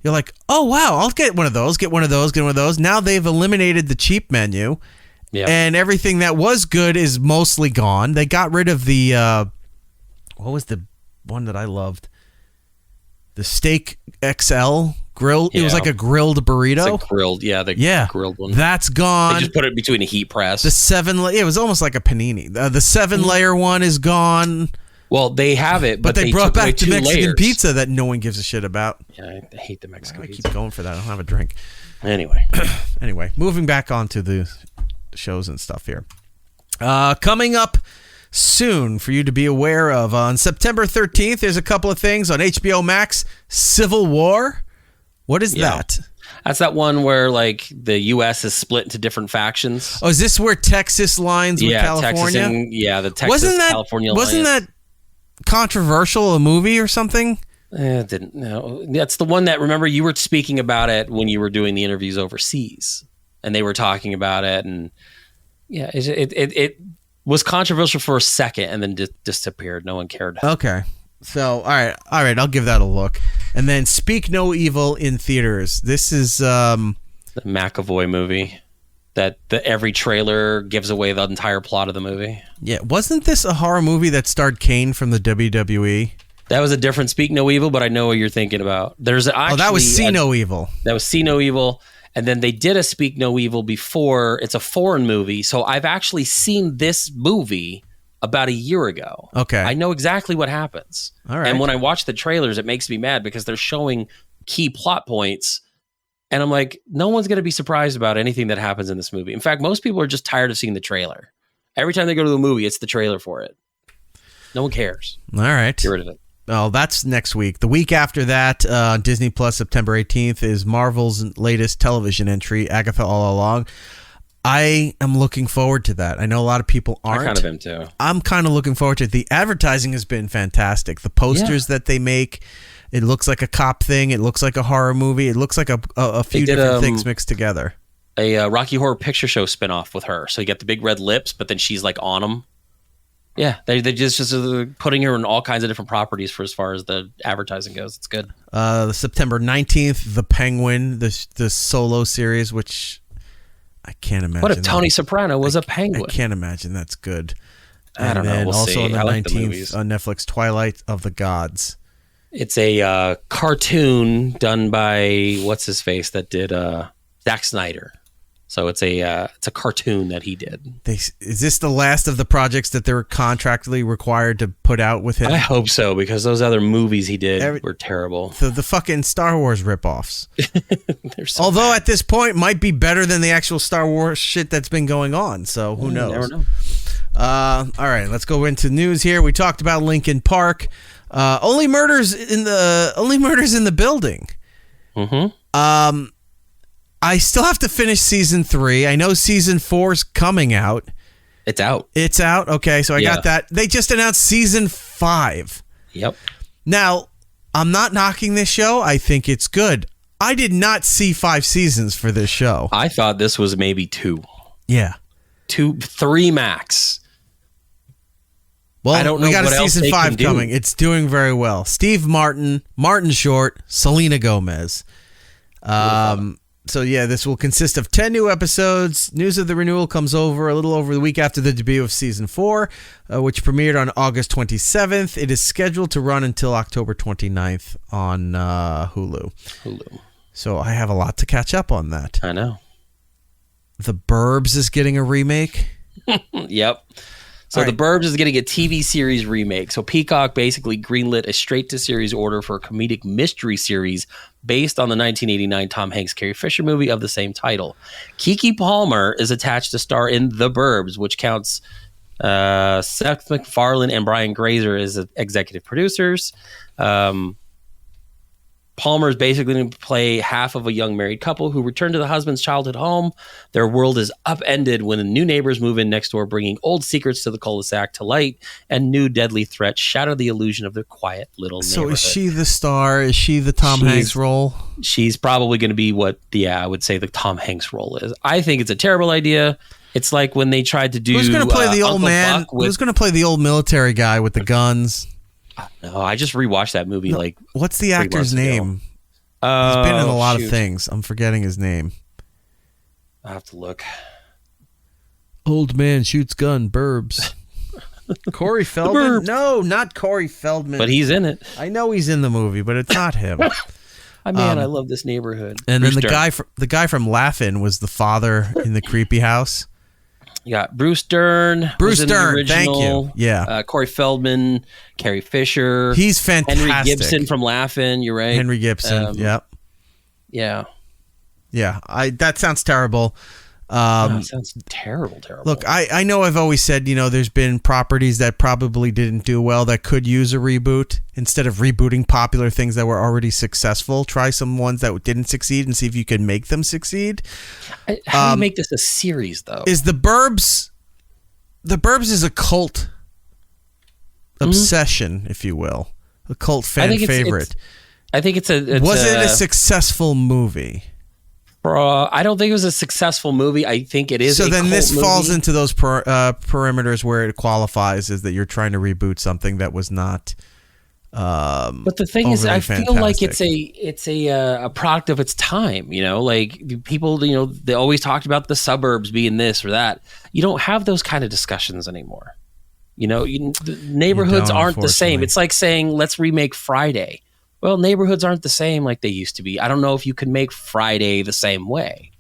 You're like, oh, wow, I'll get one of those, get one of those, get one of those. Now they've eliminated the cheap menu, and everything that was good is mostly gone. They got rid of the, what was the one that I loved? The Steak XL grilled. Yeah. It was like a grilled burrito. It's a grilled, grilled one. That's gone. They just put it between a heat press. The it was almost like a panini. The 7-layer one is gone. Well, they have it, but they brought back the Mexican layers. pizza that no one gives a shit about. Yeah, I hate the Mexican pizza. I keep going for that. I don't have a drink. Anyway, moving back onto the shows and stuff here. Coming up soon for you to be aware of. On September 13th, there's a couple of things on HBO Max. Civil War. What is that? That's that one where like the U.S. is split into different factions. Oh, is this where Texas lines with California? The Texas-California lines. Wasn't that controversial, a movie or something? It didn't. No, that's the one that, remember, you were speaking about it when you were doing the interviews overseas, and they were talking about it, and it was controversial for a second and then disappeared. No one cared. Okay. So, all right, I'll give that a look. And then Speak No Evil in theaters. This is the McAvoy movie that every trailer gives away the entire plot of the movie. Yeah, wasn't this a horror movie that starred Kane from the WWE? That was a different Speak No Evil, but I know what you're thinking about. There's actually, that was See No Evil. That was See No Evil. And then they did a Speak No Evil before. It's a foreign movie. So I've actually seen this movie about a year ago. Okay. I know exactly what happens. All right. And when I watch the trailers, it makes me mad because they're showing key plot points. And I'm like, no one's going to be surprised about anything that happens in this movie. In fact, most people are just tired of seeing the trailer. Every time they go to the movie, it's the trailer for it. No one cares. All right. Get rid of it. Oh, that's next week. The week after that, Disney Plus, September 18th, is Marvel's latest television entry, Agatha All Along. I am looking forward to that. I know a lot of people aren't. I kind of am too. I'm kind of looking forward to it. The advertising has been fantastic. The posters that they make, it looks like a cop thing. It looks like a horror movie. It looks like a few different things mixed together. A Rocky Horror Picture Show spinoff with her. So you get the big red lips, but then she's like on them. Yeah, they just putting her in all kinds of different properties for as far as the advertising goes. It's good. September 19th, The Penguin, the solo series, which I can't imagine. What if Tony Soprano was a penguin? I can't imagine that's good. I don't know. We'll also see. on the I like 19th on Netflix, Twilight of the Gods. It's a cartoon done by what's his face that did Zack Snyder. So it's a cartoon that he did. Is this the last of the projects that they're contractually required to put out with him? I hope so, because those other movies he did were terrible. The fucking Star Wars ripoffs. Although at this point might be better than the actual Star Wars shit that's been going on. So who knows? Never know. All right, let's go into news here. We talked about Linkin Park. Only murders in the building. Mm-hmm. I still have to finish season 3. I know season 4's coming out. It's out. It's out? Okay, so I got that. They just announced season 5. Yep. Now, I'm not knocking this show. I think it's good. I did not see 5 seasons for this show. I thought this was maybe 2. Yeah. 3 max. Well, I don't know. We got what a season 5 coming. It's doing very well. Steve Martin, Martin Short, Selena Gomez. So yeah, this will consist of 10 new episodes. News of the renewal comes over a little over the week after the debut of season 4, which premiered on August 27th. It is scheduled to run until October 29th on Hulu. So I have a lot to catch up on that. I know. The Burbs is getting a remake. Yep. So The Burbs is getting a TV series remake. So Peacock basically greenlit a straight-to-series order for a comedic mystery series based on the 1989 Tom Hanks Carrie Fisher movie of the same title. Keke Palmer is attached to star in The Burbs, which counts Seth MacFarlane and Brian Grazer as executive producers. Palmer is basically going to play half of a young married couple who return to the husband's childhood home. Their world is upended when the new neighbors move in next door, bringing old secrets to the cul-de-sac to light, and new deadly threats shatter the illusion of their quiet little neighborhood. So is she the star? Is she the Tom Hanks role? She's probably going to be what, I would say the Tom Hanks role is. I think it's a terrible idea. It's like when they tried to do Who's going to play the old Uncle man? Buck with, Who's going to play the old military guy with the guns? No, I just rewatched that movie What's the actor's name? He's been in a lot of things. I'm forgetting his name. I have to look. Old man shoots gun, Burbs. Corey Feldman? No, not Corey Feldman. But he's in it. I know he's in the movie, but it's not him. I love this neighborhood. And then the guy from Laugh-In was the father in the creepy house. You got Bruce Dern. Bruce Dern, thank you. Yeah. Corey Feldman, Carrie Fisher. He's fantastic. Henry Gibson from Laugh-In, you're right. Henry Gibson, yep. Yeah. Yeah, that sounds terrible. That sounds terrible. Look, I know I've always said, there's been properties that probably didn't do well that could use a reboot. Instead of rebooting popular things that were already successful, try some ones that didn't succeed and see if you can make them succeed. How do you make this a series, though? Is the Burbs is a cult obsession, if you will. A cult fan favorite. I think it's a... Was it a successful movie? I don't think it was a successful movie. I think it is. So then this movie. falls into those perimeters where it qualifies, is that you're trying to reboot something that was not. But the thing is, I feel like it's a product of its time. Like people, they always talked about the suburbs being this or that. You don't have those kind of discussions anymore. The neighborhoods aren't the same. It's like saying, let's remake Friday. Well, neighborhoods aren't the same like they used to be. I don't know if you can make Friday the same way.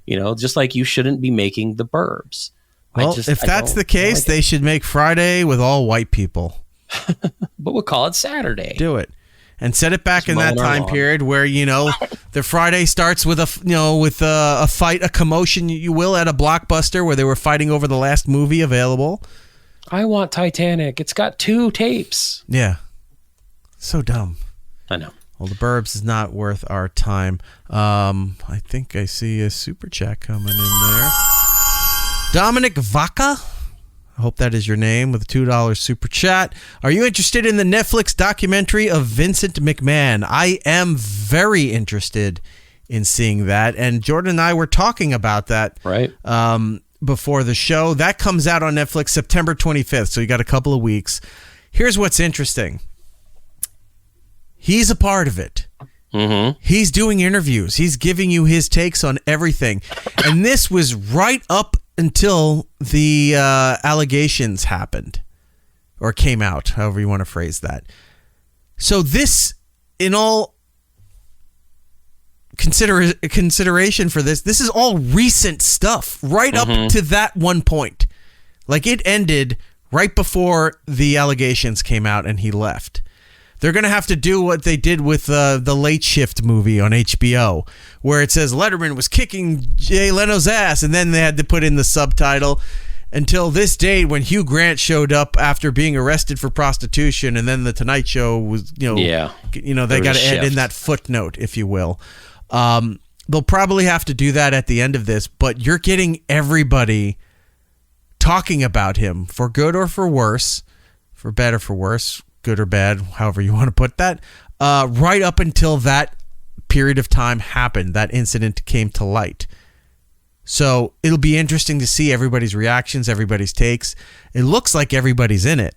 Just like you shouldn't be making the Burbs. Well, if that's the case, they should make Friday with all white people. But we'll call it Saturday. Do it. And set it back in that time period where, the Friday starts with a fight, a commotion, you will, at a Blockbuster where they were fighting over the last movie available. I want Titanic. It's got 2 tapes. Yeah. So dumb. I know. Well, the Burbs is not worth our time. I think I see a super chat coming in there. Dominic Vaca, I hope that is your name, with a $2 super chat. Are you interested in the Netflix documentary of Vincent McMahon? I am very interested in seeing that. And Jordan and I were talking about that before the show. That comes out on Netflix September 25th, so you got a couple of weeks. Here's what's interesting. He's a part of it. Mm-hmm. He's doing interviews. He's giving you his takes on everything. And this was right up until the allegations happened or came out, however you want to phrase that. So this, in all consideration for this is all recent stuff right up to that one point. Like, it ended right before the allegations came out and he left. They're going to have to do what they did with the Late Shift movie on HBO, where it says Letterman was kicking Jay Leno's ass, and then they had to put in the subtitle, until this date when Hugh Grant showed up after being arrested for prostitution, and then the Tonight Show was, they got to add in that footnote, if you will. They'll probably have to do that at the end of this, but you're getting everybody talking about him, for good or for worse, for better or for worse, good or bad, however you want to put that, right up until that period of time happened, that incident came to light. So it'll be interesting to see everybody's reactions, everybody's takes. It looks like everybody's in it.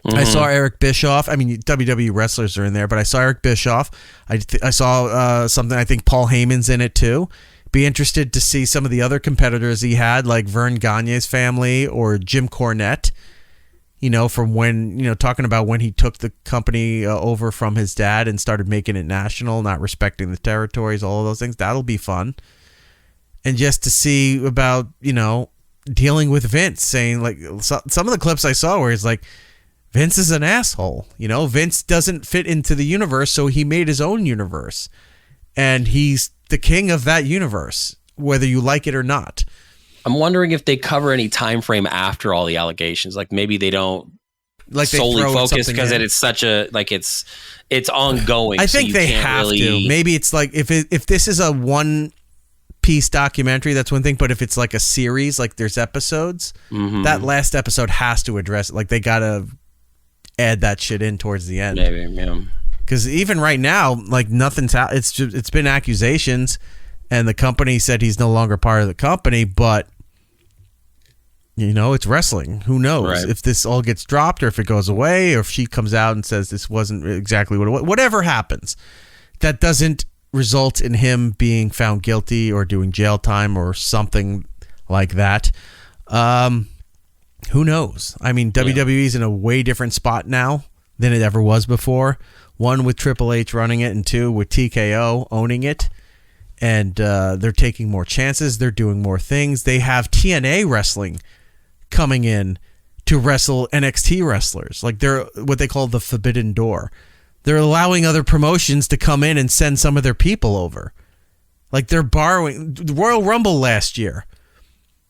Mm-hmm. I saw Eric Bischoff. I mean, WWE wrestlers are in there, but I saw Eric Bischoff. I saw something, I think Paul Heyman's in it too. Be interested to see some of the other competitors he had, like Vern Gagne's family or Jim Cornette. From when, talking about when he took the company over from his dad and started making it national, not respecting the territories, all of those things. That'll be fun. And just to see about, dealing with Vince, saying, like, some of the clips I saw where he's like, Vince is an asshole. Vince doesn't fit into the universe, so he made his own universe. And he's the king of that universe, whether you like it or not. I'm wondering if they cover any time frame after all the allegations. Like, maybe they don't like they solely throw focused something because in. it's such a like it's ongoing. I so think you they can't have really... to. Maybe it's like if this is a one-piece documentary, that's one thing. But if it's like a series, like there's episodes, that last episode has to address it. Like they gotta add that shit in towards the end. Maybe, yeah. Because even right now, like nothing's out. It's been accusations, and the company said he's no longer part of the company. But you know, it's wrestling. Who knows if this all gets dropped or if it goes away or if she comes out and says this wasn't exactly what it was. Whatever happens, that doesn't result in him being found guilty or doing jail time or something like that. Who knows? I mean, WWE's in a way different spot now than it ever was before. One, with Triple H running it, and two, with TKO owning it. And they're taking more chances. They're doing more things. They have TNA wrestling coming in to wrestle NXT wrestlers. Like they're what they call the Forbidden Door. They're allowing other promotions to come in and send some of their people over. Like they're borrowing the Royal Rumble last year.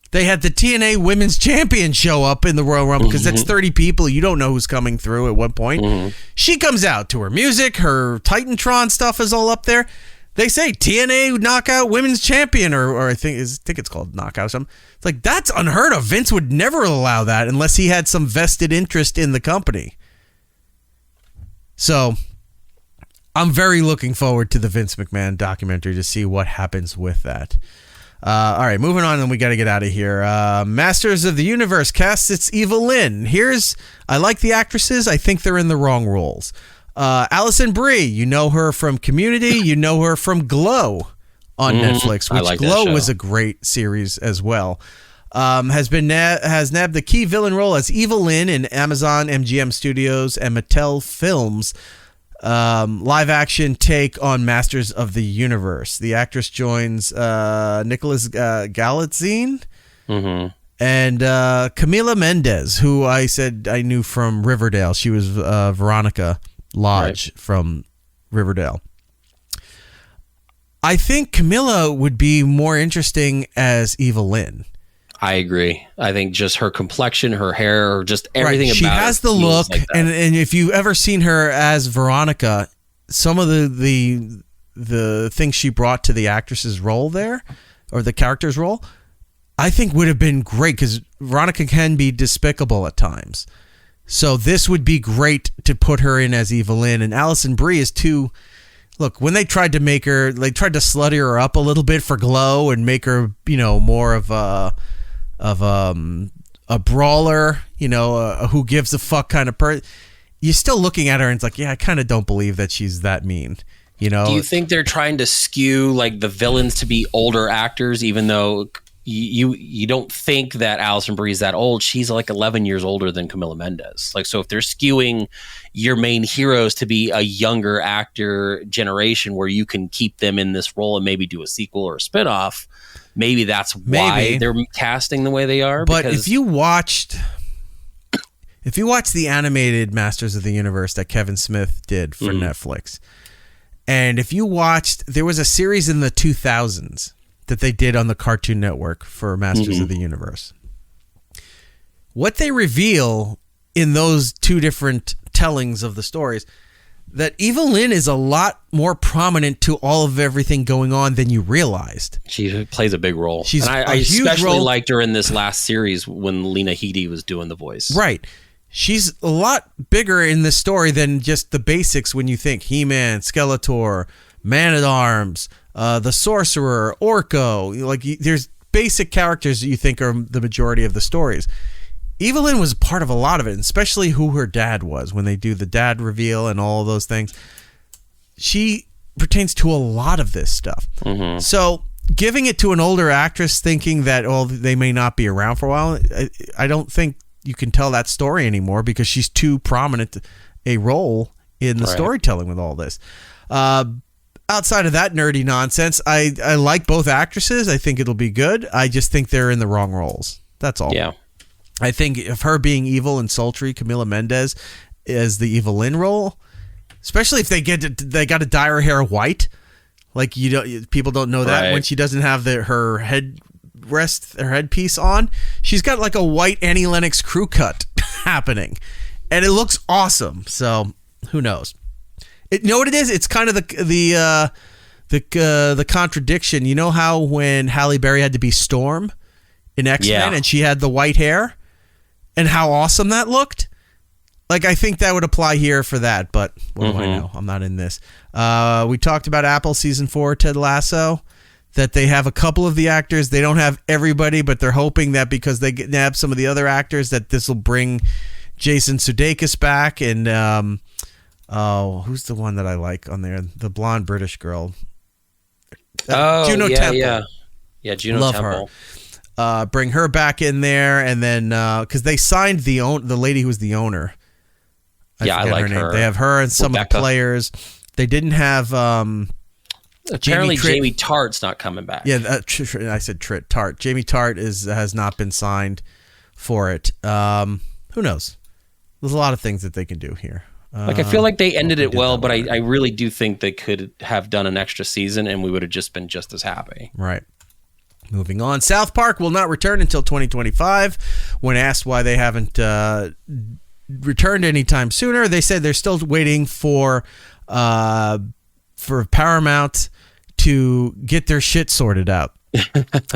They had the TNA Women's Champion show up in the Royal Rumble because that's 30 people. You don't know who's coming through at one point. She comes out to her music. Her Titantron stuff is all up there. They say TNA Knockout Women's Champion, or I think it's called Knockout or something. It's like, that's unheard of. Vince would never allow that unless he had some vested interest in the company. So I'm very looking forward to the Vince McMahon documentary to see what happens with that. All right, moving on, and we got to get out of here. Masters of the Universe casts its Evelyn. I like the actresses. I think they're in the wrong roles. Alison Brie, you know her from Community. You know her from Glow on Netflix, which Glow was a great series as well. Has nabbed the key villain role as Evelyn in Amazon MGM Studios and Mattel Films live action take on Masters of the Universe. The actress joins Nicholas Galitzine and Camila Mendez, who I said I knew from Riverdale. She was Veronica Lodge from Riverdale. I think Camilla would be more interesting as Evelyn. I agree. I think just her complexion, her hair, just everything about her. She has the look, like and if you've ever seen her as Veronica, some of the things she brought to the actress's role there, or the character's role, I think would have been great, because Veronica can be despicable at times. So this would be great to put her in as Evelyn. And Alison Brie is too... Look, when they tried to make her... They tried to slutty her up a little bit for Glow and make her, more of a brawler, a who gives a fuck kind of person. You're still looking at her and it's like, yeah, I kind of don't believe that she's that mean. Do you think they're trying to skew like the villains to be older actors, even though... You don't think that Alison Brie is that old? She's like 11 years older than Camila Mendez. Like, so if they're skewing your main heroes to be a younger actor generation where you can keep them in this role and maybe do a sequel or a spinoff, maybe that's why they're casting the way they are. But if you watched the animated Masters of the Universe that Kevin Smith did for Netflix, and if you watched, there was a series in the 2000s that they did on the Cartoon Network for Masters of the Universe. What they reveal in those two different tellings of the stories, that Evelyn is a lot more prominent to all of everything going on than you realized. She plays a big role. She's I especially liked her in this last series when Lena Headey was doing the voice. Right. She's a lot bigger in this story than just the basics when you think He-Man, Skeletor, Man-at-Arms, the Sorcerer, Orko. Like, there's basic characters that you think are the majority of the stories. Evelyn was part of a lot of it, especially who her dad was when they do the dad reveal and all of those things. She pertains to a lot of this stuff. So giving it to an older actress thinking that, they may not be around for a while, I don't think you can tell that story anymore because she's too prominent a role in the storytelling with all this. Outside of that nerdy nonsense, I like both actresses. I think it'll be good. I just think they're in the wrong roles. That's all. Yeah. I think if her being evil and sultry, Camila Mendez is the Evelyn role, especially if they got to dye her hair white. Like, people don't know that when she doesn't have her headpiece on. She's got like a white Annie Lennox crew cut happening. And it looks awesome. So who knows? You know what it is? It's kind of the contradiction. You know how when Halle Berry had to be Storm in X-Men and she had the white hair, and how awesome that looked? Like, I think that would apply here for that, but what do I know? I'm not in this. We talked about Apple Season 4, Ted Lasso, that they have a couple of the actors. They don't have everybody, but they're hoping that because they nab some of the other actors, that this will bring Jason Sudeikis back. And, who's the one that I like on there? The blonde British girl. Juno Temple. Yeah, Juno Love Temple. Her. Bring her back in there, and then because they signed the lady who was the owner. I like her. They have her and some Rebecca. of the players. They didn't have. Apparently, Jamie Tartt's not coming back. Yeah, I said Tart. Jamie Tart has not been signed for it. Who knows? There's a lot of things that they can do here. I feel like they ended it well, but I really do think they could have done an extra season, and we would have just been just as happy. Right. Moving on. South Park will not return until 2025. When asked why they haven't returned anytime sooner, they said they're still waiting for Paramount to get their shit sorted out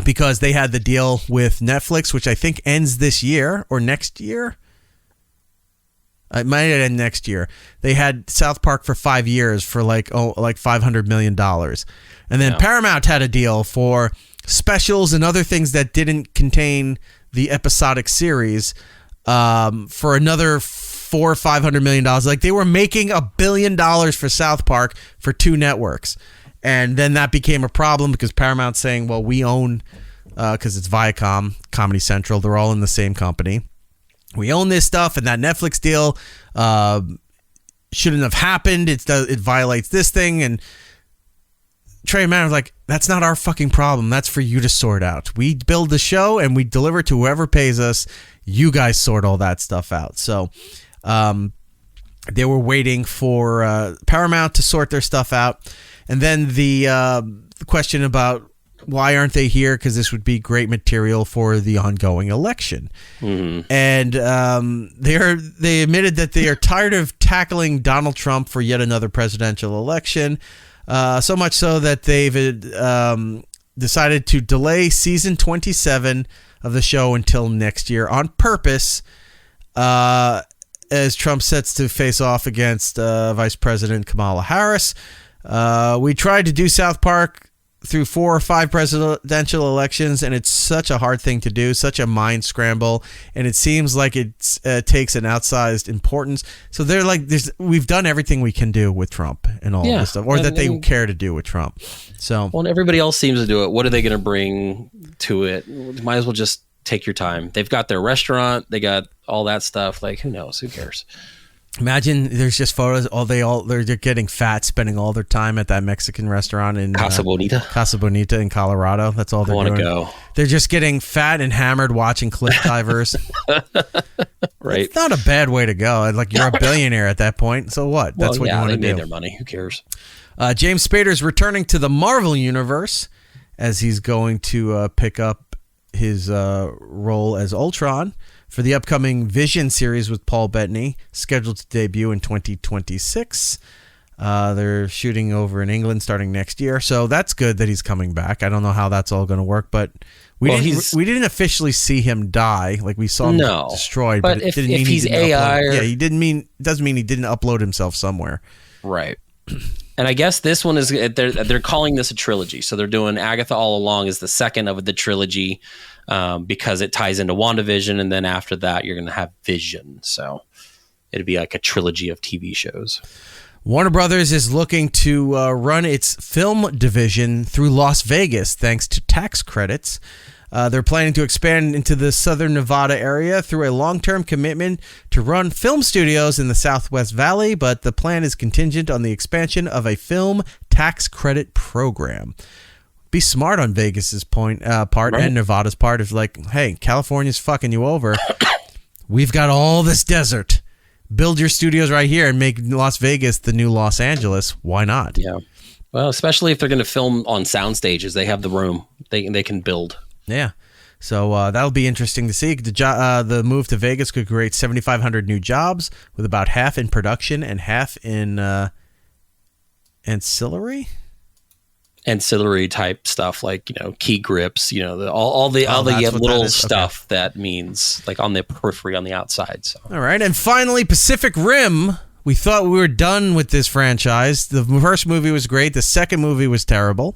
because they had the deal with Netflix, which I think ends this year or next year. It might end next year. They had South Park for 5 years for like $500 million. And then Paramount had a deal for specials and other things that didn't contain the episodic series for another $400 or $500 million. Like, they were making $1 billion for South Park for 2 networks. And then that became a problem because Paramount's saying, well, we own, because it's Viacom, Comedy Central, they're all in the same company. We own this stuff, and that Netflix deal shouldn't have happened. It violates this thing. And Trey Mann was like, that's not our fucking problem. That's for you to sort out. We build the show, and we deliver to whoever pays us. You guys sort all that stuff out. So they were waiting for Paramount to sort their stuff out. And then the question about why aren't they here? Because this would be great material for the ongoing election. Mm-hmm. And they admitted that they are tired of tackling Donald Trump for yet another presidential election. So much so that they've decided to delay season 27 of the show until next year on purpose, as Trump sets to face off against Vice President Kamala Harris. We tried to do South Park through 4 or 5 presidential elections, and it's such a hard thing to do, such a mind scramble, and it seems like it takes an outsized importance. So they're like, we've done everything we can do with Trump and all this stuff, or that they care to do with Trump. So, well, and everybody else seems to do it. What are they going to bring to it? Might as well just take your time. They've got their restaurant, they got all that stuff. Like, who knows? Who cares? Imagine there's just photos. They're getting fat, spending all their time at that Mexican restaurant in Casa Bonita in Colorado. That's all they're doing. I want to go. They're just getting fat and hammered watching cliff divers. Right. It's not a bad way to go. Like, you're a billionaire at that point. So what? That's what you want to do. They made their money. Who cares? James Spader's returning to the Marvel Universe as he's going to pick up his role as Ultron for the upcoming Vision series with Paul Bettany, scheduled to debut in 2026. They're shooting over in England starting next year, so that's good that he's coming back. I don't know how that's all going to work, but we didn't officially see him die. Like, we saw him destroyed, but it didn't mean if he's AI, doesn't mean he didn't upload himself somewhere. Right. And I guess this one is they're calling this a trilogy, so they're doing Agatha All Along is the second of the trilogy. Because it ties into WandaVision, and then after that, you're going to have Vision. So it'd be like a trilogy of TV shows. Warner Brothers is looking to run its film division through Las Vegas thanks to tax credits. They're planning to expand into the Southern Nevada area through a long-term commitment to run film studios in the Southwest Valley, but the plan is contingent on the expansion of a film tax credit program. Be smart on Vegas's part right. And Nevada's part is like, hey, California's fucking you over. We've got all this desert. Build your studios right here and make Las Vegas the new Los Angeles. Why not? Yeah. Well, especially if they're going to film on sound stages, they have the room. They can build. Yeah. So that'll be interesting to see. The move to Vegas could create 7,500 new jobs, with about half in production and half in ancillary type stuff, like key grips, all the little stuff that means like on the periphery on the outside. So all right, and finally Pacific Rim. We thought we were done with this franchise. The first movie was great. The second movie was terrible.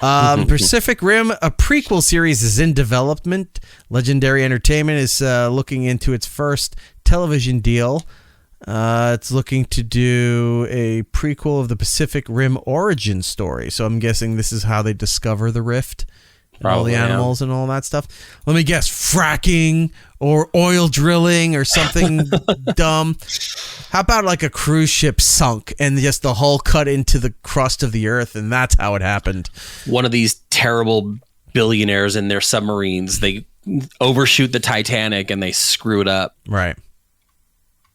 Pacific Rim, a prequel series, is in development. Legendary Entertainment is looking into its first television deal. It's looking to do a prequel of the Pacific Rim origin story. So I'm guessing this is how they discover the rift. Probably, all the animals and all that stuff. Let me guess, fracking or oil drilling or something dumb. How about like a cruise ship sunk and just the hull cut into the crust of the earth, and that's how it happened? One of these terrible billionaires in their submarines, they overshoot the Titanic and they screw it up. Right.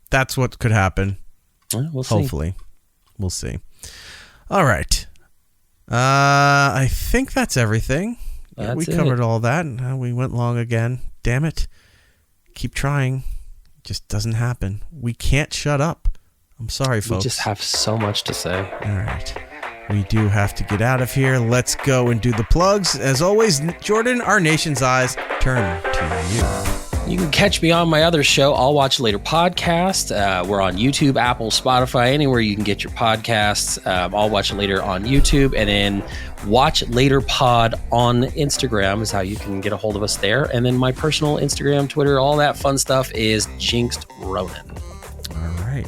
That's what could happen. Well, we'll see. Hopefully. We'll see. All right. I think that's everything. We covered all that. We went long again. Damn it. Keep trying. It just doesn't happen. We can't shut up. I'm sorry, folks. We just have so much to say. All right. We do have to get out of here. Let's go and do the plugs. As always, Jordan, our nation's eyes turn to you. You can catch me on my other show, I'll Watch Later podcast. We're on YouTube, Apple, Spotify, anywhere you can get your podcasts. I'll Watch It Later on YouTube, and then Watch Later Pod on Instagram is how you can get a hold of us there. And then my personal Instagram, Twitter, all that fun stuff is Jinxed Ronan. All right.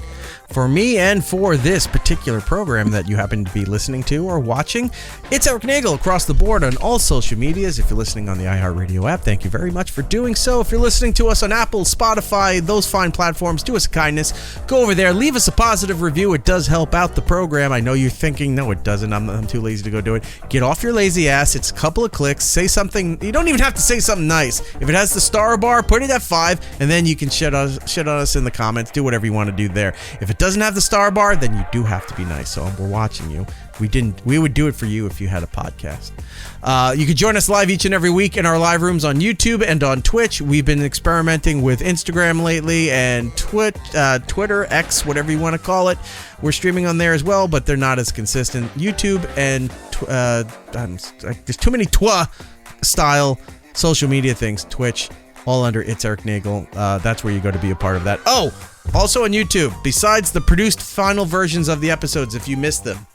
For me and for this particular program that you happen to be listening to or watching, it's Eric Nagel across the board on all social medias. If you're listening on the iHeartRadio app, thank you very much for doing so. If you're listening to us on Apple, Spotify, those fine platforms, do us a kindness. Go over there, leave us a positive review. It does help out the program. I know you're thinking, no, it doesn't. I'm too lazy to go do it. Get off your lazy ass. It's a couple of clicks. Say something. You don't even have to say something nice. If it has the star bar, put it at 5, and then you can shit on us in the comments. Do whatever you want to do there. If it doesn't have the star bar, then you do have to be nice. So we're watching you. We would do it for you if you had a podcast. You can join us live each and every week in our live rooms on YouTube and on Twitch. We've been experimenting with Instagram lately and Twitter, X, whatever you want to call it. We're streaming on there as well, but they're not as consistent. YouTube and there's too many style social media things. Twitch, all under It's Eric Nagel. That's where you go to be a part of that. Oh, also on YouTube, besides the produced final versions of the episodes, if you missed them,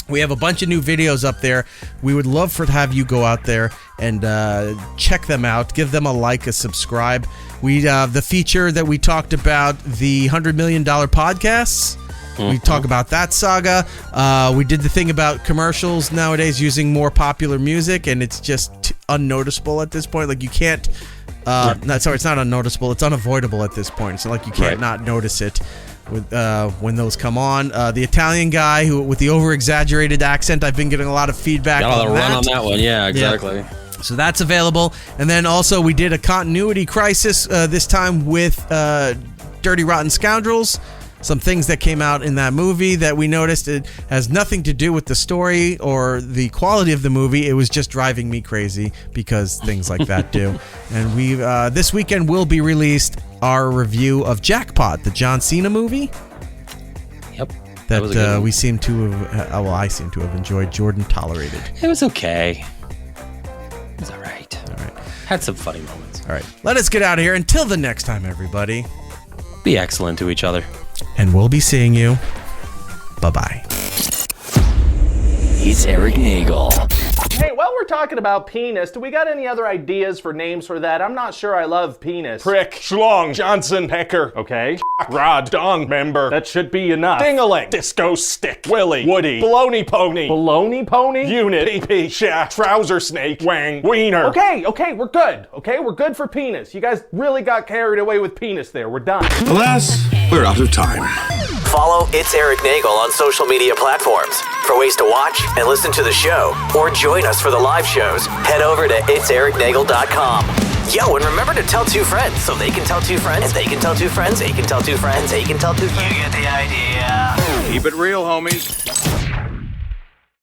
we have a bunch of new videos up there. We would love to have you go out there and check them out. Give them a like, a subscribe. We the feature that we talked about, the $100 million podcasts. We talk about that saga. We did the thing about commercials nowadays using more popular music, and it's just unnoticeable at this point. Like you can't... No, sorry, it's not unnoticeable. It's unavoidable at this point. It's like you can't not notice it with when those come on. The Italian guy who with the over-exaggerated accent, I've been getting a lot of feedback on that. Got a run on that one. Yeah, exactly. Yeah. So that's available. And then also we did a continuity crisis this time with Dirty Rotten Scoundrels. Some things that came out in that movie that we noticed it has nothing to do with the story or the quality of the movie. It was just driving me crazy because things like that do. And we this weekend will be released our review of Jackpot, the John Cena movie. Yep. That we seem to have, I seem to have enjoyed. Jordan tolerated. It was okay. It was all right. All right. Had some funny moments. All right. Let us get out of here. Until the next time, everybody. Be excellent to each other. And we'll be seeing you. Bye-bye. It's Eric Nagel. Hey, while we're talking about penis, do we got any other ideas for names for that? I'm not sure I love penis. Prick, schlong, Johnson, pecker. Okay. Rod, dong, member. That should be enough. Dingaling, disco stick, Willie, Woody, baloney pony. Baloney pony? Unit, PP, shaft, trouser snake, wang, wiener. Okay, we're good. Okay, we're good for penis. You guys really got carried away with penis there. We're done. Alas, we're out of time. Follow It's Eric Nagel on social media platforms. For ways to watch and listen to the show, or join us for the live shows, head over to itsericnagel.com. Yo, and remember to tell 2 friends, so they can tell 2 friends, and they can tell 2 friends, they can tell 2 friends, they can tell 2 friends. You get the idea. Keep it real, homies.